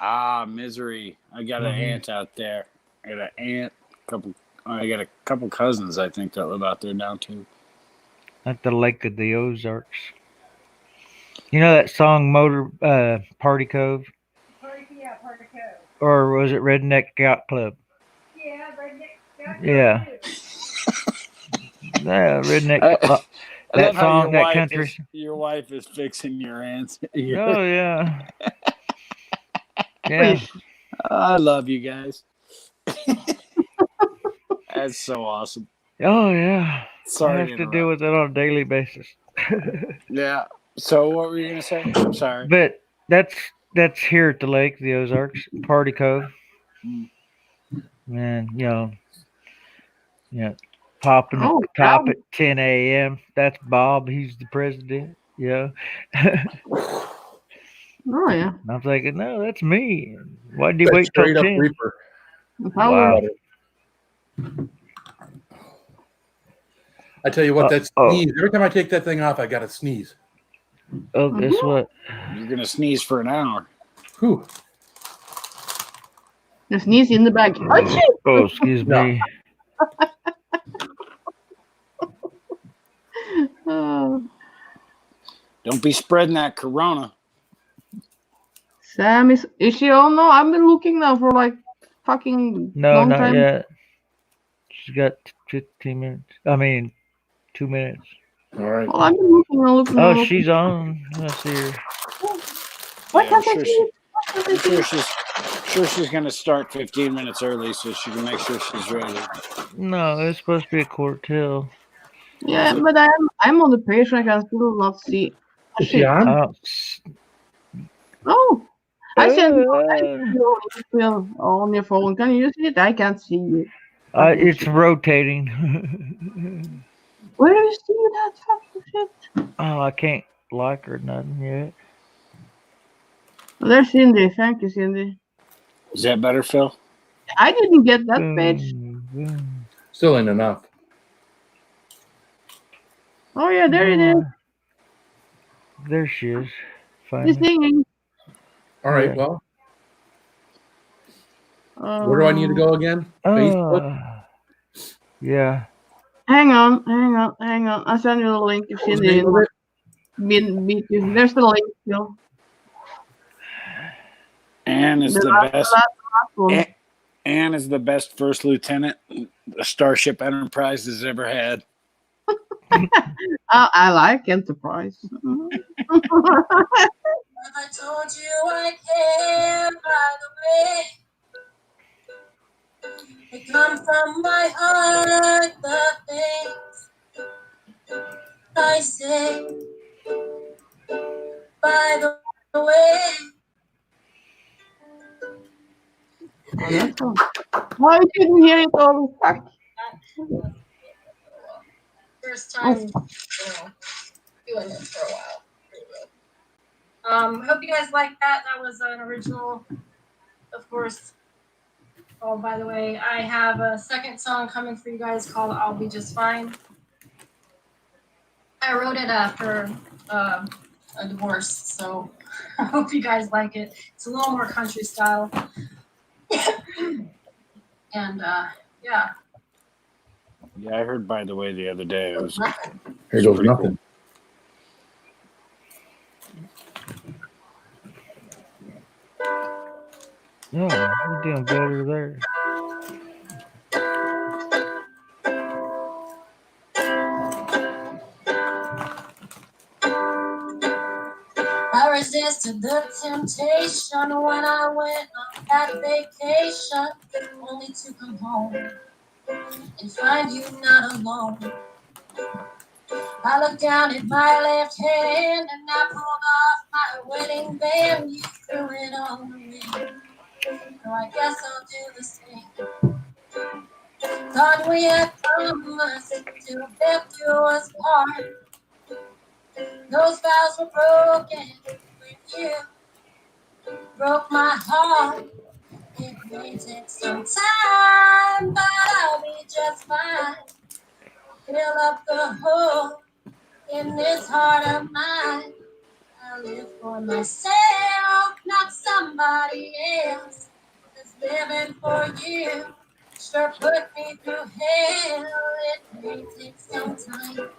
Ah, Misery. I got an aunt out there. I got an aunt, I got a couple cousins, I think, that live out there now too. At the Lake of the Ozarks. You know that song Party Cove? Party Cove. Or was it Redneck Yacht Club? Yeah, Redneck. Yeah. Yeah, Redneck. I That love how song, that country. your wife is fixing your aunt's. Oh, yeah. Yeah. I love you guys. That's so awesome. Oh, yeah. Sorry I have to deal with that on a daily basis. Yeah. So what were you gonna say? I'm sorry. But that's here at the lake, the Ozarks, Party Cove. Man, popping at the top at 10 a.m. That's Bob. He's the president. Yeah. Oh yeah. And I'm thinking, no, that's me. Why did you That's wait till straight up 10? Reaper. Wow. I tell you what, that sneeze. Every time I take that thing off, I got to sneeze. Oh, guess what? You're gonna sneeze for an hour. Whew. The sneeze in the bag. Oh, excuse me. Don't be spreading that corona. Sam is she on? No, I've been looking now for like fucking No, long not time. yet. She's got 15 minutes. I mean, 2 minutes. All right. Well, I've been looking. Oh, she's on. Let's see her. Why Yeah, can't I see it? I'm sure she's gonna start 15 minutes early so she can make sure she's ready. No, it's supposed to be a quarter till. Yeah, but I'm on the page. I can still not see. Is she on? Oh, I said still on your phone. Can you see it? I can't see it. It's rotating. Where do you see that fucking shit? Oh, I can't like her nothing yet. Well, there's Cindy. Thank you, Cindy. Is that better, Phil? I didn't get that page. Still ain't enough. Oh yeah, there it is. There she is. She's singing. All right. Yeah. Well, where do I need to go again? Facebook? Yeah. Hang on. I'll send you the link if Cindy beat you. There's the link still. Anne is the best. Anne is the best first lieutenant the Starship Enterprise has ever had. I like Enterprise. I told you I care, by the way. They come from my heart, the things I say. By the way, Oh, that's cool. Why I couldn't hear it all back? First Oh, time, doing this for a while. Hope you guys like that. That was an original, of course. Oh, by the way, I have a second song coming for you guys called "I'll Be Just Fine." I wrote it after a divorce, so I hope you guys like it. It's a little more country style, and yeah. Yeah, I heard, by the way, the other day. It was Here goes pretty nothing. Yeah, you're doing better there. I resisted the temptation when I went on that vacation, only to come home and find you not alone. I looked down at my left hand and I pulled off my wedding band. You threw it on the wind, so I guess I'll do the same. Thought we had promised to death do us part. Those vows were broken when you broke my heart. It may take some time, but I'll be just fine. Fill up the hole in this heart of mine. I live for myself, not somebody else. Cause living for you sure put me through hell. It may take some time,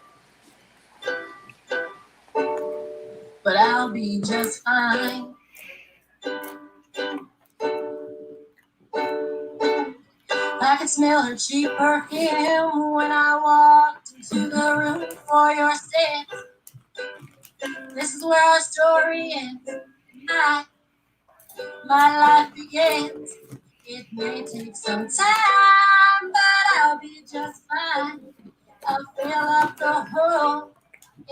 but I'll be just fine. I could smell her cheap perfume when I walked into the room for your sins. This is where our story ends. Tonight, my life begins. It may take some time, but I'll be just fine. I'll fill up the hole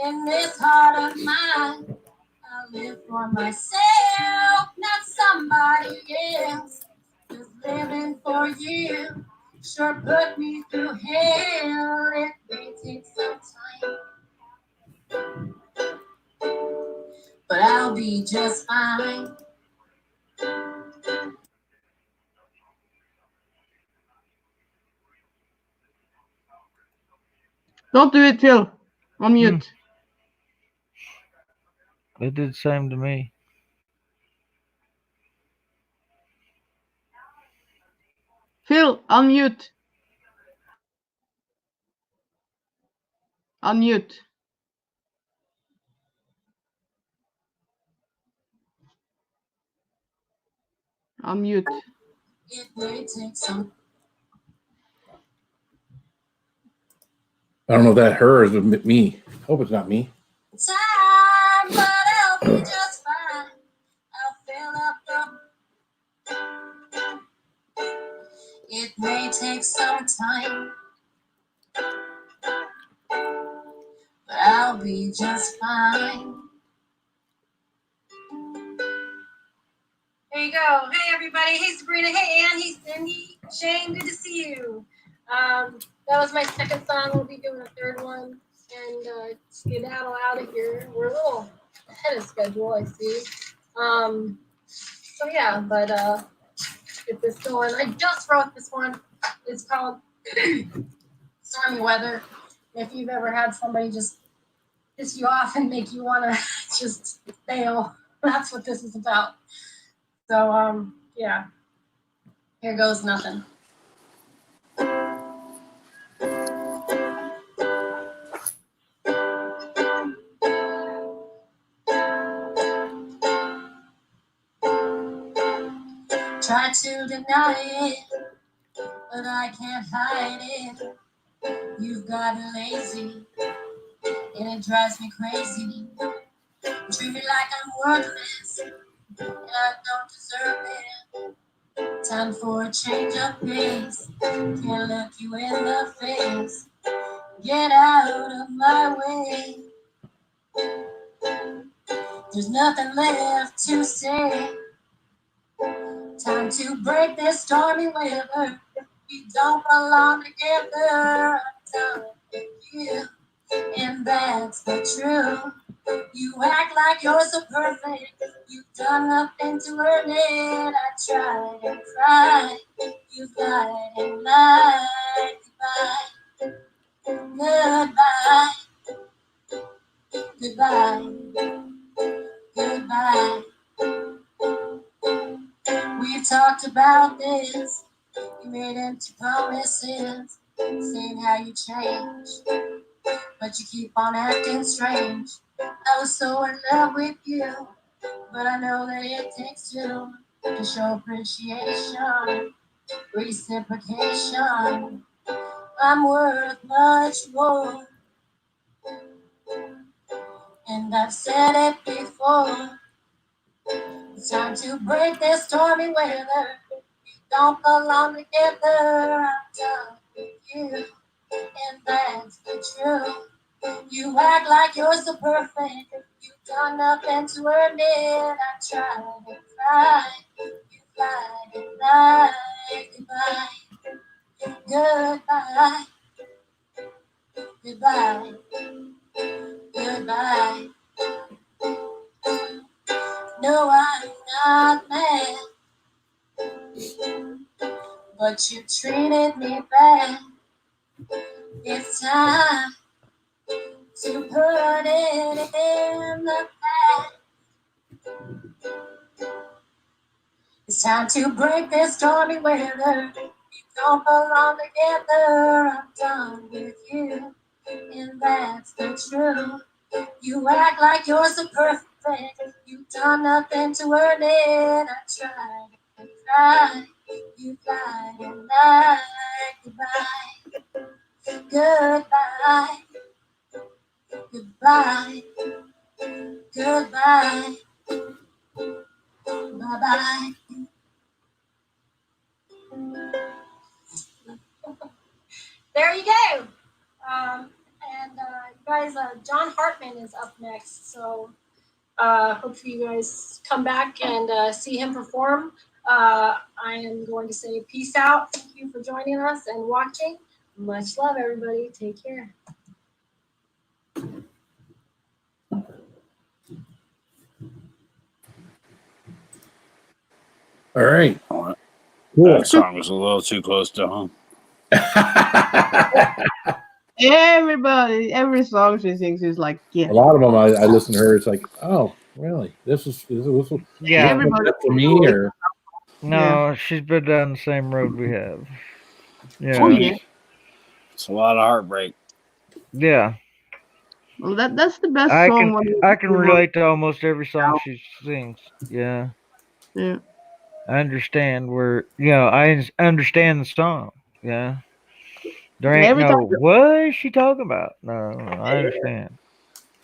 in this heart of mine. I'll live for myself, not somebody else. Just living for you sure put me through hell. It may take some time, but I'll be just fine. don't do it, Phil. On mute. It did the same to me. Phil, unmute. Unmute. Unmute. It may take some I don't know if that her is me. Hope it's not me. time, but I'll be just fine. I'll fill up the. It may take some time, but I'll be just fine. There you go. Hey, everybody. Hey, Sabrina. Hey, Ann. Hey, Cindy. Shane, good to see you. That was my second song. We'll be doing a third one. And skedaddle out of here. We're a little ahead of schedule, I see. So, yeah, but get this going. I just wrote this one. It's called Stormy Weather. If you've ever had somebody just piss you off and make you want to just bail, that's what this is about. So, yeah, here goes nothing. Try to deny it, but I can't hide it. You've gotten lazy, and it drives me crazy. Treat me like I'm worthless, and I don't deserve it. Time for a change of pace. Can't look you in the face. Get out of my way. There's nothing left to say. Time time to break this stormy weather. We don't belong together. I'm done with you, and that's the truth. You act like you're so perfect. You've done nothing to earn it. I tried and cried. You've lied and lied. Goodbye. Goodbye. Goodbye. We've talked about this. You made empty promises, saying how you changed, but you keep on acting strange. I was so in love with you, but I know that it takes two to show appreciation, reciprocation. I'm worth much more, and I've said it before. It's time to break this stormy weather. We don't belong together. I'm done with you, and that's the truth. You act like you're so perfect. You've done nothing to earn it. I tried and cried. You lied and lied. Goodbye. Goodbye. Goodbye. No, I'm not mad, but you treated me bad. It's time to put it in the past. It's time to break this stormy weather. We don't belong together. I'm done with you, and that's the truth. You act like you're so perfect. You've done nothing to earn it. I tried and cried. You lied and lied. Goodbye. Goodbye. Goodbye. Goodbye. Bye-bye. There you go. You guys, John Hartman is up next. So hopefully you guys come back and see him perform. I am going to say peace out. Thank you for joining us and watching. Much love, everybody. Take care. All right. Oh, Cool. that song was a little too close to home. Everybody, every song she sings is like, yeah. A lot of them, I listen to her. It's like, oh, really? This was Yeah. Everybody. for me, or No, she's been down the same road we have. Yeah. Oh yeah. It's a lot of heartbreak. Yeah. Well, that's the best I song. can when you- I can relate to almost every song she sings. Yeah. Yeah. I understand I understand the song. Yeah. There ain't Every no, time, what is she talking about? No, I understand.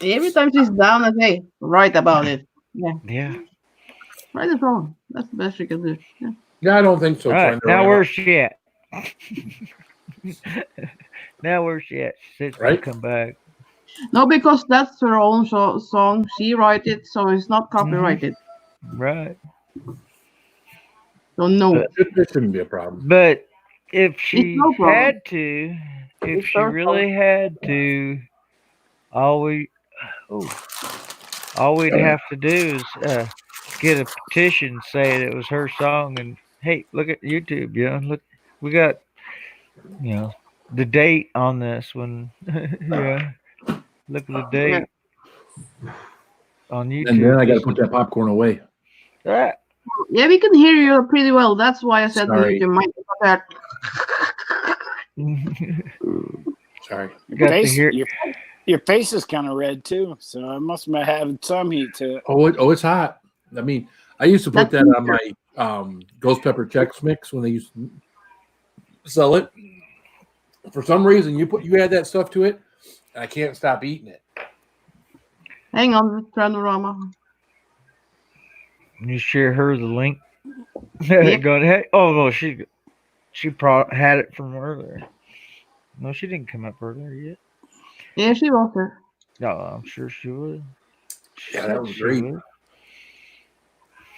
every time she's down, I say, write about it. Yeah, Yeah. write a song. That's the best you can do. Yeah. yeah, I don't think so. All right. Trying to Now write where's she at? Now where's she at? She said she's gonna Right? come back. No, because that's her own song. She wrote it, so it's not copyrighted. Right. So no. This shouldn't be a problem. But if she no problem. had to, if It's she her really had to, all we'd have to do is get a petition saying it was her song, and hey, look at YouTube. Look, we got the date on this one. Yeah, look at the date on YouTube. And then I got to put that popcorn away. Ah, Yeah, we can hear you pretty well. That's why I said Sorry. you might put that. Sorry. got to hear. Your face is kind of red too, so it must have had some heat to it. It's hot. I mean, I used to put That's that on my ghost pepper Chex Mix when they used to sell it. For some reason, you add that stuff to it, and I can't stop eating it. Hang on, Panorama. You share her the link. Yep. Going, hey, oh no, she had it from earlier. No, she didn't come up earlier yet. Yeah, she was there. No, I'm sure she would. Yeah, that was great.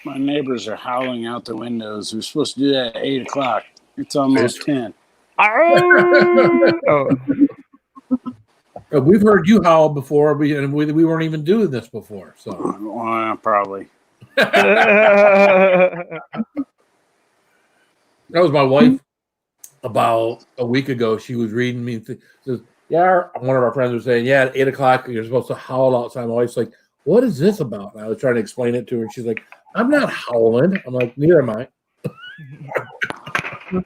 My neighbors are howling out the windows. We're supposed to do that at 8 o'clock. It's almost 10. Oh. We've heard you howl before, and we weren't even doing this before. So Well, probably. that was my wife. About a week ago, she was reading me. Says, "Yeah," one of our friends was saying, "Yeah, at 8 o'clock, you're supposed to howl outside." My wife's like, "What is this about?" And I was trying to explain it to her, and she's like, "I'm not howling." I'm like, "Neither am I."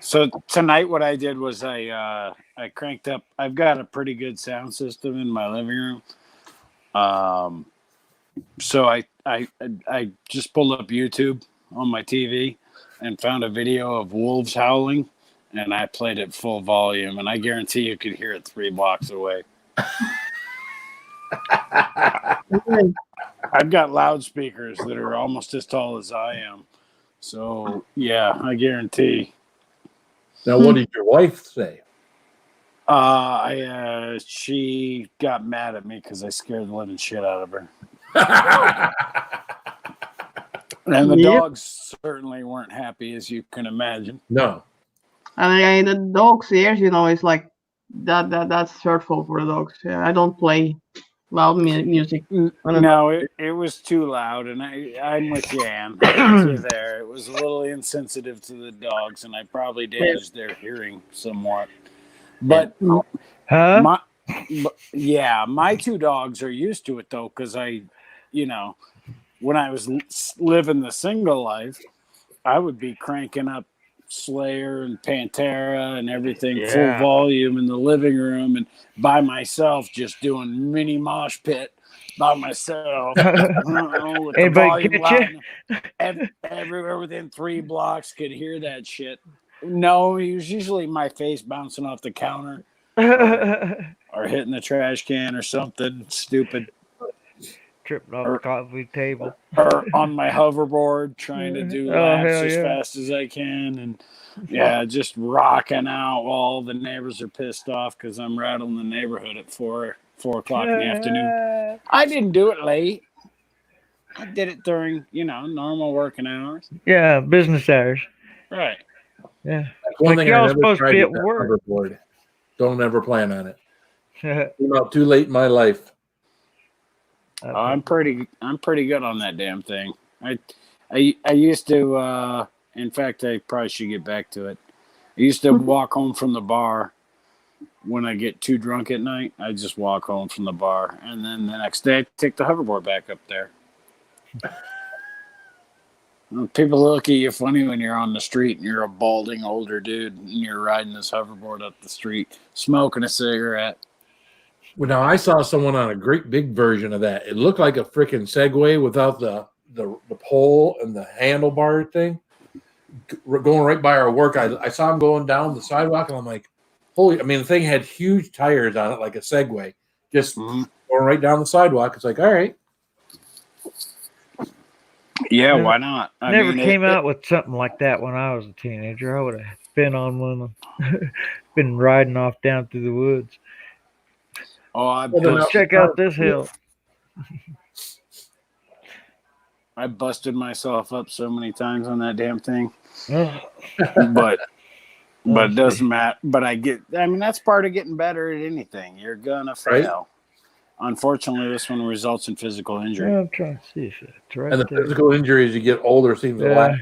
So tonight, what I did was I cranked up. I've got a pretty good sound system in my living room. So I just pulled up YouTube on my TV and found a video of wolves howling, and I played it full volume, and I guarantee you could hear it 3 blocks away. I've got loudspeakers that are almost as tall as I am. So yeah, I guarantee. Now, what did your wife say? She got mad at me because I scared the living shit out of her. And the Yep. dogs certainly weren't happy, as you can imagine. No. And the dog's ears, it's like that's hurtful for the dogs. Yeah, I don't play loud music. No, it was too loud, and I'm with you, Ann. I'm with you there. It was a little insensitive to the dogs, and I probably damaged their hearing somewhat. But Huh? my 2 dogs are used to it, though, because when I was living the single life, I would be cranking up Slayer and Pantera and everything full volume in the living room and by myself, just doing mini mosh pit by myself. With the Anybody volume get loud. Everywhere within 3 blocks could hear that shit. No, it was usually my face bouncing off the counter or hitting the trash can or something stupid. Tripping off the coffee table. Or on my hoverboard trying to do laps hell as yeah. fast as I can, and just rocking out while the neighbors are pissed off because I'm rattling the neighborhood at 4 o'clock in the afternoon. I didn't do it late. I did it during normal working hours. Yeah, business hours. Right. Yeah. That's one Like thing I y'all never supposed to tried be to at get work. hoverboard. Don't ever plan on it. Came out too late in my life. I'm pretty good on that damn thing. I used to. In fact, I probably should get back to it. I used to walk home from the bar when I get too drunk at night. I just walk home from the bar, and then the next day I take the hoverboard back up there. People look at you funny when you're on the street and you're a balding older dude and you're riding this hoverboard up the street, smoking a cigarette. Well, now I saw someone on a great big version of that. It looked like a freaking Segway without the pole and the handlebar thing. Going right by our work, I saw him going down the sidewalk, and I'm like, holy! I mean, the thing had huge tires on it, like a Segway, just going right down the sidewalk. It's like, all right. Yeah, why not? I Never mean, came out with something like that when I was a teenager. I would have been on one, been riding off down through the woods. Oh, Let's check out this hill. I busted myself up so many times on that damn thing. Ugh. But it doesn't matter. But I mean, that's part of getting better at anything. You're gonna fail. Unfortunately, this one results in physical injury. Yeah, I'm trying to see if it's right And the there. physical injury as you get older seems to last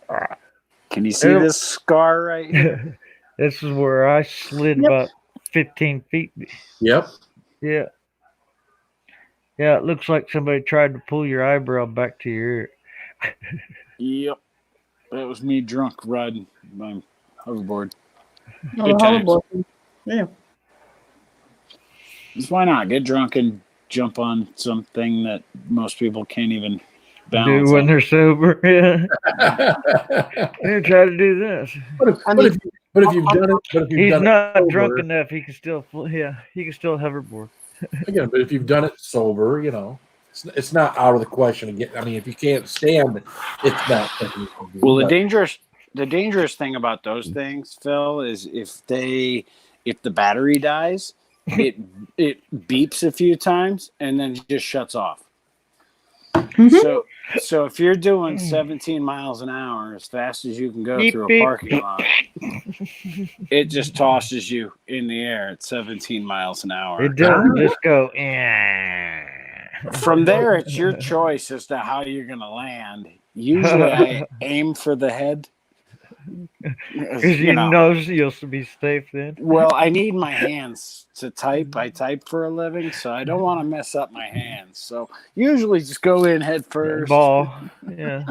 longer. Can you see this scar right here? This is where I slid about 15 feet. Yep. Yeah. Yeah, it looks like somebody tried to pull your eyebrow back to your ear. Yep. That was me drunk riding my hoverboard. No, Good the times. hoverboard. Yeah. Just why not? Get drunk and jump on something that most people can't even balance. Do when on. they're sober. Yeah. Yeah, try to do this. But if you've done it, He's not sober, drunk enough. He can still, he can still hoverboard. again, but if you've done it sober, it's not out of the question again. I mean, if you can't stand, it's not. Well, the dangerous thing about those things, Phil, is if the battery dies, it beeps a few times and then just shuts off. So if you're doing 17 miles an hour as fast as you can go Beep, through a beep. parking lot, it just tosses you in the air at 17 miles an hour. It doesn't just go. "Eh." From there, it's your choice as to how you're going to land. Usually, I aim for the head. Because you know you'll be safe then. Well, I need my hands to type. I type for a living, so I don't want to mess up my hands. So usually just go in head first. Ball. Yeah.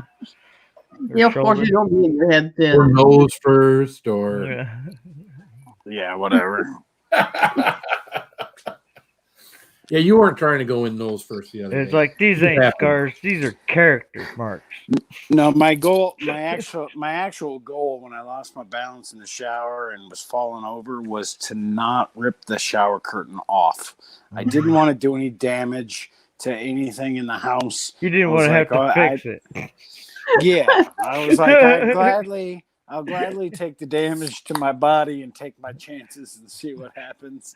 Yeah, of course you don't need your head Or then. nose first, or Yeah. Yeah, whatever. yeah, you weren't trying to go in nose first the other It's day. like these ain't happened. scars. These are character marks. No, my actual goal when I lost my balance in the shower and was falling over was to not rip the shower curtain off. I didn't want to do any damage to anything in the house. You didn't I want was to have like, to oh, fix it. Yeah, I was like, I'll gladly take the damage to my body and take my chances and see what happens.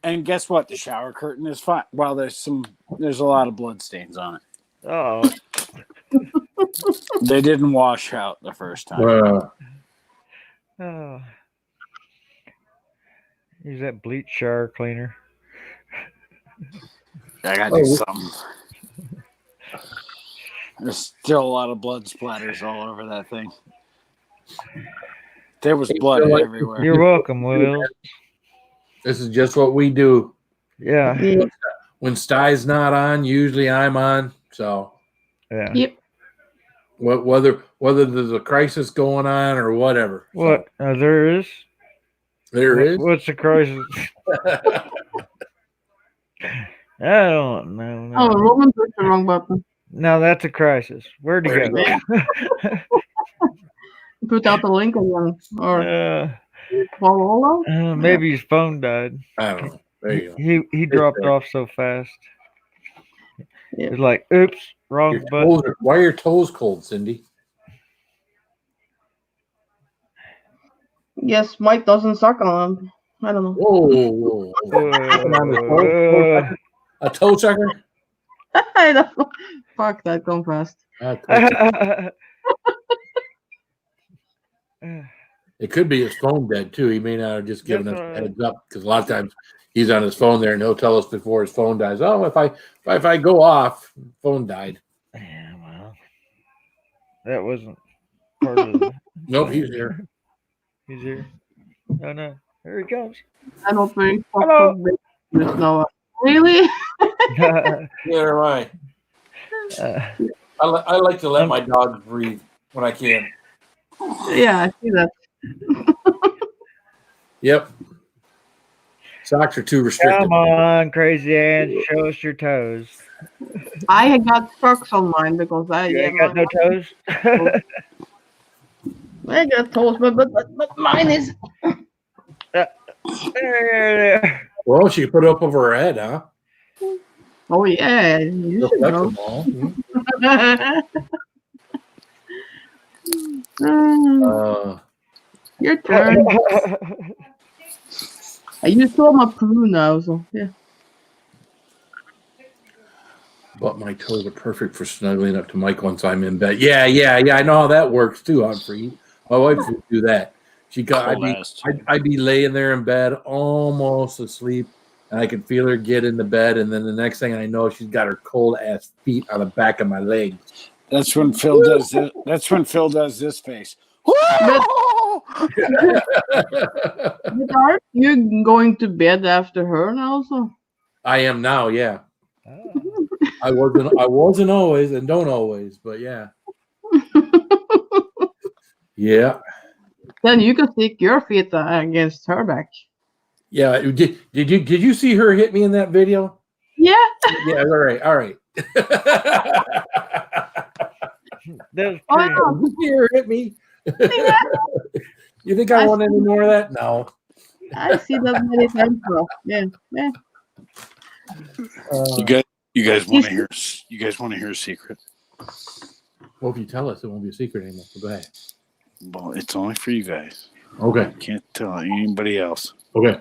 And guess what? The shower curtain is fine. Well, there's a lot of blood stains on it. Oh. They didn't wash out the first time. Oh. Use that bleach shower cleaner. I gotta do something. There's still a lot of blood splatters all over that thing. There was blood everywhere. You're welcome, Will. This is just what we do. Yeah. Yeah. When Stye's not on, usually I'm on. So Yeah. Yep. whether there's a crisis going on or whatever. What? There is? There is. What's the crisis? I don't know. Oh, Roman pushed the wrong button. No, that's a crisis. Where'd he Where'd go? Put out the link again. Or follow. Maybe his phone died. I don't know. There you go. He dropped there. off so fast. Yeah. It's like, oops, wrong Your button. toes why are your toes cold, Cindy? Yes, Mike doesn't suck on them. I don't know. Whoa. A toe sucker? I don't know. Fuck that, come fast. It could be his phone dead too. He may not have just given That's us a right. heads up because a lot of times he's on his phone there and he'll tell us before his phone dies. Oh, if I go off, phone died. Yeah, well, that wasn't part of the. Nope, he's here. He's here. Oh no, here he comes. I'm not very Hello. fucking big with Noah. Really? Yeah, right. I like to let my dogs breathe when I can. Yeah, I see that. Yep. Socks are too restricted. Come on, crazy Ann, show us your toes. I had got trucks on mine because You ain't got no toes. I got toes, but mine is. There. Well, she could put it up over her head, huh? Oh yeah, you should That's know. a ball. Your turn. You saw my poo now, so yeah. But my toes are perfect for snuggling up to Mike once I'm in bed. Yeah. I know how that works too, Humphrey. My wife would do that. I'd be laying there in bed, almost asleep, and I could feel her get in the bed, and then the next thing I know, she's got her cold ass feet on the back of my legs. That's when Phil does this. That's when Phil does this face. But aren't you going to bed after her now? So I am now, yeah. I wasn't always, and don't always, but yeah. Yeah. then you can stick your feet against her back. Yeah. Did you see her hit me in that video? Yeah. Yeah. All right. That was Oh, pretty. yeah. Did you see her hit me? You think I want any more of that? No. I see that many times. Bro. Yeah. You guys want to hear? You guys want to hear a secret? Well, if you tell us, it won't be a secret anymore. So go ahead. Well, it's only for you guys. Okay. Can't tell anybody else. Okay.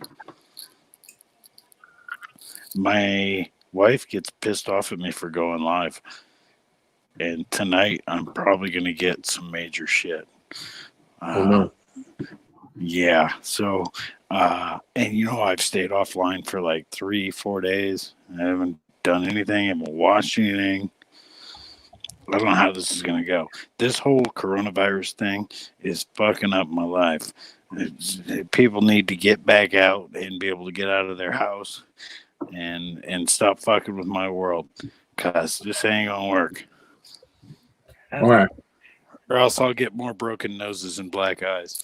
My wife gets pissed off at me for going live. And tonight I'm probably going to get some major shit. Oh, no. Yeah. So, and I've stayed offline for like 3-4 days. I haven't done anything. I haven't watched anything. I don't know how this is going to go. This whole coronavirus thing is fucking up my life. People need to get back out and be able to get out of their house and stop fucking with my world, because this ain't going to work. All right. Or else I'll get more broken noses and black eyes.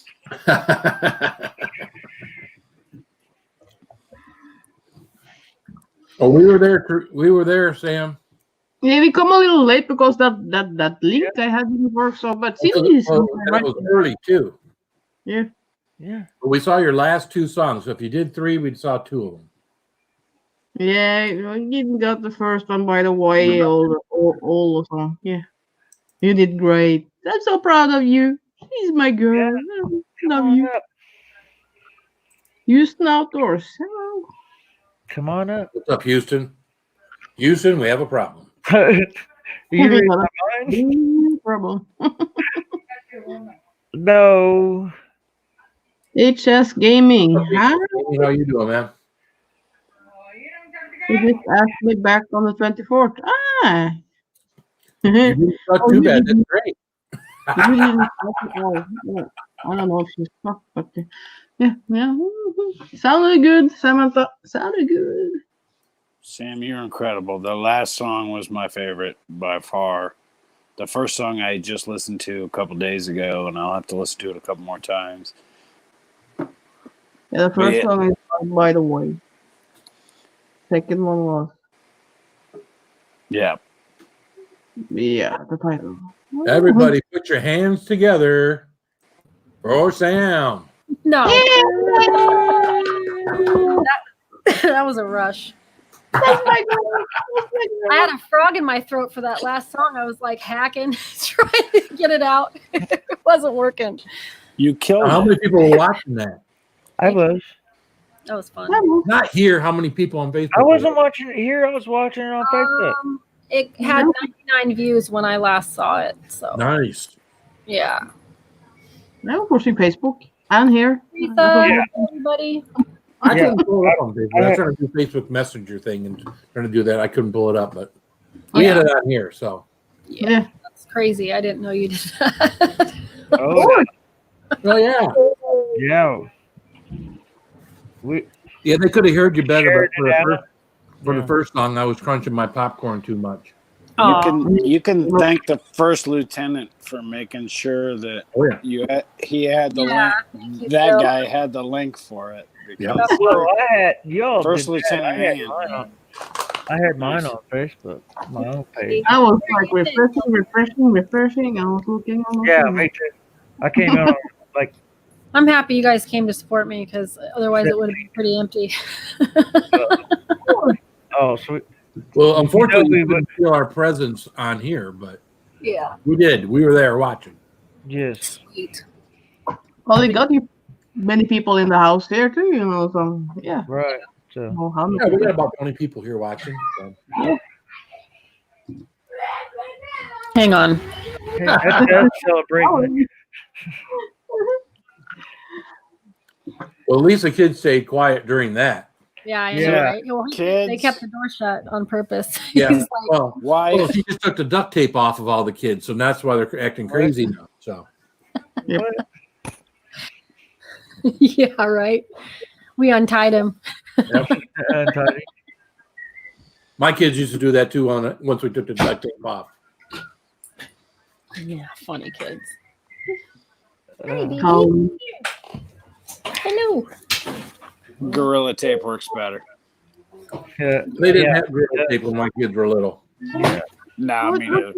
Oh, we were there. We were there, Sam. Yeah, we come a little late because that link I had didn't work. So, but Cindy is Well, and it was early too. yeah. Yeah. But we saw your last 2 songs. So if you did 3, we saw 2 of them. Yeah, you didn't got the first one by the way, all the song. Yeah, you did great. I'm so proud of you. She's my girl. I love you. Houston Outdoors. Hello. Come on up. What's up, Houston? Houston, we have a problem. You read my mind? No problem. No. HS Gaming. Huh? How you doing, man? You just asked me back on the 24th. Ah. You didn't suck too bad. That's great. You didn't ask me- oh, yeah. I don't know if she's stuck, but yeah. Sounded good, Samantha. Sounded good. Sam, you're incredible. The last song was my favorite by far. The first song I just listened to a couple days ago, and I'll have to listen to it a couple more times. Yeah, the first Yeah. song is By the Way. Second one was Yeah. the title. Everybody, put your hands together for Sam. No. That was a rush. I had a frog in my throat for that last song. I was like hacking, trying to get it out. It wasn't working. You killed How it. many people were watching that? I was. That was fun. Not here. How many people on Facebook? I wasn't watching it here. I was watching it on Facebook. It had 99 views when I last saw it. So Nice. yeah. Now, of course, in Facebook and here. Teresa, everybody. I Yeah. couldn't pull it up on Facebook. I was trying to do Facebook Messenger thing and trying to do that. I couldn't pull it up, but we had it on here. So Yeah. That's crazy. I didn't know you did that. Oh, oh yeah, yeah. We yeah. They could have heard you better, shared but it out. for the first song, I was crunching my popcorn too much. You can thank the first lieutenant for making sure that Oh yeah. he had the Yeah, link. That Phil. guy had the link for it. Yeah. Because Well, I had y'all. First did that. Lieutenant Ian. I had mine on Facebook, my own page. I was like refreshing. I was looking on the Yeah, phone. me too. I came out like I'm happy you guys came to support me because otherwise it would have been pretty empty. oh sweet. Well, unfortunately, we we couldn't feel our presence on here, but Yeah. we did. We were there watching. Yes. Sweet. Well, they got you many people in the house there too, so yeah. Right. So Well, how many Yeah, we got people? about 20 people here watching. So. Hang on. hey, that's celebrating. Well, at least the kids stayed quiet during that. Yeah, I know, Yeah. right? Well, they Kids. kept the door shut on purpose. Yeah. He's like, Well, why? she just took the duct tape off of all the kids, so that's why they're acting crazy now. So yeah, right. We untied him. Untidy. my kids used to do that too once we took the duct tape off. Yeah, funny kids. Um, Hello. Gorilla tape works better. Yeah. They didn't Yeah. have gorilla tape when my kids were little. Nah, me neither.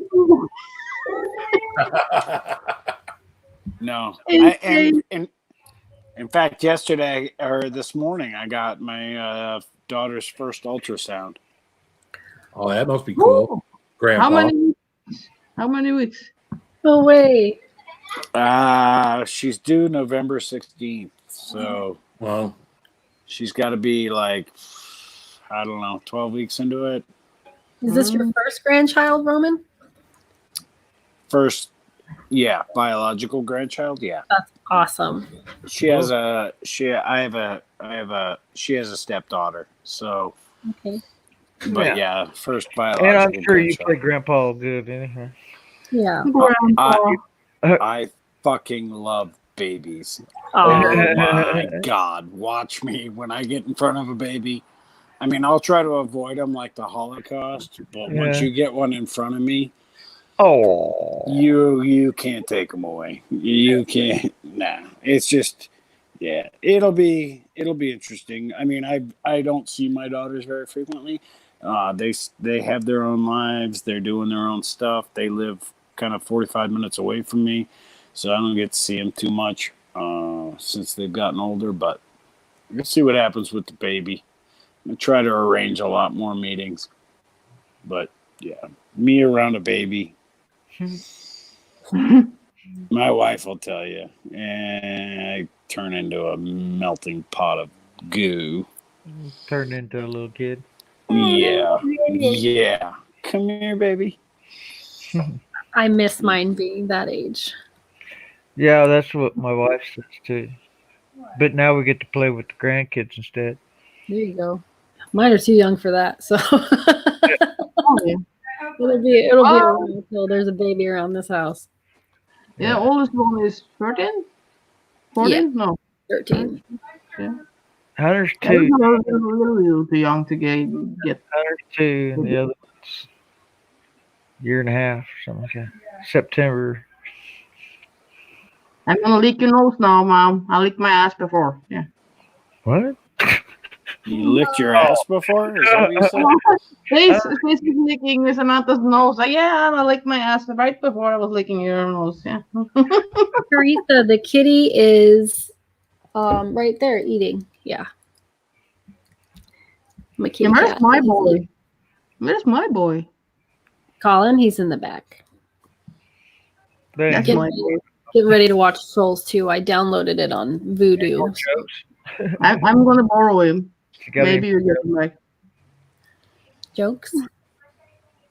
No. In fact, yesterday or this morning, I got my daughter's first ultrasound. Oh, that must be cool. Grandpa. How many weeks? Oh wait. She's due November 16th, so Well, she's got to be like, I don't know, 12 weeks into it. Is this your first grandchild, Roman? First, yeah, biological grandchild. Yeah, That's awesome. she has a she has a stepdaughter. So, Okay. but Yeah. yeah, first And I'm biological sure you grandchild. play Grandpa good anyhow. Yeah. Grandpa. I fucking love babies. Oh, Oh my God. Watch me when I get in front of a baby. I mean, I'll try to avoid them like the Holocaust, but once Yeah. you get one in front of me, Oh. you can't take them away. You can't. Nah, it's just, yeah, it'll be interesting. I mean, I don't see my daughters very frequently. They have their own lives. They're doing their own stuff. They live kind of 45 minutes away from me, so I don't get to see them too much since they've gotten older. But we'll see what happens with the baby. I try to arrange a lot more meetings, but yeah, me around a baby. My wife will tell you, and I turn into a melting pot of goo. Turned into a little kid. Yeah. Come here, baby. I miss mine being that age. Yeah, that's what my wife says too. But now we get to play with the grandkids instead. There you go. Mine are too young for that, so Oh, yeah. it'll be a while until there's a baby around this house. Yeah, oldest one is 13? 14? No. 13. Hunter's I was two. a little too young to get. Hunter's two, and the other one's year and a half or something like that. September. I'm gonna lick your nose now, Mom. I licked my ass before. Yeah. What? You licked your ass before? Is that what you said? Face is licking Miss Samantha's nose. Yeah, I licked my ass right before I was licking your nose. Yeah. Teresa, the kitty is right there eating. Yeah. My kitty Where's cat. my boy? Where's my boy? Colin, he's in the back. Thanks. That's my boy. Getting ready to watch Trolls 2. I downloaded it on Vudu. I'm gonna borrow him. You got Maybe any- you get him back. Jokes?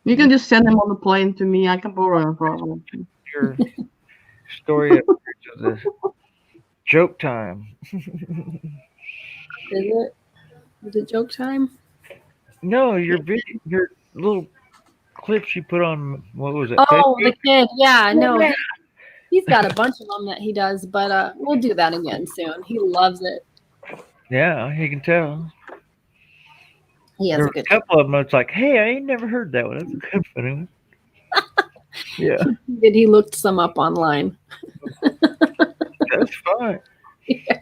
You can just send him on the plane to me. I can borrow him probably. your story of this joke time. Is it? Is it joke time? No, your video, your little clips you put on. What was it? Oh, Facebook? the kid. Yeah, no. He's got a bunch of them that he does, but we'll do that again soon. He loves it. Yeah, you can tell. He has There a were good a couple of them. It's like, hey, I ain't never heard that one. That's a good one. Yeah, he looked some up online. that's fine. Yeah.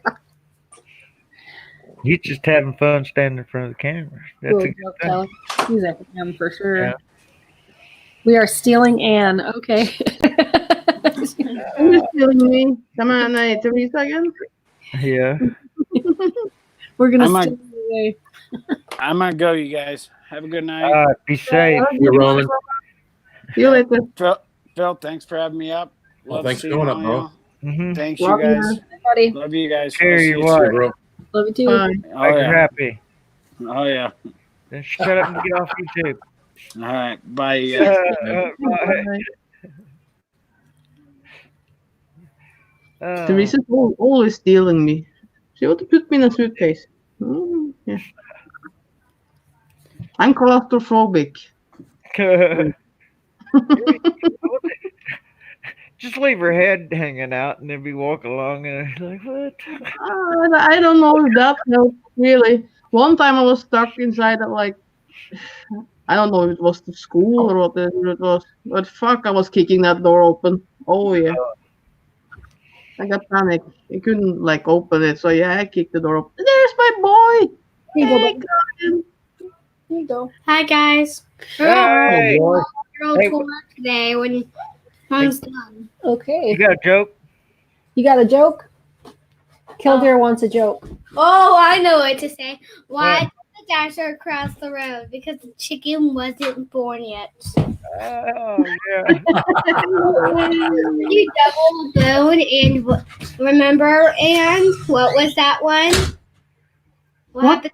He's just having fun standing in front of the camera. That's a Cool good joke, thing. Kelly. He's at him for sure. Yeah. We are stealing Anne. Okay. Who's stealing me? Come on, Teresa again. Yeah. We're gonna I'm steal you away. I might go, you guys. Have a good night. Be safe. You're Roman. See you later. Phil, thanks for having me up. Well, Love thanks for seeing coming up, all bro. y'all. Mm-hmm. Thanks, Love you you, guys. Buddy. Love you guys. Here I'll see you you are. soon. Bro. Love you too. Bye. Oh Make her yeah. happy. Oh yeah. Then shut up and get off YouTube. All right. Bye, you guys. Bye. Teresa's always stealing me. She ought to put me in a suitcase. Yeah. I'm claustrophobic. Just leave her head hanging out and then be walking along and like, what? I don't know if that helped, really. One time I was stuck inside at like, I don't know if it was the school or what it was, but fuck, I was kicking that door open. Oh yeah. I got panicked. I couldn't like open it, so yeah, I kicked the door open. There's my boy! Here you Hey, go. got him. Here you go. Hi guys. Hey, boy. Girl Hey. to work today when mom's done. Okay. you got a joke? You got a joke? Killdeer wants a joke. Oh, I know what to say. Why What? did the dinosaur cross the road? Because the chicken wasn't born yet. Oh, yeah. You double bone and remember, and what was that one? What What? happened?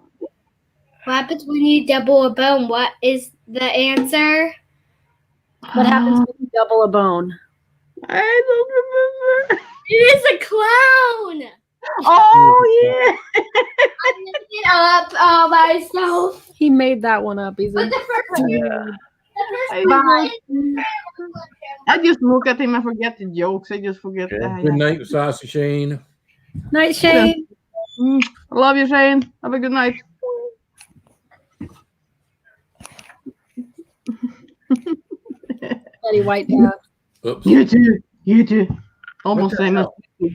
What happens when you double a bone? What is the answer? What happens when you double a bone? I don't remember. It is a clown. Oh yeah. I looked it up all myself. He made that one up. He's But a the first one, the I, first Bye. I just look at him and forget the jokes. I just forget Yeah. that. Good night, Saucy Shane. night, Shane. I love you, Shane. Have a good night. Betty White Dad. Oops. You too. You too. Almost What the same as hell? you.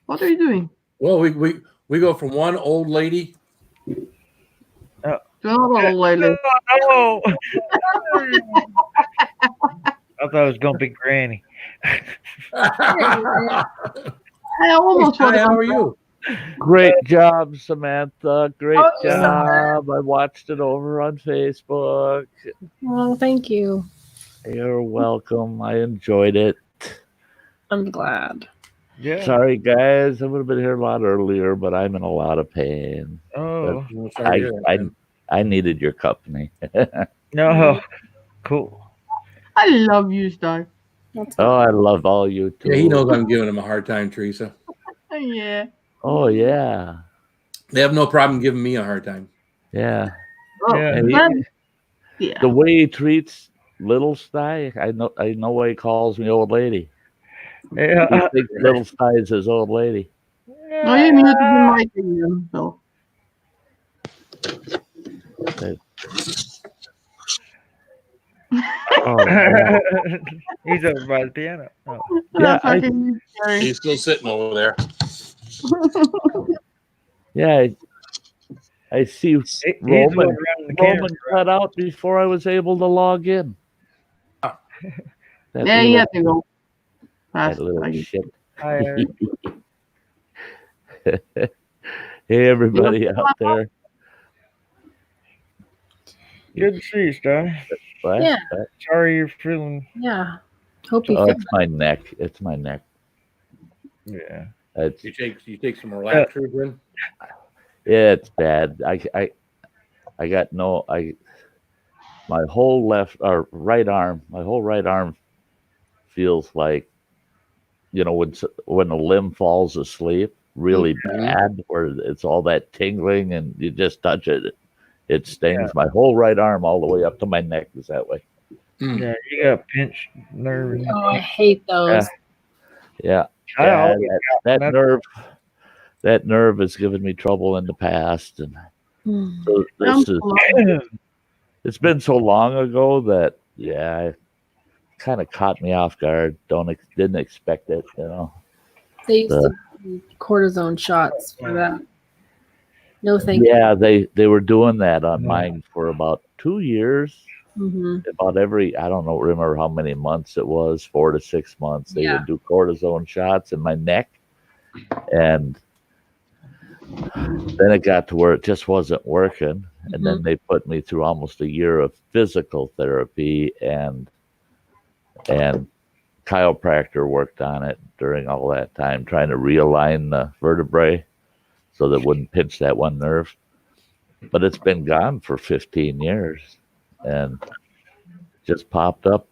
What are you doing? Well, we go from one old lady. To another old lady. Oh, I thought it was gonna be Granny. I almost Hi, forgot. how are you? Great job, Samantha. Great Oh, job. I watched it over on Facebook. Oh, thank you. You're welcome. I enjoyed it. I'm glad. Yeah. Sorry, guys. I would have been here a lot earlier, but I'm in a lot of pain. Oh I'm sorry to hear that, man. I needed your company. no. Cool. I love you, Star. That's Oh, I love all you too. Yeah, he knows I'm giving him a hard time, Teresa. Yeah. Oh, yeah. They have no problem giving me a hard time. Yeah. Oh, Yeah. And well, yeah. the way he treats little Sty, I know why he calls me old lady. Yeah. He thinks little Sty is his old lady. No, you muted the mic again, so. Oh, yeah. He's over by the piano. Oh. Yeah, I- Fucking scary. He's still sitting over there. Yeah, I see He's the one Roman running the camera. cut out before I was able to log in. That Yeah, you little, have to go. that Fast. little Like, shit. Hi, Eric. Hey, everybody out there. Good to see you, Star. What? Yeah. What? Sorry you're feeling. Yeah. Hope you Oh, feel it's my neck. It's my neck. Yeah. It's, You take some relaxers in. yeah, it's bad. I got my whole left or right arm, my whole right arm feels like, when a limb falls asleep, really Mhm. bad, where it's all that tingling and you just touch it, it stings. My whole right arm all the way up to my neck is that way. Yeah, you got a pinched nerve. In Oh, I hate those. Yeah, I yeah, always that that's- nerve has given me trouble in the past, and Hmm. so it's been so long ago that it kind of caught me off guard. Didn't expect it, They used to do cortisone shots for that. No, thank Yeah, they were doing that on mine for about 2 years. you. Hmm. About I don't know, remember how many months it was, 4 to 6 months. They Yeah. would do cortisone shots in my neck, and then it got to where it just wasn't working, and then they put me through almost a year of physical therapy, and chiropractor worked on it during all that time, trying to realign the vertebrae so that it wouldn't pinch that one nerve. But it's been gone for 15 years, and just popped up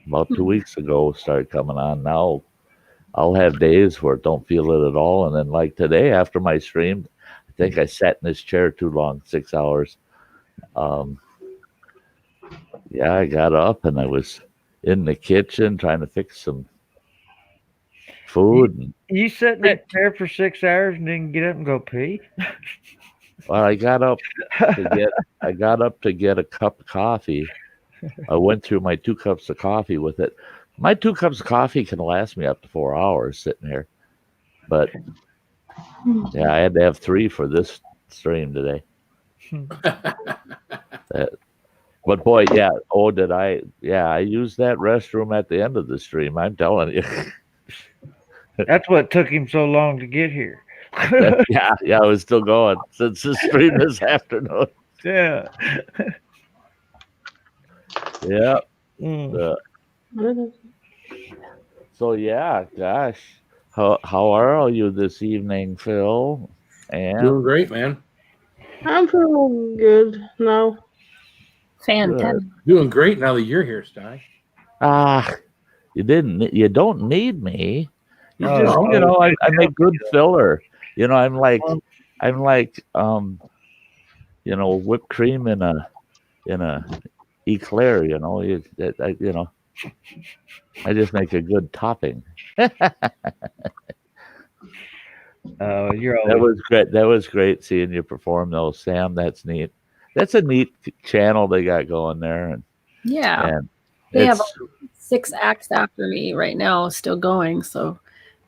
about 2 weeks ago, started coming on. Now I'll have days where it don't feel it at all, and then like today after my stream, I think I sat in this chair too long, 6 hours. I got up and I was in the kitchen trying to fix some food. And, You sat in that chair for 6 hours and didn't get up and go pee? well, I got up to get a cup of coffee. I went through my 2 cups of coffee with it. My 2 cups of coffee can last me up to 4 hours sitting here, but I had to have 3 for this stream today. But boy, I used that restroom at the end of the stream. I'm telling you. That's what took him so long to get here. yeah, I was still going since the stream this afternoon. Yeah. Yeah. Mm. So gosh, how are all you this evening, Phil? And Doing great, man. I'm feeling good now. Fantastic. Doing great now that you're here, Sty. You don't need me. You Oh, just, no. you know, I'm a good filler. You know, I'm like, you know, whipped cream in a eclair. You know, you know, I just make a good topping. You're That always was great. That was great seeing you perform, though, Sam. That's neat. That's a neat channel they got going there, Yeah. and They have it's 6 acts after me right now, still going. So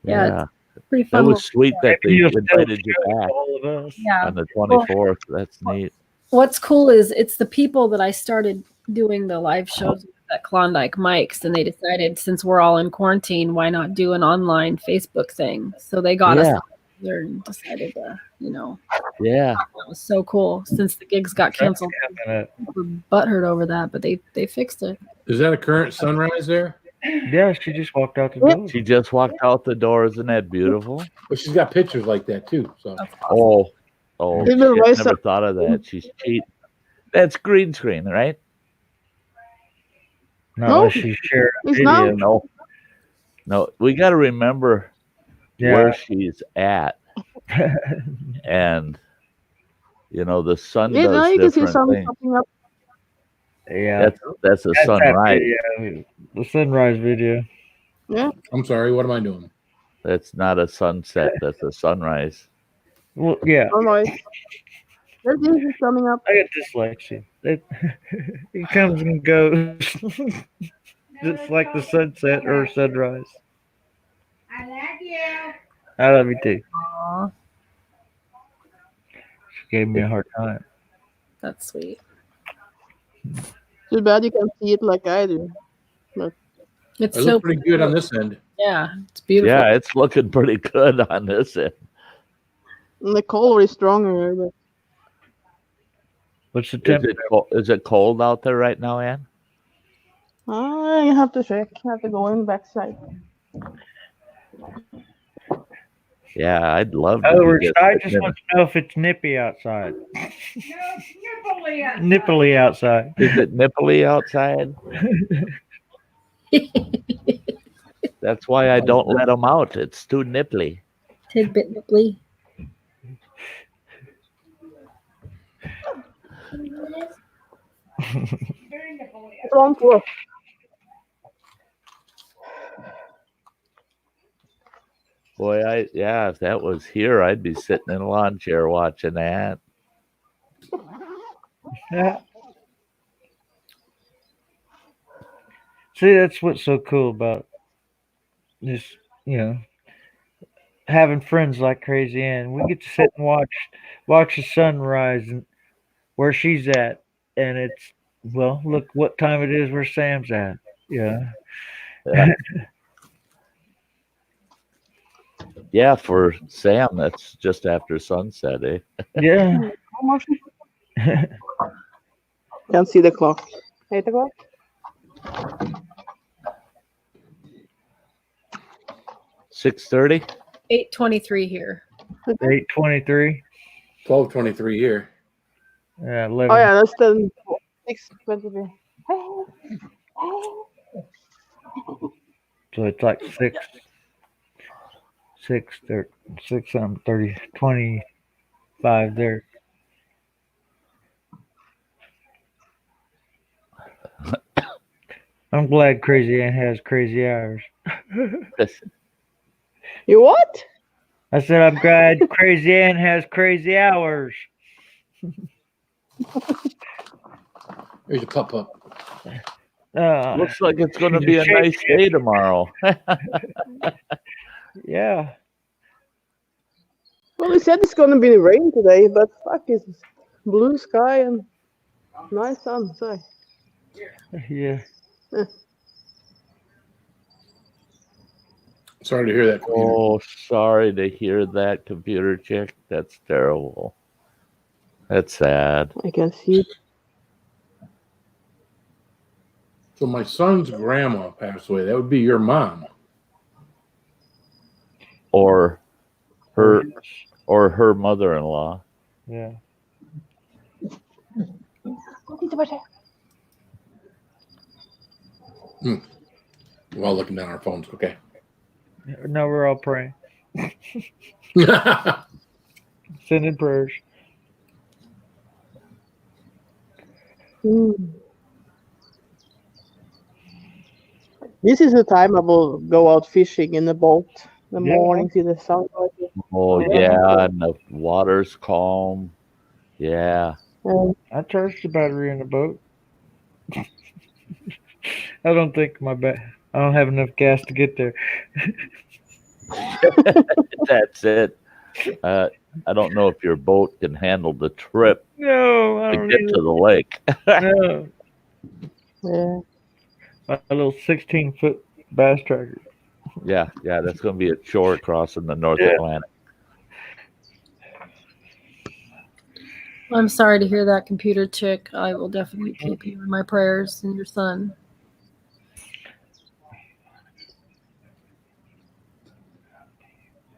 yeah, yeah. it's pretty That fun. was sweet that they you'll still invited you show back all of us. Yeah. on the 24th. That's neat. What's cool is it's the people that I started doing the live shows with at Klondike Mike's, and they decided since we're all in quarantine, why not do an online Facebook thing? So they got us Yeah. all together and decided to, you know, Yeah. that was so cool. Since the gigs got canceled, Uh, we were butthurt over that, but they fixed it. Is that a current sunrise there? Yeah, she just walked out the door. She just walked out the door. Isn't that beautiful? But she's got pictures like that too. So That's awesome. Oh, Even shit, Royce- never thought of that. She's cheating. That's green screen, right? Not No, unless she shared a it's video. not. No. We got to remember Yeah. where she's at, and you know the sun Yeah, now does you can see different something things. popping up. Yeah. That's a That's that sunrise. video, the sunrise video. I'm sorry. What am I doing? That's not a sunset. That's a sunrise. Well, yeah. All right. There's Jesus coming up. I got dyslexia. It comes and goes. Just like the sunset or sunrise. I love you. I love you too. Aw, She gave me a hard time. that's sweet. Too bad you can't see it like I do. It's I so look pretty good on this end. yeah, it's beautiful. Yeah, it's looking pretty good on this end. And the color is stronger. But What's the Is temperature? is it cold out there right now, Ann? I have to check. I have to go in the backside. Yeah, I'd love to. Oh, be I getting just in want to know if it's nippy outside. Nipply outside. Is it nipply outside? That's why I don't let them out. It's too nipply. Tidbit nipply. It's on floor. Boy, if that was here, I'd be sitting in a lawn chair watching that. Yeah. See, that's what's so cool about this, you know, having friends like Crazy Ann. We get to sit and watch the sunrise and where she's at, and it's well, look what time it is where Sam's at. Yeah. Yeah, for Sam, that's just after sunset, eh? Yeah. Almost. Can't see the clock. 8 o'clock? 6:30. 8:23 here. 8:23. 12:23 here. Yeah, 11. Oh yeah, that's the 6:23. So it's like 25 there. I'm glad Crazy Ann has crazy hours. You what? I said I'm glad Crazy Ann has crazy hours. Here's a pup. Looks like it's going to she's be a a nice shape day tomorrow. Yeah. Well, they said it's gonna be rain today, but fuck, it's blue sky and nice sun. So Yeah. Sorry to hear that. Computer. Oh, sorry to hear that, computer chick. That's terrible. That's sad. I can see. So my son's grandma passed away. That would be your mom. Or her mother-in-law. Yeah. We're all looking down our phones. Okay. No, we're all praying, sending prayers. This is the time I will go out fishing in the boat. The Yeah. morning, see the sun. Oh yeah, and the water's calm. Yeah. I charged the battery in the boat. I don't think I don't have enough gas to get there. That's it. I don't know if your boat can handle the trip No, I to don't get need to the lake. No, Yeah. my little 16-foot bass tracker. Yeah, that's going to be a chore crossing the North Yeah. Atlantic. I'm sorry to hear that, computer chick. I will definitely keep you in my prayers and your son.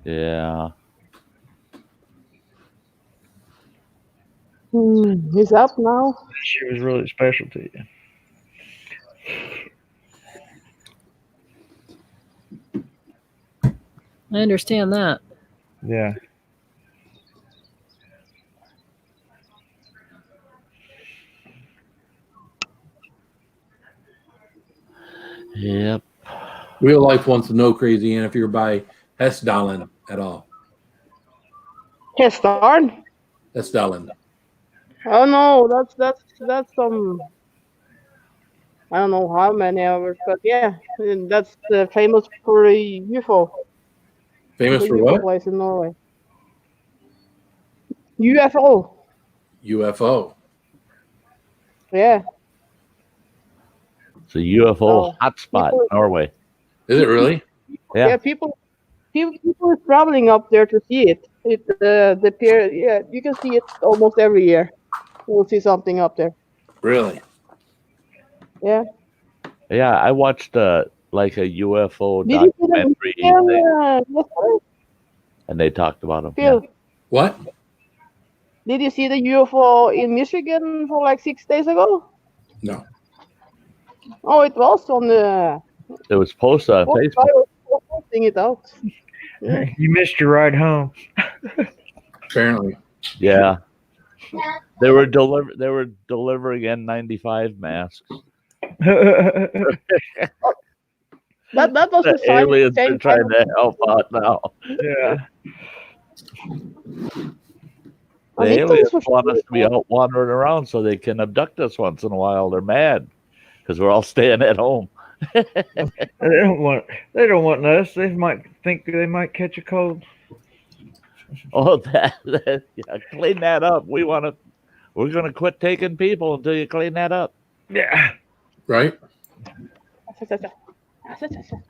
Yeah. He's up now. She was really special to you. I understand that. Yeah. Yep. Real life wants to know, Crazy Ann, if you're by Hessdalen at all. Hestarn? Hessdalen. Oh no, that's some. I don't know how many hours, but yeah, that's famous for a UFO. Famous The for UFO what? place in Norway. UFO. UFO. Yeah. It's a UFO Oh, hotspot, people- Norway. Is it really? Yeah. Yeah. People are traveling up there to see it. Yeah, you can see it almost every year. You'll see something up there. Really? Yeah. Yeah, I watched like a UFO Did you see the documentary Michigan, thing, yesterday? and they talked about them. Phil, What? did you see the UFO in Michigan for like 6 days ago? No. Oh, it was on the. It was posted on I Facebook. was posting it out. Yeah. You missed your ride home. Apparently. Yeah. They were delivering N95 masks. That was The the same, aliens are same trying time. to help out now. Yeah. The I think aliens those were want us to be out wandering around so they can abduct us once in a while. They're mad because we're all staying at home. They don't want us. They might think they might catch a cold. Oh, yeah, clean that up. We're gonna quit taking people until you clean that up. Yeah. Right?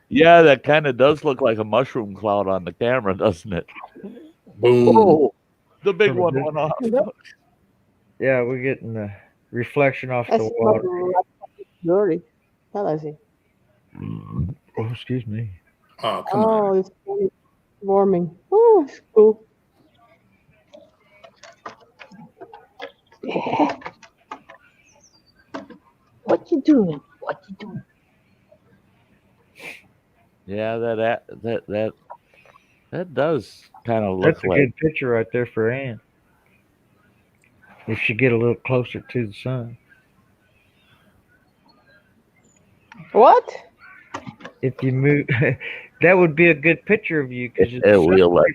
Yeah, that kind of does look like a mushroom cloud on the camera, doesn't it? Boom. Oh, the big one went off. Yeah, we're getting the reflection off I the see water. dirty. What I see. Oh, excuse me. Oh, come on. Oh, it's warming. Oh, it's cool. Yeah. What you doing? What you doing? Yeah, that does kind of look That's a like. good picture right there for Ann. If she get a little closer to the sun. What? If you move, that would be a good picture of you because It will look.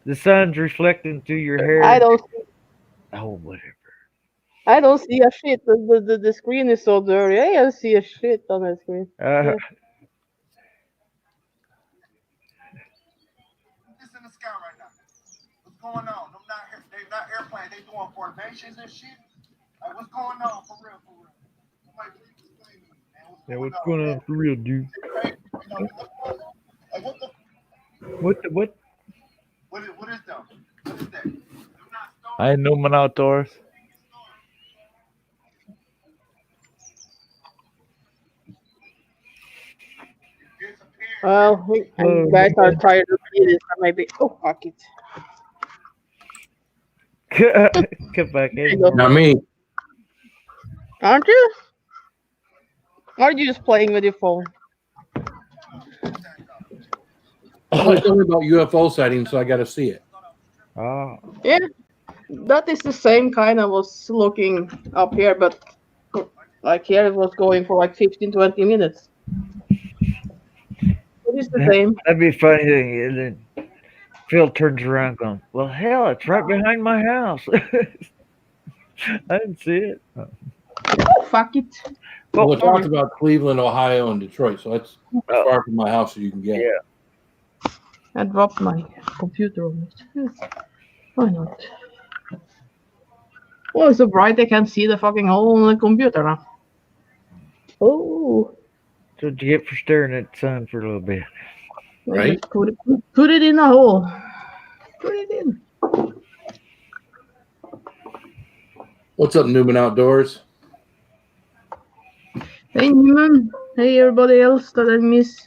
the sun's reflecting through your hair. I don't. Oh, whatever. I don't see a shit. The screen is so dirty. I don't see a shit on the screen. Uh, This in the sky right now. What's going on? They not airplanes. They doing formations and shit. Like, what's going on for real? Like, please explain to me, man. yeah, what's going on for real, dude? Like, what the? What the what? What is that? What is that? Them not stars. Hi, Newman Outdoors. Well, you guys are tired of this. Maybe. Oh, fuck it. Get back in. Not me. Aren't you? Or are you just playing with your phone? They told me about UFO sightings, so I got to see it. Oh, Yeah, that is the same kind I was looking up here, but like here it was going for like 15-20 minutes. It is the same. that'd be funny. And then Phil turns around, going, "Well, hell, it's right behind my house." I didn't see it. Fuck it. Well, Well, it talked about Cleveland, Ohio, and Detroit, so that's as Oh. far from my house as you can get. Yeah. I dropped my computer on it. Why not? Oh, it's so bright I can't see the fucking hole on the computer now. Oh, That's what you get for staring at the sun for a little bit. Right? just put it in a hole. Put it in. What's up, Newman Outdoors? Hey, Newman. Hey, everybody else that I miss.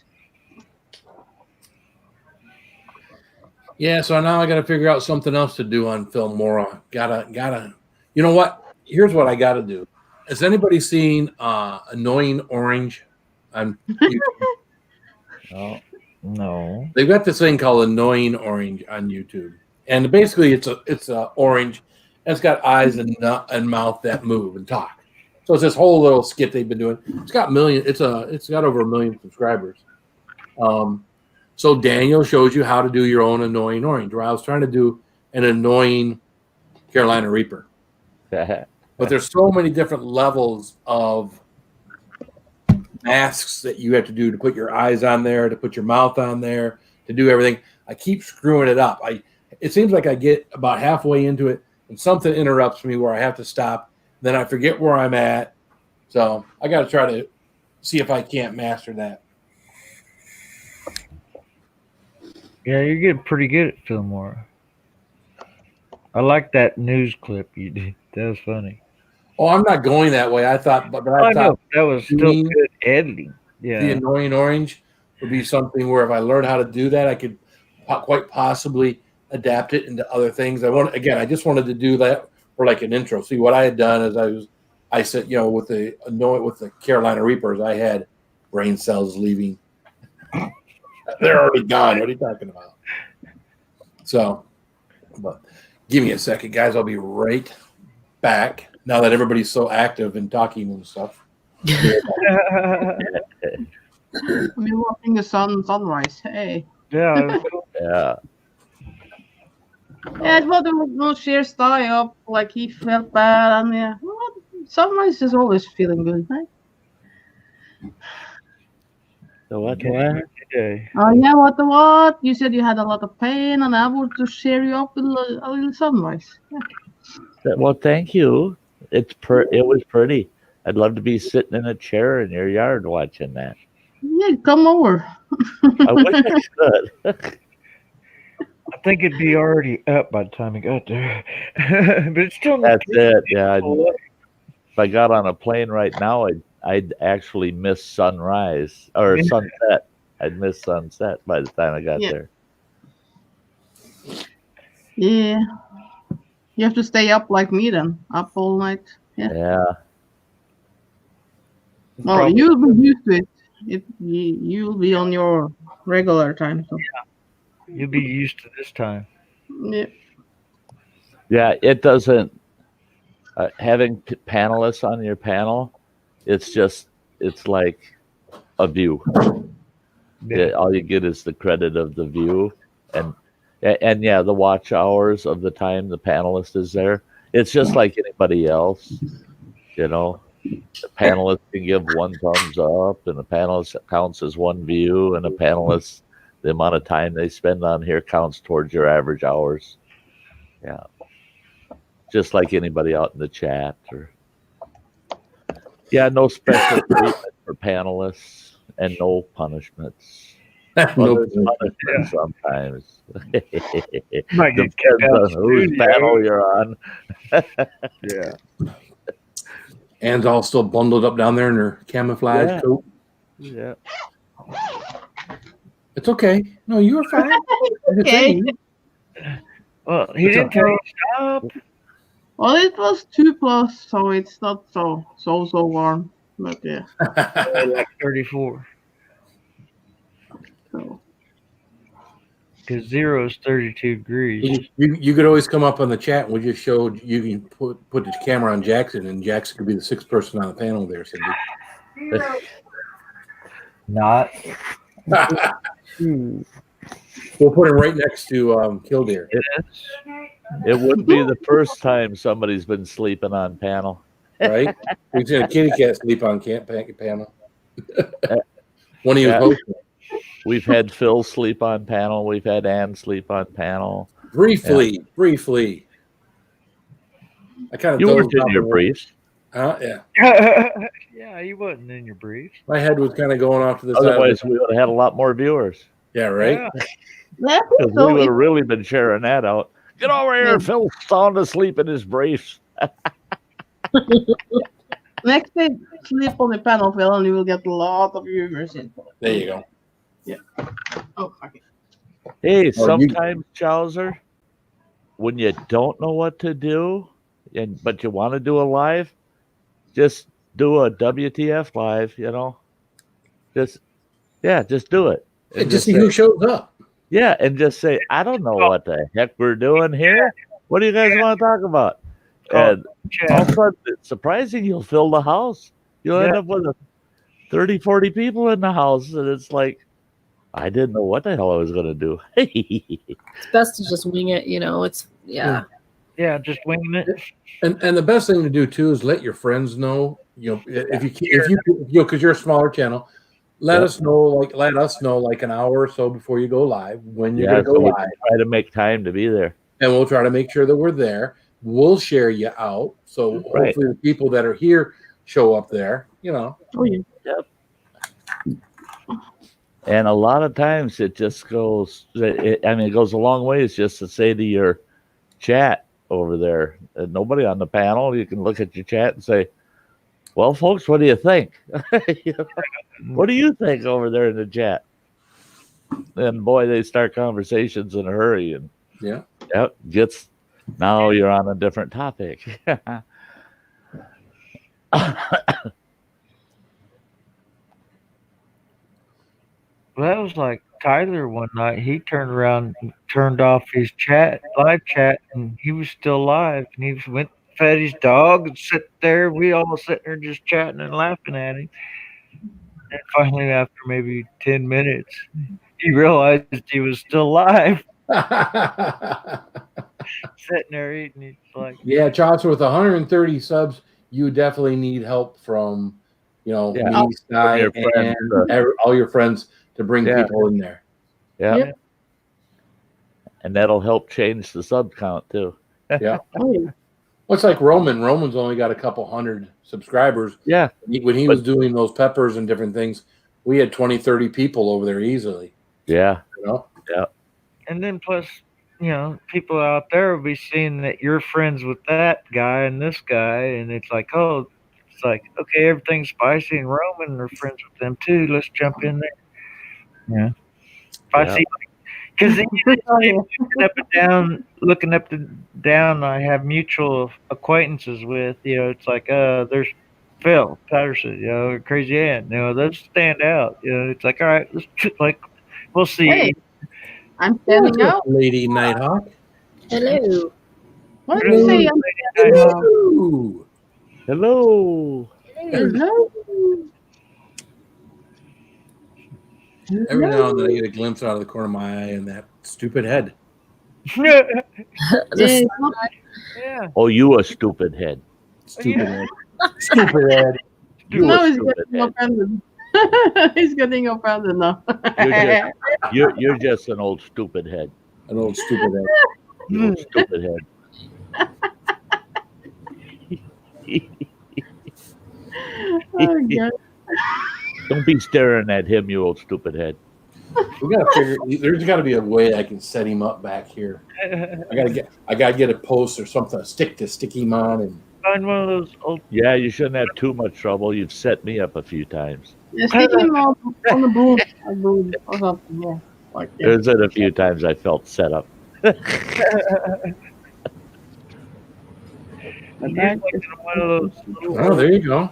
Yeah, so now I got to figure out something else to do on Filmora. Gotta. You know what? Here's what I got to do. Has anybody seen Annoying Orange on YouTube? Oh, no. They've got this thing called Annoying Orange on YouTube, and basically it's a orange, and it's got eyes and mouth that move and talk. So it's this whole little skit they've been doing. It's got over 1 million subscribers. So Daniel shows you how to do your own Annoying Orange. Where I was trying to do an annoying Carolina Reaper, but there's so many different levels of masks that you have to do to put your eyes on there, to put your mouth on there, to do everything. I keep screwing it up. It seems like I get about halfway into it and something interrupts me where I have to stop. Then I forget where I'm at. So I got to try to see if I can't master that. Yeah, you're getting pretty good at Fillmore. I like that news clip you did. That was funny. Oh, I'm not going that way. I thought, but I I know thought that was still doing good editing. the Yeah, Annoying Orange would be something where if I learned how to do that, I could quite possibly adapt it into other things. I just wanted to do that for like an intro. See, what I had done is I said, with the Carolina Reapers, I had brain cells leaving. They're already gone. What are you talking about? So, but give me a second, guys. I'll be right back. Now that everybody's so active and talking and stuff. We're watching the sunrise. Hey. yeah. It was cool. Yeah. Yeah, it was no sheer style up. Like he felt bad, and yeah, well, sunrise is always feeling good, right? So what? Okay. Oh yeah, what? You said you had a lot of pain, and I would to cheer you up with a little sunrise. Yeah. Well, thank you. It was pretty. I'd love to be sitting in a chair in your yard watching that. Yeah, come over. I wish I could. I think it'd be already up by the time I got there. But it's still not That's it. Yeah. If I got on a plane right now, I'd actually miss sunrise or sunset. I'd miss sunset by the time I got there. Yeah. You have to stay up like me then, up all night. Yeah. Yeah. Well, Probably. you'll be used to it. You'll be on your regular time. So. You'll be used to this time. Yeah. Yeah. It doesn't. Having panelists on your panel, it's like a view. Yeah, all you get is the credit of the view, and yeah, the watch hours of the time the panelist is there. It's just like anybody else, The panelist can give one thumbs up, and the panelist counts as one view, and the amount of time they spend on here counts towards your average hours. Yeah, just like anybody out in the chat. No special treatment for panelists. And no punishments. No punishments sometimes. Might get Depends kicked out on of the whose studio. panel you're on. Yeah. Anne's all still bundled up down there in her camouflage Yeah. coat. Yeah. It's okay. No, you were fine. Okay. Well, he It's didn't okay. tell you to stop. Well, it was 2+, so it's not so warm. But yeah. Like 34. So. Because 0 is 32 degrees. You could always come up on the chat. And we just showed you can put the camera on Jackson, and Jackson could be the 6th person on the panel there, Cindy. Not. We'll put him right next to Killdeer. It would be the first time somebody's been sleeping on panel. Right? We've seen a kitty cat sleep on panel. One of you hosting. We've had Phil sleep on panel. We've had Ann sleep on panel. Briefly. I kind of You weren't in your briefs. Yeah. Yeah, you wasn't in your briefs. My head was kind of going off to the side. Otherwise, we would have had a lot more viewers. Yeah, right? Yeah. Because we would have really been sharing that out. Get over here, Phil's sound asleep in his briefs. Next day, sleep on the panel, Phil, and you will get a lot of viewers in. There you go. Yeah. Oh, okay. Hey, sometimes, Chowser, when you don't know what to do, but you want to do a live, just do a WTF live, Just do it. And just see who shows up. Yeah, and just say, I don't know what the heck we're doing here. What do you guys want to talk about? And all of a sudden, it's surprising you'll fill the house. You'll end up with 30, 40 people in the house, and it's like, I didn't know what the hell I was going to do. It's best to just wing it, It's Yeah, just winging it. And the best thing to do too is let your friends know. If you because you're a smaller channel, let us know like an hour or so before you go live when you're going to go live. Try to make time to be there, and we'll try to make sure that we're there. We'll share you out, so hopefully the people that are here show up there. Oh yeah. Yep. And a lot of times it just goes. It goes a long ways just to say to your chat over there, nobody on the panel, you can look at your chat and say, well, folks, what do you think? What do you think over there in the chat? And boy, they start conversations in a hurry. And now you're on a different topic. Well, that was like Tyler one night. He turned around and turned off his live chat, and he was still live. And he went fed his dog and sit there. We all sitting there just chatting and laughing at him. And finally, after maybe 10 minutes, he realized he was still live. Sitting there eating. He's like, yeah, Chaucer, with 130 subs, you definitely need help from, me, Sky, and all your friends to bring people in there. Yeah. Yep. And that'll help change the sub count too. Yeah. Well, it's like Roman. Roman's only got a couple hundred subscribers. Yeah. When he was doing those peppers and different things, we had 20, 30 people over there easily. Yeah. Yeah. And then plus, people out there will be seeing that you're friends with that guy and this guy, and it's like, okay, everything's spicy and Roman are friends with them too. Let's jump in there. Yeah. If I see, because looking up and down, I have mutual acquaintances with. It's like, there's Phil Patterson, Crazy Ann. Those stand out. It's like, all right, we'll see. Hey, I'm standing out. Lady Nighthawk. Hello. What did you say? Hello. Hello. Hello. Every now and then I get a glimpse out of the corner of my eye and that stupid head. Yeah. Oh, you a stupid head. Stupid head. Stupid head. No, he's getting offended. He's getting offended now. You're just an old stupid head. An old stupid head. You old stupid head. Oh, God. Don't be staring at him, you old stupid head. We gotta figure. There's got to be a way I can set him up back here. I gotta get a post or something, a stick to stick him on, and Find one of those old. Yeah, you shouldn't have too much trouble. You've set me up a few times. Yeah, stick him on the broom or something. Yeah. Like that. There's been a few times I felt set up. And usually get one of those little Oh, there you go.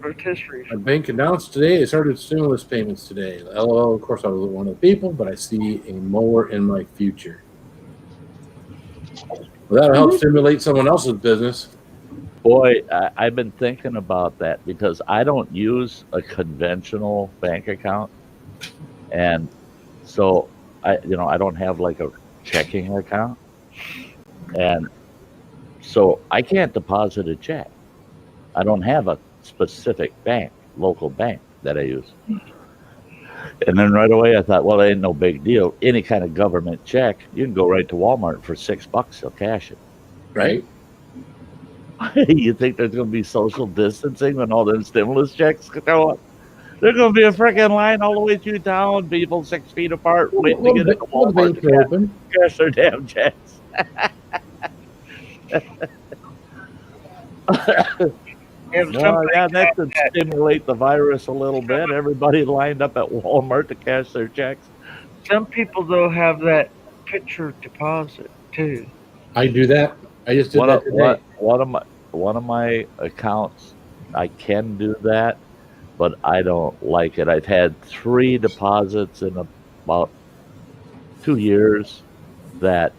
rotisseries. My bank announced today they started stimulus payments today. LOL, of course, I was one of the people, but I see a mower in my future. Well, that'll help stimulate someone else's business. Boy, I've been thinking about that because I don't use a conventional bank account, and so I don't have like a checking account, and so I can't deposit a check. I don't have a specific bank, local bank that I use. And then right away I thought, well, it ain't no big deal. Any kind of government check, you can go right to Walmart for $6. They'll cash it. Right? You think there's going to be social distancing when all them stimulus checks go up? There's going to be a freaking line all the way through town, people 6 feet apart, waiting to get into Well, the Walmart banks are open. to cash their damn checks. Well, yeah, that could stimulate the virus a little bit. Everybody lined up at Walmart to cash their checks. Some people though have that picture deposit too. I do that. I just did that today. One of my accounts, I can do that, but I don't like it. I've had 3 deposits in about 2 years that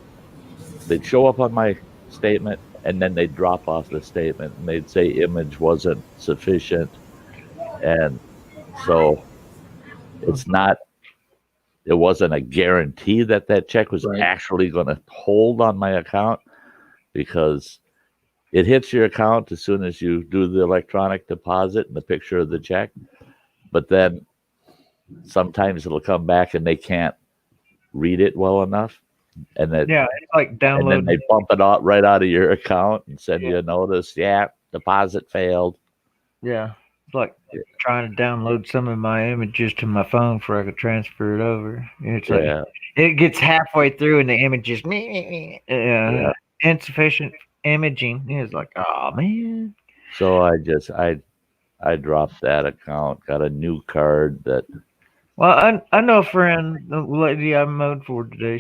they'd show up on my statement and then they'd drop off the statement and they'd say image wasn't sufficient. And so it wasn't a guarantee that that check was actually going to hold on my account, because it hits your account as soon as you do the electronic deposit and the picture of the check. But then sometimes it'll come back and they can't read it well enough. And then, it's like download. And then they bump it out right out of your account and send you a notice. Yeah, deposit failed. Yeah. It's like trying to download some of my images to my phone before I could transfer it over. It's like it gets halfway through and the image is insufficient imaging. It's like, oh man. So I dropped that account, got a new card that. Well, I know a friend, the lady I mowed for today,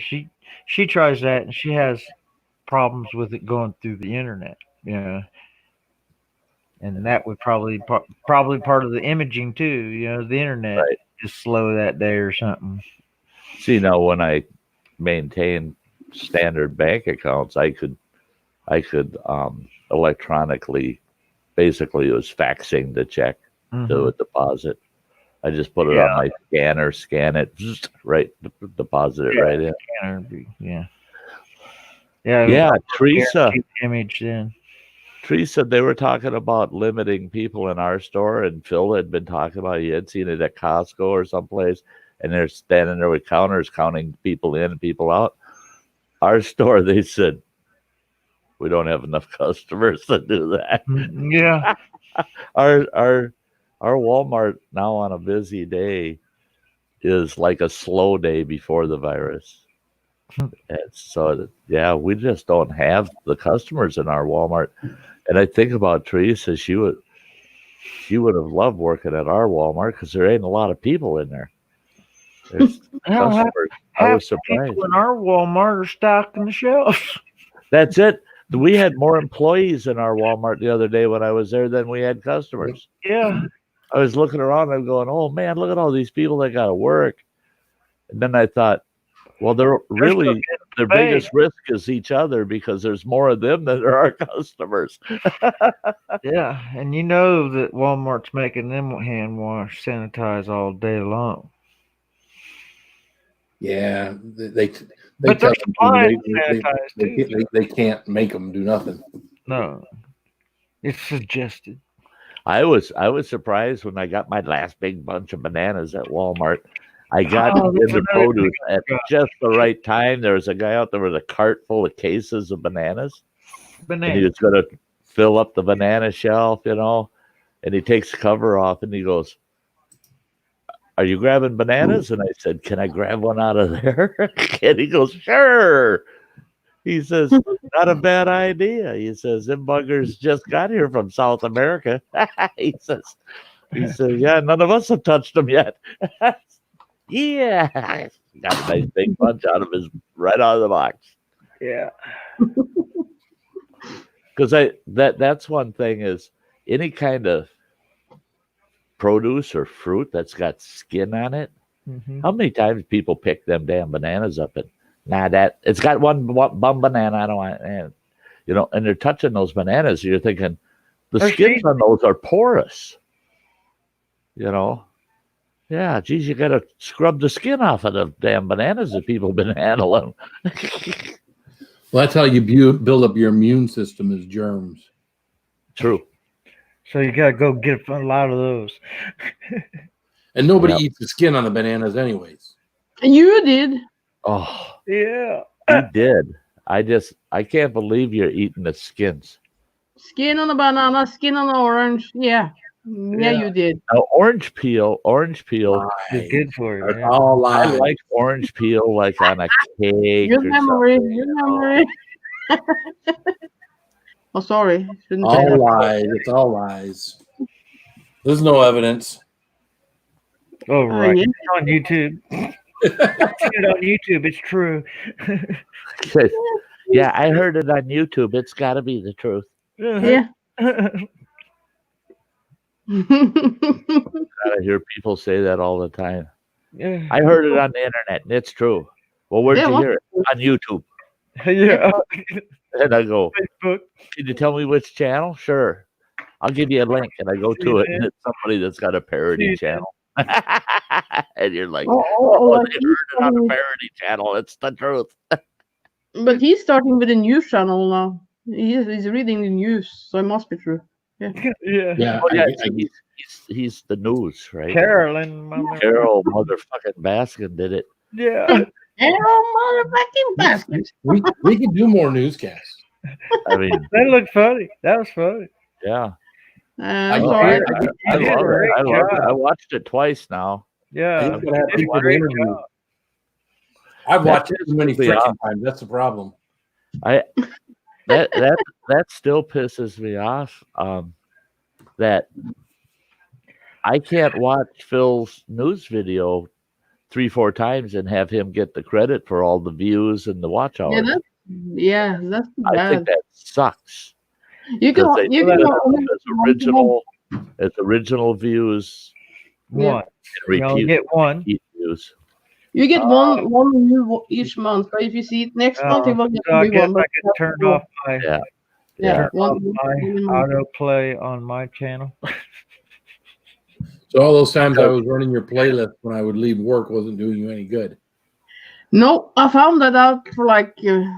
she tries that and she has problems with it going through the internet. Yeah. And that would probably part of the imaging too. The internet is slow that day or something. See, now when I maintain standard bank accounts, I could electronically, basically it was faxing the check to a deposit. I just put it on my scanner, scan it, right, deposit it right in. Yeah, Teresa. Image then. Teresa, they were talking about limiting people in our store, and Phil had been talking about he had seen it at Costco or someplace, and they're standing there with counters counting people in and people out. Our store, they said, we don't have enough customers to do that. Yeah. Our Walmart now on a busy day is like a slow day before the virus. And so, we just don't have the customers in our Walmart. And I think about Teresa, she would have loved working at our Walmart because there ain't a lot of people in there. There's customers. I was surprised. People in our Walmart are stocking the shelves. That's it. We had more employees in our Walmart the other day when I was there than we had customers. Yeah. I was looking around and I'm going, oh man, look at all these people that got to work. And then I thought, well, their biggest risk is each other because there's more of them than there are customers. Yeah, and you know that Walmart's making them hand wash, sanitize all day long. Yeah, they but tell they're supplying sanitize too. They can't make them do nothing. No, it's suggested. I was surprised when I got my last big bunch of bananas at Walmart. I got into produce at just the right time. There was a guy out there with a cart full of cases of bananas. And he was going to fill up the banana shelf, and he takes the cover off and he goes, are you grabbing bananas? And I said, can I grab one out of there? And he goes, sure. He says, not a bad idea. He says, them buggers just got here from South America. He says, yeah, none of us have touched them yet. Yeah, got a nice big bunch right out of the box. Yeah. Because that's one thing is any kind of produce or fruit that's got skin on it. Mhm. How many times people pick them damn bananas up and that it's got one bum banana, I don't want, and and they're touching those bananas. You're thinking the Or skins seeds. on those are porous. Yeah, geez, you got to scrub the skin off of the damn bananas that people have been handling. Well, that's how you build up your immune system is germs. True. So you gotta go get a lot of those. And nobody Yep. eats the skin on the bananas anyways. You did. Oh, Yeah. you did. I can't believe you're eating the skins. Skin on a banana, skin on an orange. Yeah. Yeah, Yeah. you did. Now, orange peel. It's good for you. It's Yeah. all I lies. like orange peel like on a cake Good or memory. something. Good memory. Oh, sorry. Shouldn't say All that. lies. It's all lies. There's no evidence. Oh right. yeah. It's on YouTube. Seen it on YouTube. It's true. Yeah, I heard it on YouTube. It's got to be the truth. Yeah. I hear people say that all the time. Yeah. I heard it on the internet, and it's true. Well, where'd Yeah, you what? hear it? On YouTube. Yeah. And I go, Facebook. can you tell me which channel? Sure. I'll give you a link. And I go to it, and it's somebody that's got a parody channel. And you're like, Oh, they like heard it on a he's parody channel. It's the truth. but he's starting with a news channel now. He's reading the news, so it must be true. Yeah. Yeah. Oh, yeah, I- he's the news, right? Carolyn. Carol motherfucking Baskin did it. Yeah. Oh, motherfucking basket. we can do more newscasts. I mean, That looked funny. That was funny. yeah. I'm Oh, sorry. I did a love it. great I love it. job. I watched it twice now. Yeah. He's gonna have Did a people to great interview. job. I've watched it too many Yeah. freaking times. That's the problem. That still pisses me off. That I can't watch Phil's news video 3-4 times and have him get the credit for all the views and the watch hours. That's too I bad. think that sucks. You can 'Cause they you do can that as original views One. and You only repeat, get one. repeat views. you get one view each month, but if you see it next month, you will get So I only guess one. I But could turn off my Yeah. yeah, Yeah. off my autoplay on my channel. So all those times I was running your playlist when I would leave work wasn't doing you any good. No, I found that out for like 2-3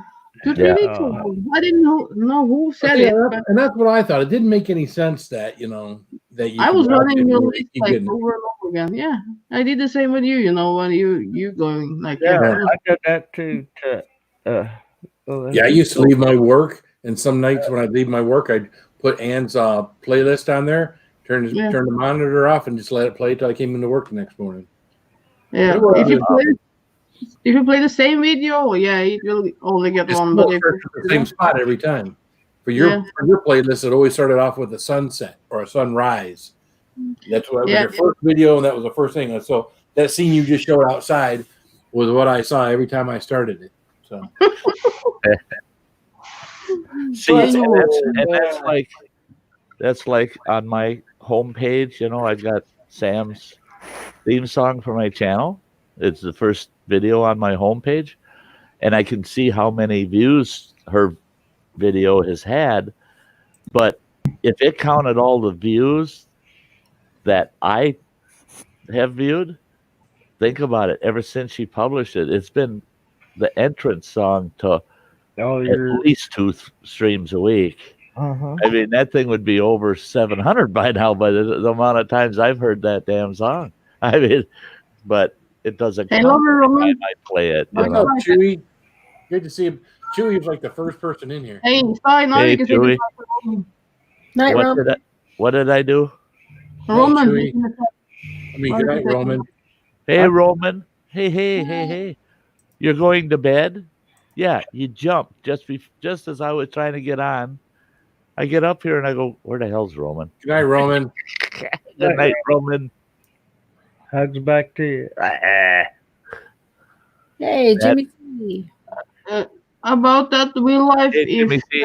Yeah. weeks ago. I didn't know who said Yeah, it, but and that's what I thought. It didn't make any sense that that you I could was watch running it your and list keep like getting- over and over again. Yeah, I did the same with you. When you going like Yeah, it was- I did that too. Yeah, I used to leave my work, and some nights when I'd leave my work, I'd put Ann's playlist on there, turn the monitor off, and just let it play till I came into work the next morning. yeah. It was- If you play the same video, yeah, it will only get Just one. look But if for the same spot every time. For your Yeah. playlist, it always started off with a sunset or a sunrise. That's what was Yeah. your first video, and that was the first thing. So that scene you just showed outside was what I saw every time I started it. So See, But- that's like on my homepage. I've got Sam's theme song for my channel. It's the first video on my homepage, and I can see how many views her video has had. But if it counted all the views that I have viewed, think about it. Ever since she published it, it's been the entrance song to at least 2 streams a week. Uh-huh. I mean, that thing would be over 700 by now by the amount of times I've heard that damn song. I mean, but it doesn't Hey, count love you, every Roman. time I play it. What's up, Chewy? Good to see him. Chewy was like the first person in here. Hey, sorry, now Hey, you can say Chewy. goodbye to Night, What Rom. did I do? Roman. Chewy. I mean, good night, Roman. Hey, Roman. Hey. You're going to bed? Yeah, you jumped just as I was trying to get on. I get up here and I go, where the hell's Roman? Good night, Roman. Good night, Roman. Hugs back to you. Hey, That- Jimmy C. About that, real life Hey, Jimmy is C.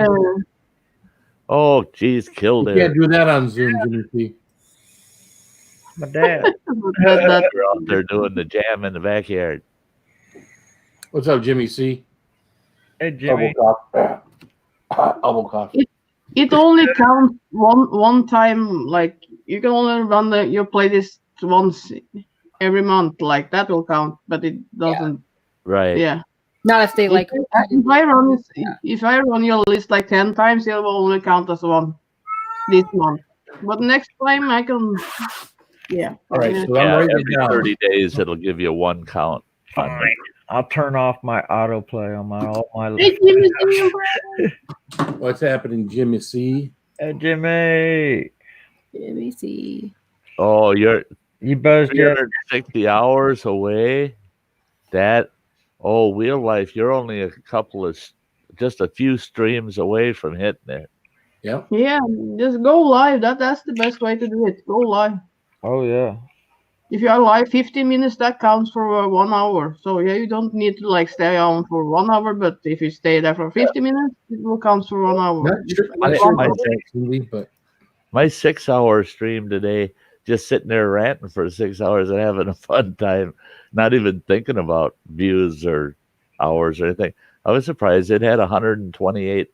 Oh, geez, killed You it. can't do that on Zoom, Jimmy C. My dad. That- They're out there doing the jam in the backyard. What's up, Jimmy C? Hey, Jimmy. Elbow coffee. it only counts one time. Like you can only run you play this once every month. Like that will count, but it doesn't. Right. Yeah. Not if they like. If I run your list like 10 times, it will only count as one this month. But next time I can. Yeah. All right, so I'm Yeah, writing every it down. 30 days it'll give you one count. On Fine. I'll turn off my autoplay on all my. Hey, Jimmy, What's happening, Jimmy C? Hey, Jimmy. Let me see. Oh, you're You buzzed yet? 360 hours away. That, Wheel Life, you're only just a few streams away from hitting it. Yep. Yeah, just go live. That's the best way to do it. Go live. Oh, yeah. If you are live 15 minutes, that counts for 1 hour. So yeah, you don't need to like stay on for 1 hour, but if you stay there for 50 minutes, it will count for 1 hour. Not sure, I- not sure I about think- that, Cindy, but My 6-hour stream today, just sitting there ranting for 6 hours and having a fun time, not even thinking about views or hours or anything. I was surprised it had 128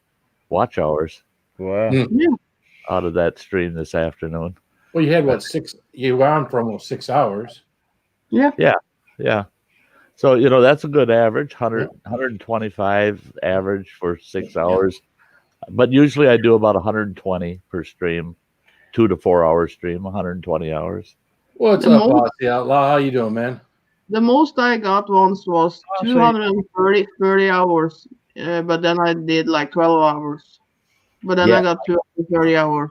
watch hours Wow. out of that stream this afternoon. well, you had what, 6? You were on for almost 6 hours. Yeah. Yeah. So, that's a good average, 125 average for 6 hours. But usually I do about 120 per stream, 2 to 4 hour stream, 120 hours. What's The up, most- Aussie Outlaw? How you doing, man? The most I got once was Oh, so 230 hours, but then I did like 12 hours. But then Yeah. I got 230 hours.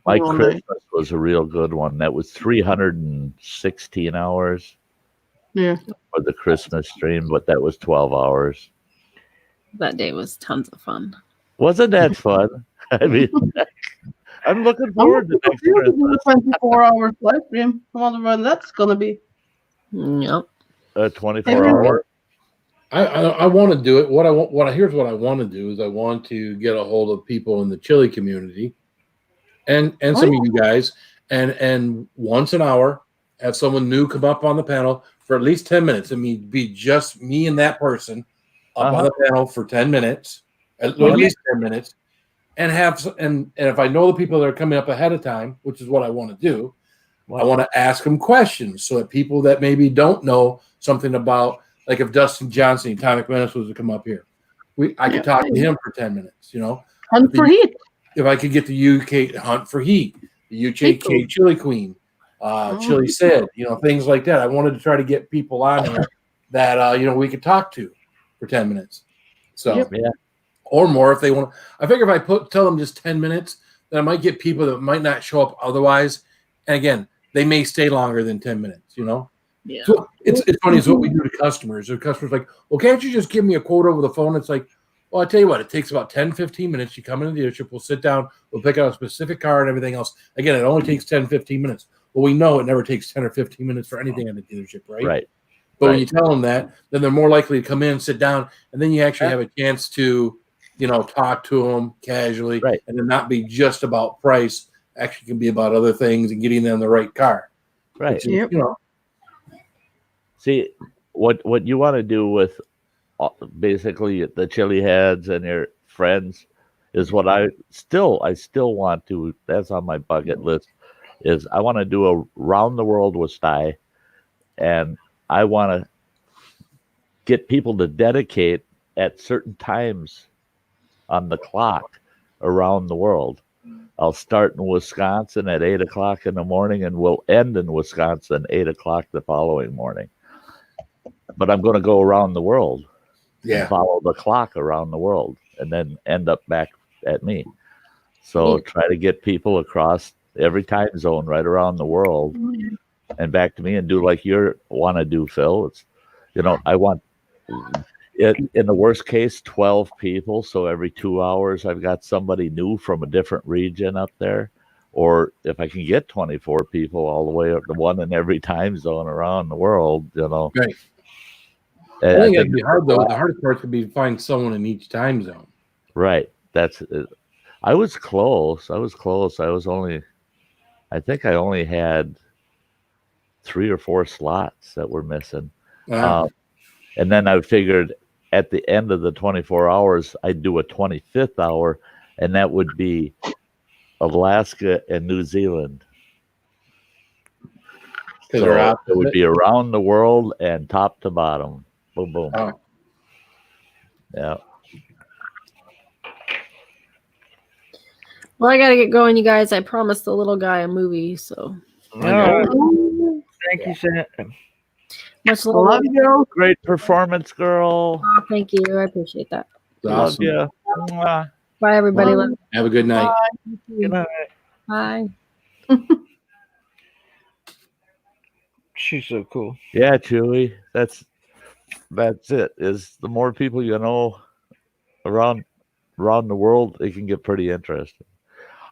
My One day. Christmas was a real good one. That was 316 hours Yeah. for the Christmas stream, but that was 12 hours. That day was tons of fun. Wasn't that fun? I mean, I'm looking forward to next You can do Christmas. a 24 hours live stream. I wonder when that's gonna be. Yep. A 24 hour. I want to do it. Here's what I want to do is I want to get a hold of people in the chili community and some of you guys and once an hour have someone new come up on the panel for at least 10 minutes. I mean, be just me and that person up on the panel for 10 minutes, at least 10 minutes, and if I know the people that are coming up ahead of time, which is what I want to do, I want to ask them questions so that people that maybe don't know something about, like if Dustin Johnson, Atomic Menace, was to come up here, I could talk to him for 10 minutes. Hunt for heat. If I could get the UK Hunt for Heat, the UK Chili Queen, Chili Sid, things like that. I wanted to try to get people on here that we could talk to for 10 minutes. So Yeah. or more if they want. I figure if I tell them just 10 minutes, then I might get people that might not show up otherwise. And again, they may stay longer than 10 minutes, Yeah. So it's funny. It's what we do to customers. The customer's like, well, can't you just give me a quote over the phone? It's like, well, I tell you what, it takes about 10, 15 minutes. You come in the dealership, we'll sit down, we'll pick out a specific car and everything else. Again, it only takes 10, 15 minutes. Well, we know it never takes 10 or 15 minutes for anything at the dealership, right? Right. But when you tell them that, then they're more likely to come in, sit down, and then you actually have a chance to, talk to them casually, Right. and then not be just about price. Actually, can be about other things and getting them the right car. Right. Which is, See, what you want to do with basically the chili heads and your friends is what I still want to. That's on my bucket list. Is I want to do a round the world with Sty, and I want to get people to dedicate at certain times on the clock around the world. I'll start in Wisconsin at 8 o'clock in the morning, and we'll end in Wisconsin 8 o'clock the following morning. But I'm going to go around the world, Yeah. follow the clock around the world, and then end up back at me. So try to get people across every time zone right around the world and back to me, and do like you want to do, Phil. It's, I want it in the worst case 12 people, so every 2 hours I've got somebody new from a different region up there. Or if I can get 24 people all the way up to one in every time zone around the world, Right. And I think it'd be hard though. The hardest part would be to find someone in each time zone. right. That's I was close. I think I only had 3 or 4 slots that were missing. Wow. And then I figured at the end of the 24 hours, I'd do a 25th hour, and that would be Alaska and New Zealand. 'Cause So they're out it would be around the world and top to bottom. Boom, boom. Oh. Yeah. Well, I gotta get going, you guys. I promised the little guy a movie, so All right. Thank you, Sam. much I love. love you. Great performance, girl. Oh, thank you. I appreciate that. Love Awesome. you. Mwah. Bye, everybody. Bye. Have a good night. Good night. Bye. She's so cool. Yeah, Chewy. That's it. Is the more people you know around the world, it can get pretty interesting.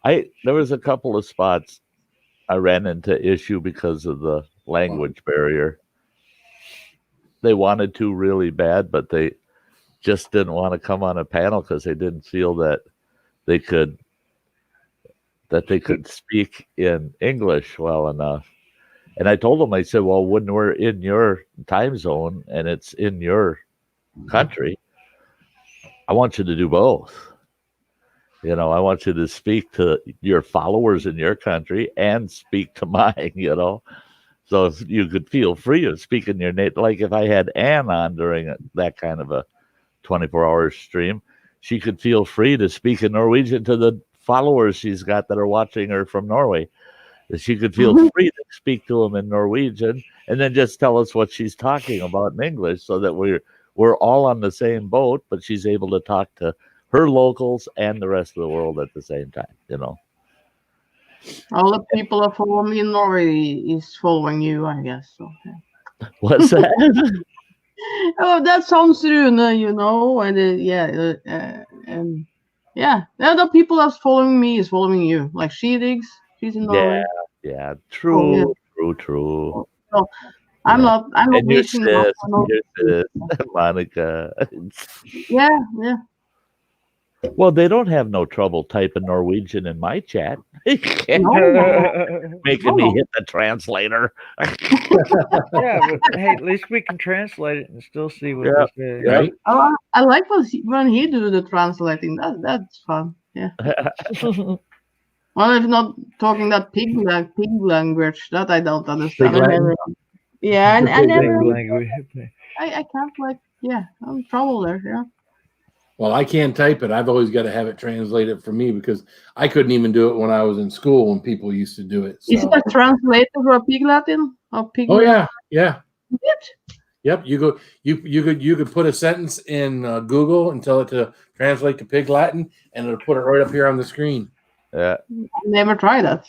There was a couple of spots I ran into issue because of the language barrier. They wanted to really bad, but they just didn't want to come on a panel because they didn't feel that they could speak in English well enough. And I told them, I said, well, when we're in your time zone and it's in your country, I want you to do both. I want you to speak to your followers in your country and speak to mine, So if you could feel free of speaking your native, like if I had Anne on during that kind of a 24-hour stream, she could feel free to speak in Norwegian to the followers she's got that are watching her from Norway. She could feel free to speak to them in Norwegian and then just tell us what she's talking about in English so that we're all on the same boat, but she's able to talk to her locals and the rest of the world at the same time, All the people that follow me in Norway is following you, I guess. So. What's that? Oh, that sounds Rune, and the people that's following me is following you. Like she digs, she's in Norway. Yeah, true. So I'm not And your missing out sis, on all- Monica. Yeah. Well, they don't have no trouble typing Norwegian in my chat. Making me hit the translator. Yeah, but hey, at least we can translate it and still see what Yeah. they say. Right? I like when he do the translating. That's fun. Yeah. Well, if not talking that pig language, that I don't understand. Pig I Latin? never, yeah, and I Big never, language. I can't I'm in trouble there. Yeah. Well, I can't type it. I've always got to have it translated for me because I couldn't even do it when I was in school when people used to do it. Is So. that translated for a pig Latin or pig? Oh yeah. What? Yep. You could put a sentence in Google and tell it to translate to Pig Latin, and it'll put it right up here on the screen. Yeah. I never tried that.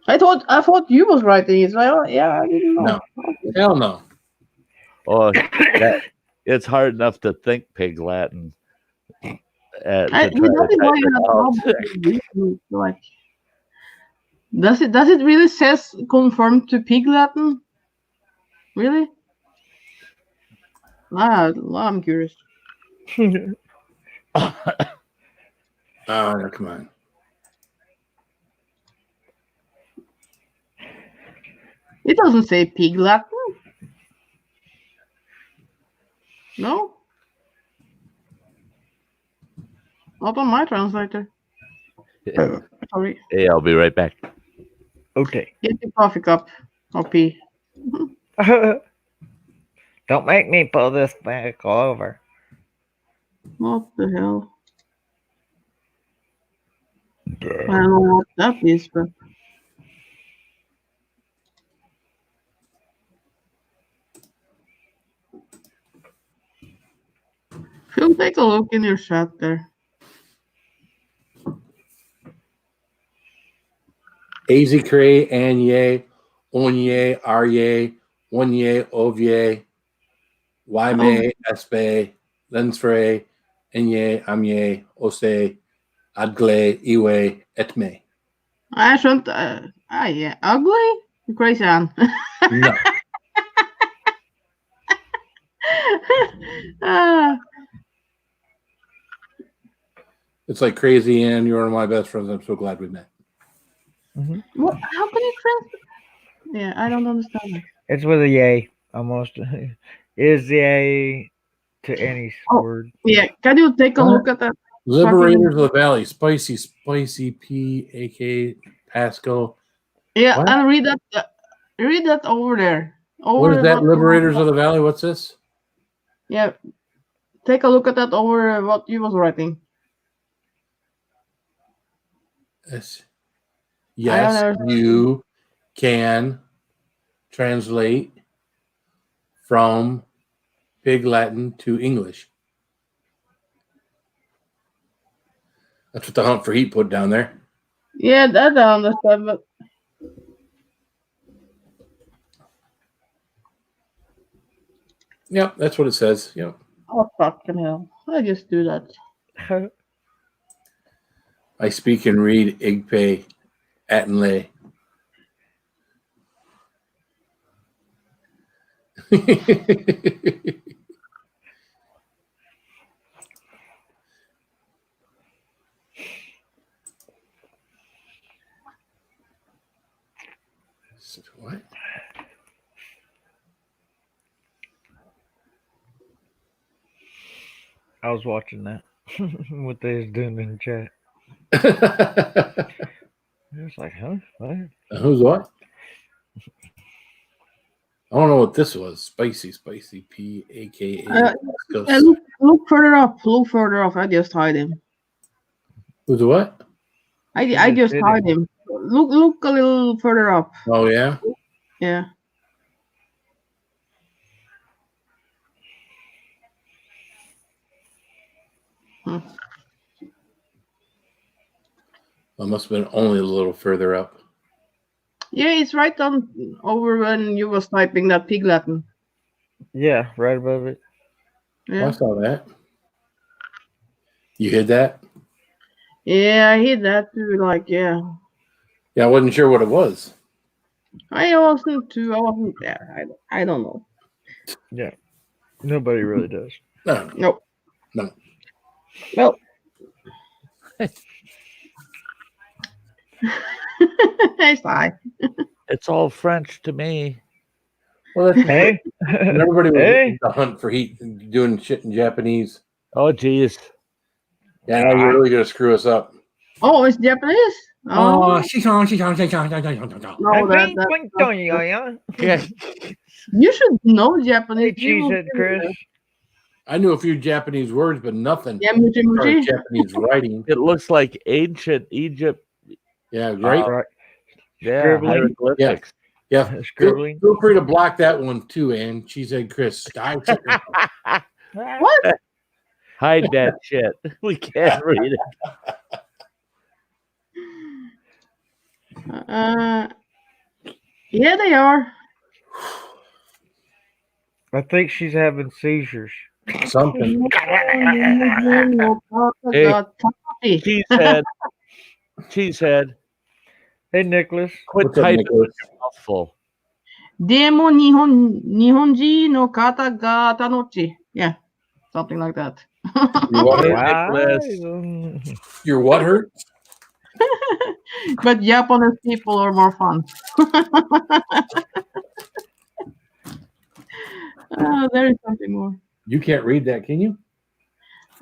I thought you was writing it. So I didn't know. No. Hell no. Oh, it's hard enough to think Pig Latin. That is why you have problems. Like, does it really says conform to Pig Latin? Really? Now I'm curious. Oh, come on. It doesn't say Pig Latin. No? Not on my translator. Sorry. Hey, I'll be right back. Okay. Get your coffee cup. Or pee. Don't make me pull this back over. What the hell? I don't know what that is, but Phil, take a look in your chat there. Azikre, Anye, Onye, Arye, Onye, Ovye, Waime, Espe, Lensfre, Enye, Amye, Ose, Adgle, Iwe, Etme. I shouldn't. Yeah, ugly? Crazy Ann. No. It's like crazy, and you're one of my best friends. I'm so glad we met. What? How can you translate? Yeah, I don't understand that. It's with a yay almost. Is the a to any Oh. word. Yeah, can you take a look at that? Liberators of the Valley, Spicy P, aka Pasco. Yeah, What? and read that over there. What is Over that? Liberators of the Valley. What's this? Yeah, take a look at that over what you was writing. Yes, yes, understand. you can translate from Pig Latin to English. That's what the Hunt for Heat put down there. Yeah, that I understand, but Yep, that's what it says. Yep. oh fucking hell! I just do that. I speak and read Igpe Atenle. What? I was watching that. What they was doing in the chat. I was like, huh? What? Who's what? I don't know what this was. Spicy P, aka Yeah, look further up. Look further up. I just hide him. Who's what? I just hide him. Look a little further up. Oh yeah. Yeah. Well, must have been only a little further up. Yeah, it's right on over when you was typing that Pig Latin. Yeah, right above it. Yeah. Oh, I saw that. You hid that? Yeah, I hit that too. Like, yeah. Yeah, I wasn't sure what it was. I wasn't too. I wasn't there. I don't know. Yeah. Nobody really does. No. Nope. No. Well. It's fine. It's all French to me. Well, that's Hey. when everybody was Hey. the Hunt for Heat and doing shit in Japanese. Oh, geez. Yeah, now you're really gonna screw us up. Oh, it's Japanese. Oh, no, Yeah. you should know Hey, Japanese. Cheesehead Chris. I knew a few Japanese words, but nothing Yeah, muji as far as muji. Japanese writing. It looks like ancient Egypt. Yeah, great. Right. Yeah, Scribbling. hieroglyphics. Yeah, feel, Scribbling. feel free to block that one too, Ann. She said, "Chris, What? Hide that shit. We can't read it. Yeah, they are. I think she's having seizures. something." Hey. Cheesehead. Hey, Nicholas. Quit What's up, typing Nicholas? with your mouth full. でも日本人の方が楽しい. Yeah, something like that. Your what hurt? Nicholas. Your what hurt? But Japanese people are more fun. There is something more. You can't read that, can you?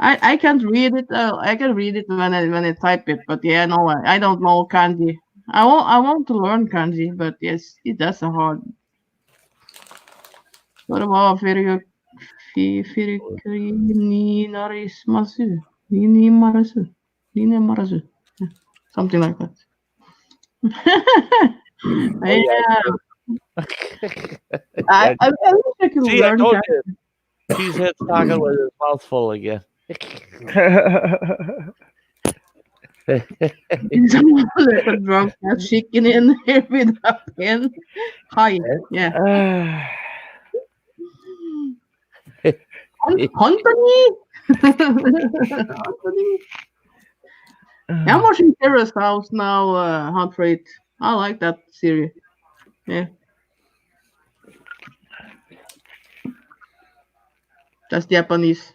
I can't read it. I can read it when I type it, but yeah, no, I don't know kanji. I want to learn kanji, but yes, that's a hard. What about something like that. Yeah. I wish I could See, I learn told kanji. you. Cheesehead's talking with his mouth full again. Little drunk cat chicken in there with a pen. Hi. Yeah. Anthony. Anthony. I'm watching Terrace House now, Hunt for It. I like that series. Yeah. That's Japanese.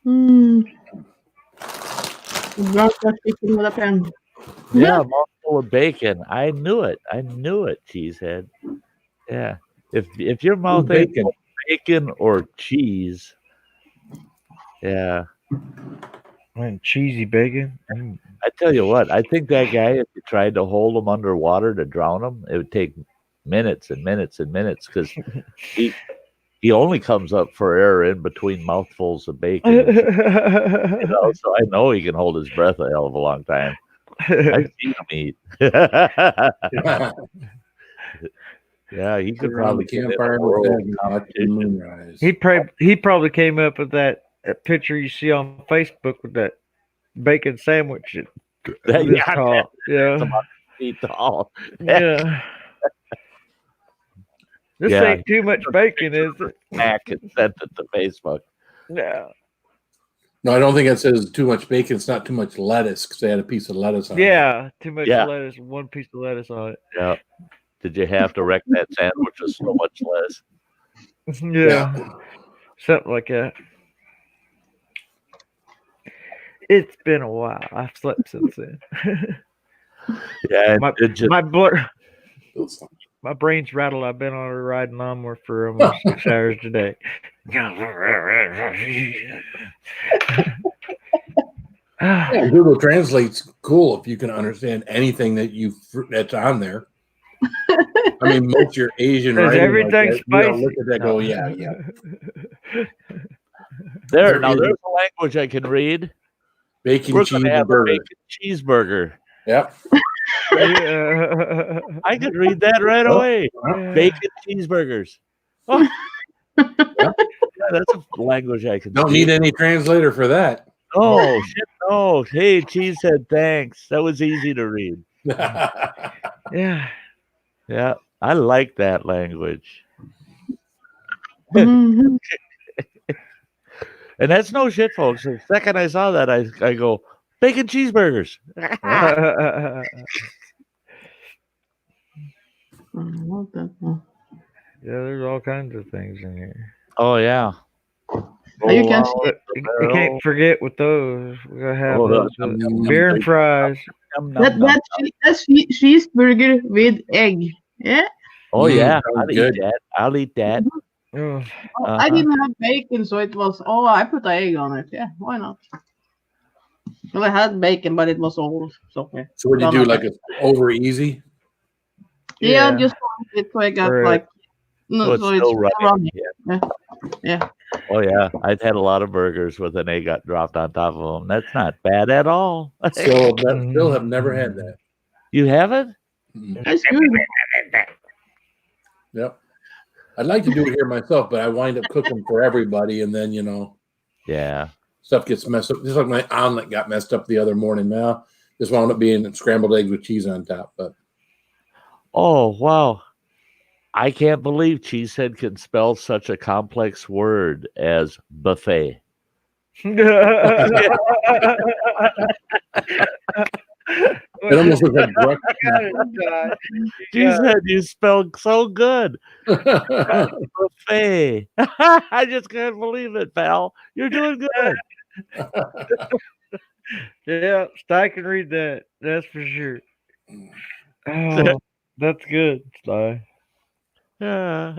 Hmm. Drunk that chicken with a pen. Yeah, mouthful of bacon. I knew it. I knew it, Cheesehead. Yeah. If your mouth ain't Bacon. full of bacon or cheese, yeah. And cheesy bacon. I tell you what, I think that guy, if you tried to hold him underwater to drown him, it would take minutes and minutes and minutes because he only comes up for air in between mouthfuls of bacon. So I know he can hold his breath a hell of a long time. I've seen him eat. Yeah, he could Around probably the get in a campfire world with that competition. moonrise. He probably came up with that picture you see on Facebook with that bacon sandwich. Yeah, This tall. it's Yeah. about feet tall. Yeah. This Yeah. ain't too much bacon, is it? Mac and sent it to Facebook. Yeah. No, I don't think it says too much bacon. It's not too much lettuce because they had a piece of lettuce on it. Yeah. Too much Yeah. lettuce. One piece of lettuce on it. Yeah. Did you have to wreck that sandwich with so much less? Yeah. Something like that. It's been a while. I've slept since then. Yeah, my it just my brain's rattled. I've been on a riding lawnmower for almost 6 hours today. Yeah, Google Translate's cool if you can understand anything that's on there. I mean, most of your Asian Says writing, everything's like that, you spicy. look at that, go, yeah. there's a language I can read. Bacon, We're cheese, gonna and have a burger. bacon cheeseburger. Yep. Yeah. I could read that right Oh, away. yeah. Bacon cheeseburgers. Oh. Yeah, that's a language I can Don't speak. need any translator for that. Oh shit! No. Hey, Cheese said thanks. That was easy to read. Yeah. Yeah, I like that language. Mhm. And that's no shit, folks. The second I saw that, I go, bacon cheeseburgers. I love that one. Yeah, there's all kinds of things in here. Oh, yeah. You can Roll But out the you can't forget with those. We gotta have Oh, those yum, with yum, beer yum, and fries. Yum, nom, That nom, that nom. that's cheeseburger with egg. Yeah. Oh, yeah. sounds I'll good. eat that. I'll eat that. Oh, Oh, I didn't have bacon, so it was. Oh, I put the egg on it. Yeah, why not? Well, I had bacon, but it was old. So okay. So what do you do? Like it's over easy? Yeah, yeah. just it so I got Right. like So no, it's so it's still running. running. Yeah. Yeah. Oh, yeah. I've had a lot of burgers with an egg got dropped on top of them. That's not bad at all. Still have never had that. You haven't? Mm. That's good. Yep. I'd like to do it here myself, but I wind up cooking for everybody, and then Yeah. stuff gets messed up. Just like my omelet got messed up the other morning. Now this wound up being scrambled eggs with cheese on top. But Oh, wow. I can't believe Cheesehead can spell such a complex word as buffet. it almost looks like Cheesehead, you spelled so good. Buffet. I just can't believe it, pal. You're doing good. Yeah, Sty can read that. That's for sure. Oh, that's good, Sty. Yeah.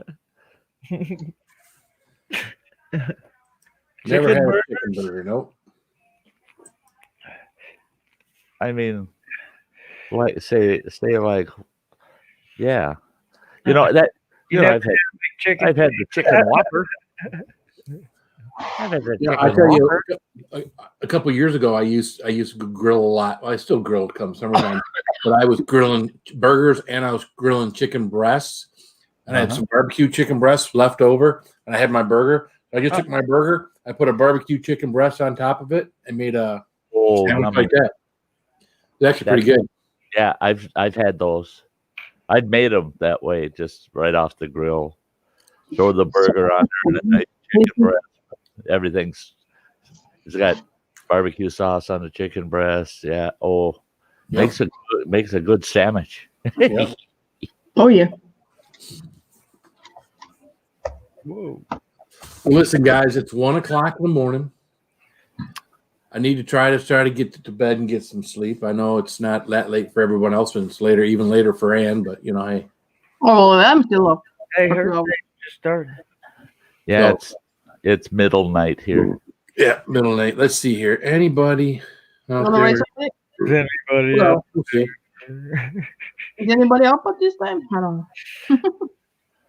Never Chicken had a burgers? chicken burger. Nope. I mean, like say like, yeah. You know that. You know, have I've had chicken. I've had the chicken whopper. I've had the Yeah, chicken I tell you, whopper. a couple years ago, I used to grill a lot. Well, I still grill come summertime, but I was grilling burgers and I was grilling chicken breasts, and I had some barbecue chicken breasts left over, and I had my burger. I just took my burger, I put a barbecue chicken breast on top of it, and made a sandwich yummy. like that. It's actually pretty good. Yeah, I've had those. I'd made them that way, just right off the grill. Throw the burger on there and a nice chicken breast. Everything's it's got barbecue sauce on the chicken breast. Yeah. Oh, Yep. makes a good sandwich. Yeah. Oh yeah. Whoa. Well, listen, guys, it's 1:00 in the morning. I need to try to get to bed and get some sleep. I know it's not that late for everyone else, and it's later, even later for Ann. But you know, Oh, I'm still up. Hey, For her 2 hours. thing just started. Yeah, So- it's middle night here. yeah, middle night. Let's see here. Anybody out Wanna there? raise something? Is anybody Well, up? okay. Is anybody up at this time? I don't know.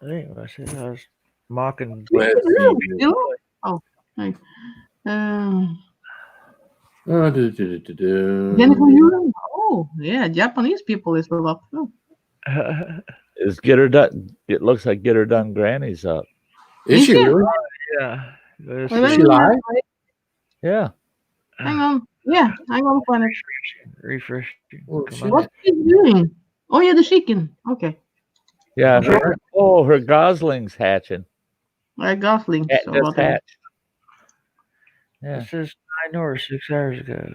I think I said I was mocking. Let's see Really? here. Still? Oh, hey. Jennifer, you? Oh, yeah, Japanese people is still up. Oh. Is Get Her Done? It looks like Get Her Done Granny's up. Is she Is she? really? Yeah. Let's Wait, Is see. she live? Yeah. Hang on. Yeah, hang on. Find it. Refresh. Oh, Come shit. on. What's she doing? Oh, yeah, the chicken. Okay. Yeah. Her gosling's hatching. Like Gosling. So Just whatever. hatched. Yeah. This is 9 or 6 hours ago.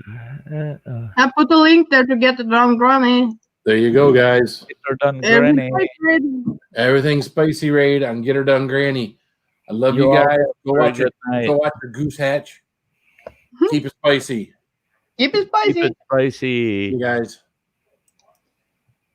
I put a link there to get the Drum Granny. There you go, guys. Get Her Done Every Granny. Everything Spicy Raid on Get Her Done Granny. I love you, You all guys. Go Very watch your good night. go watch your goose hatch. Keep it spicy. Keep it spicy. Keep it spicy. You guys.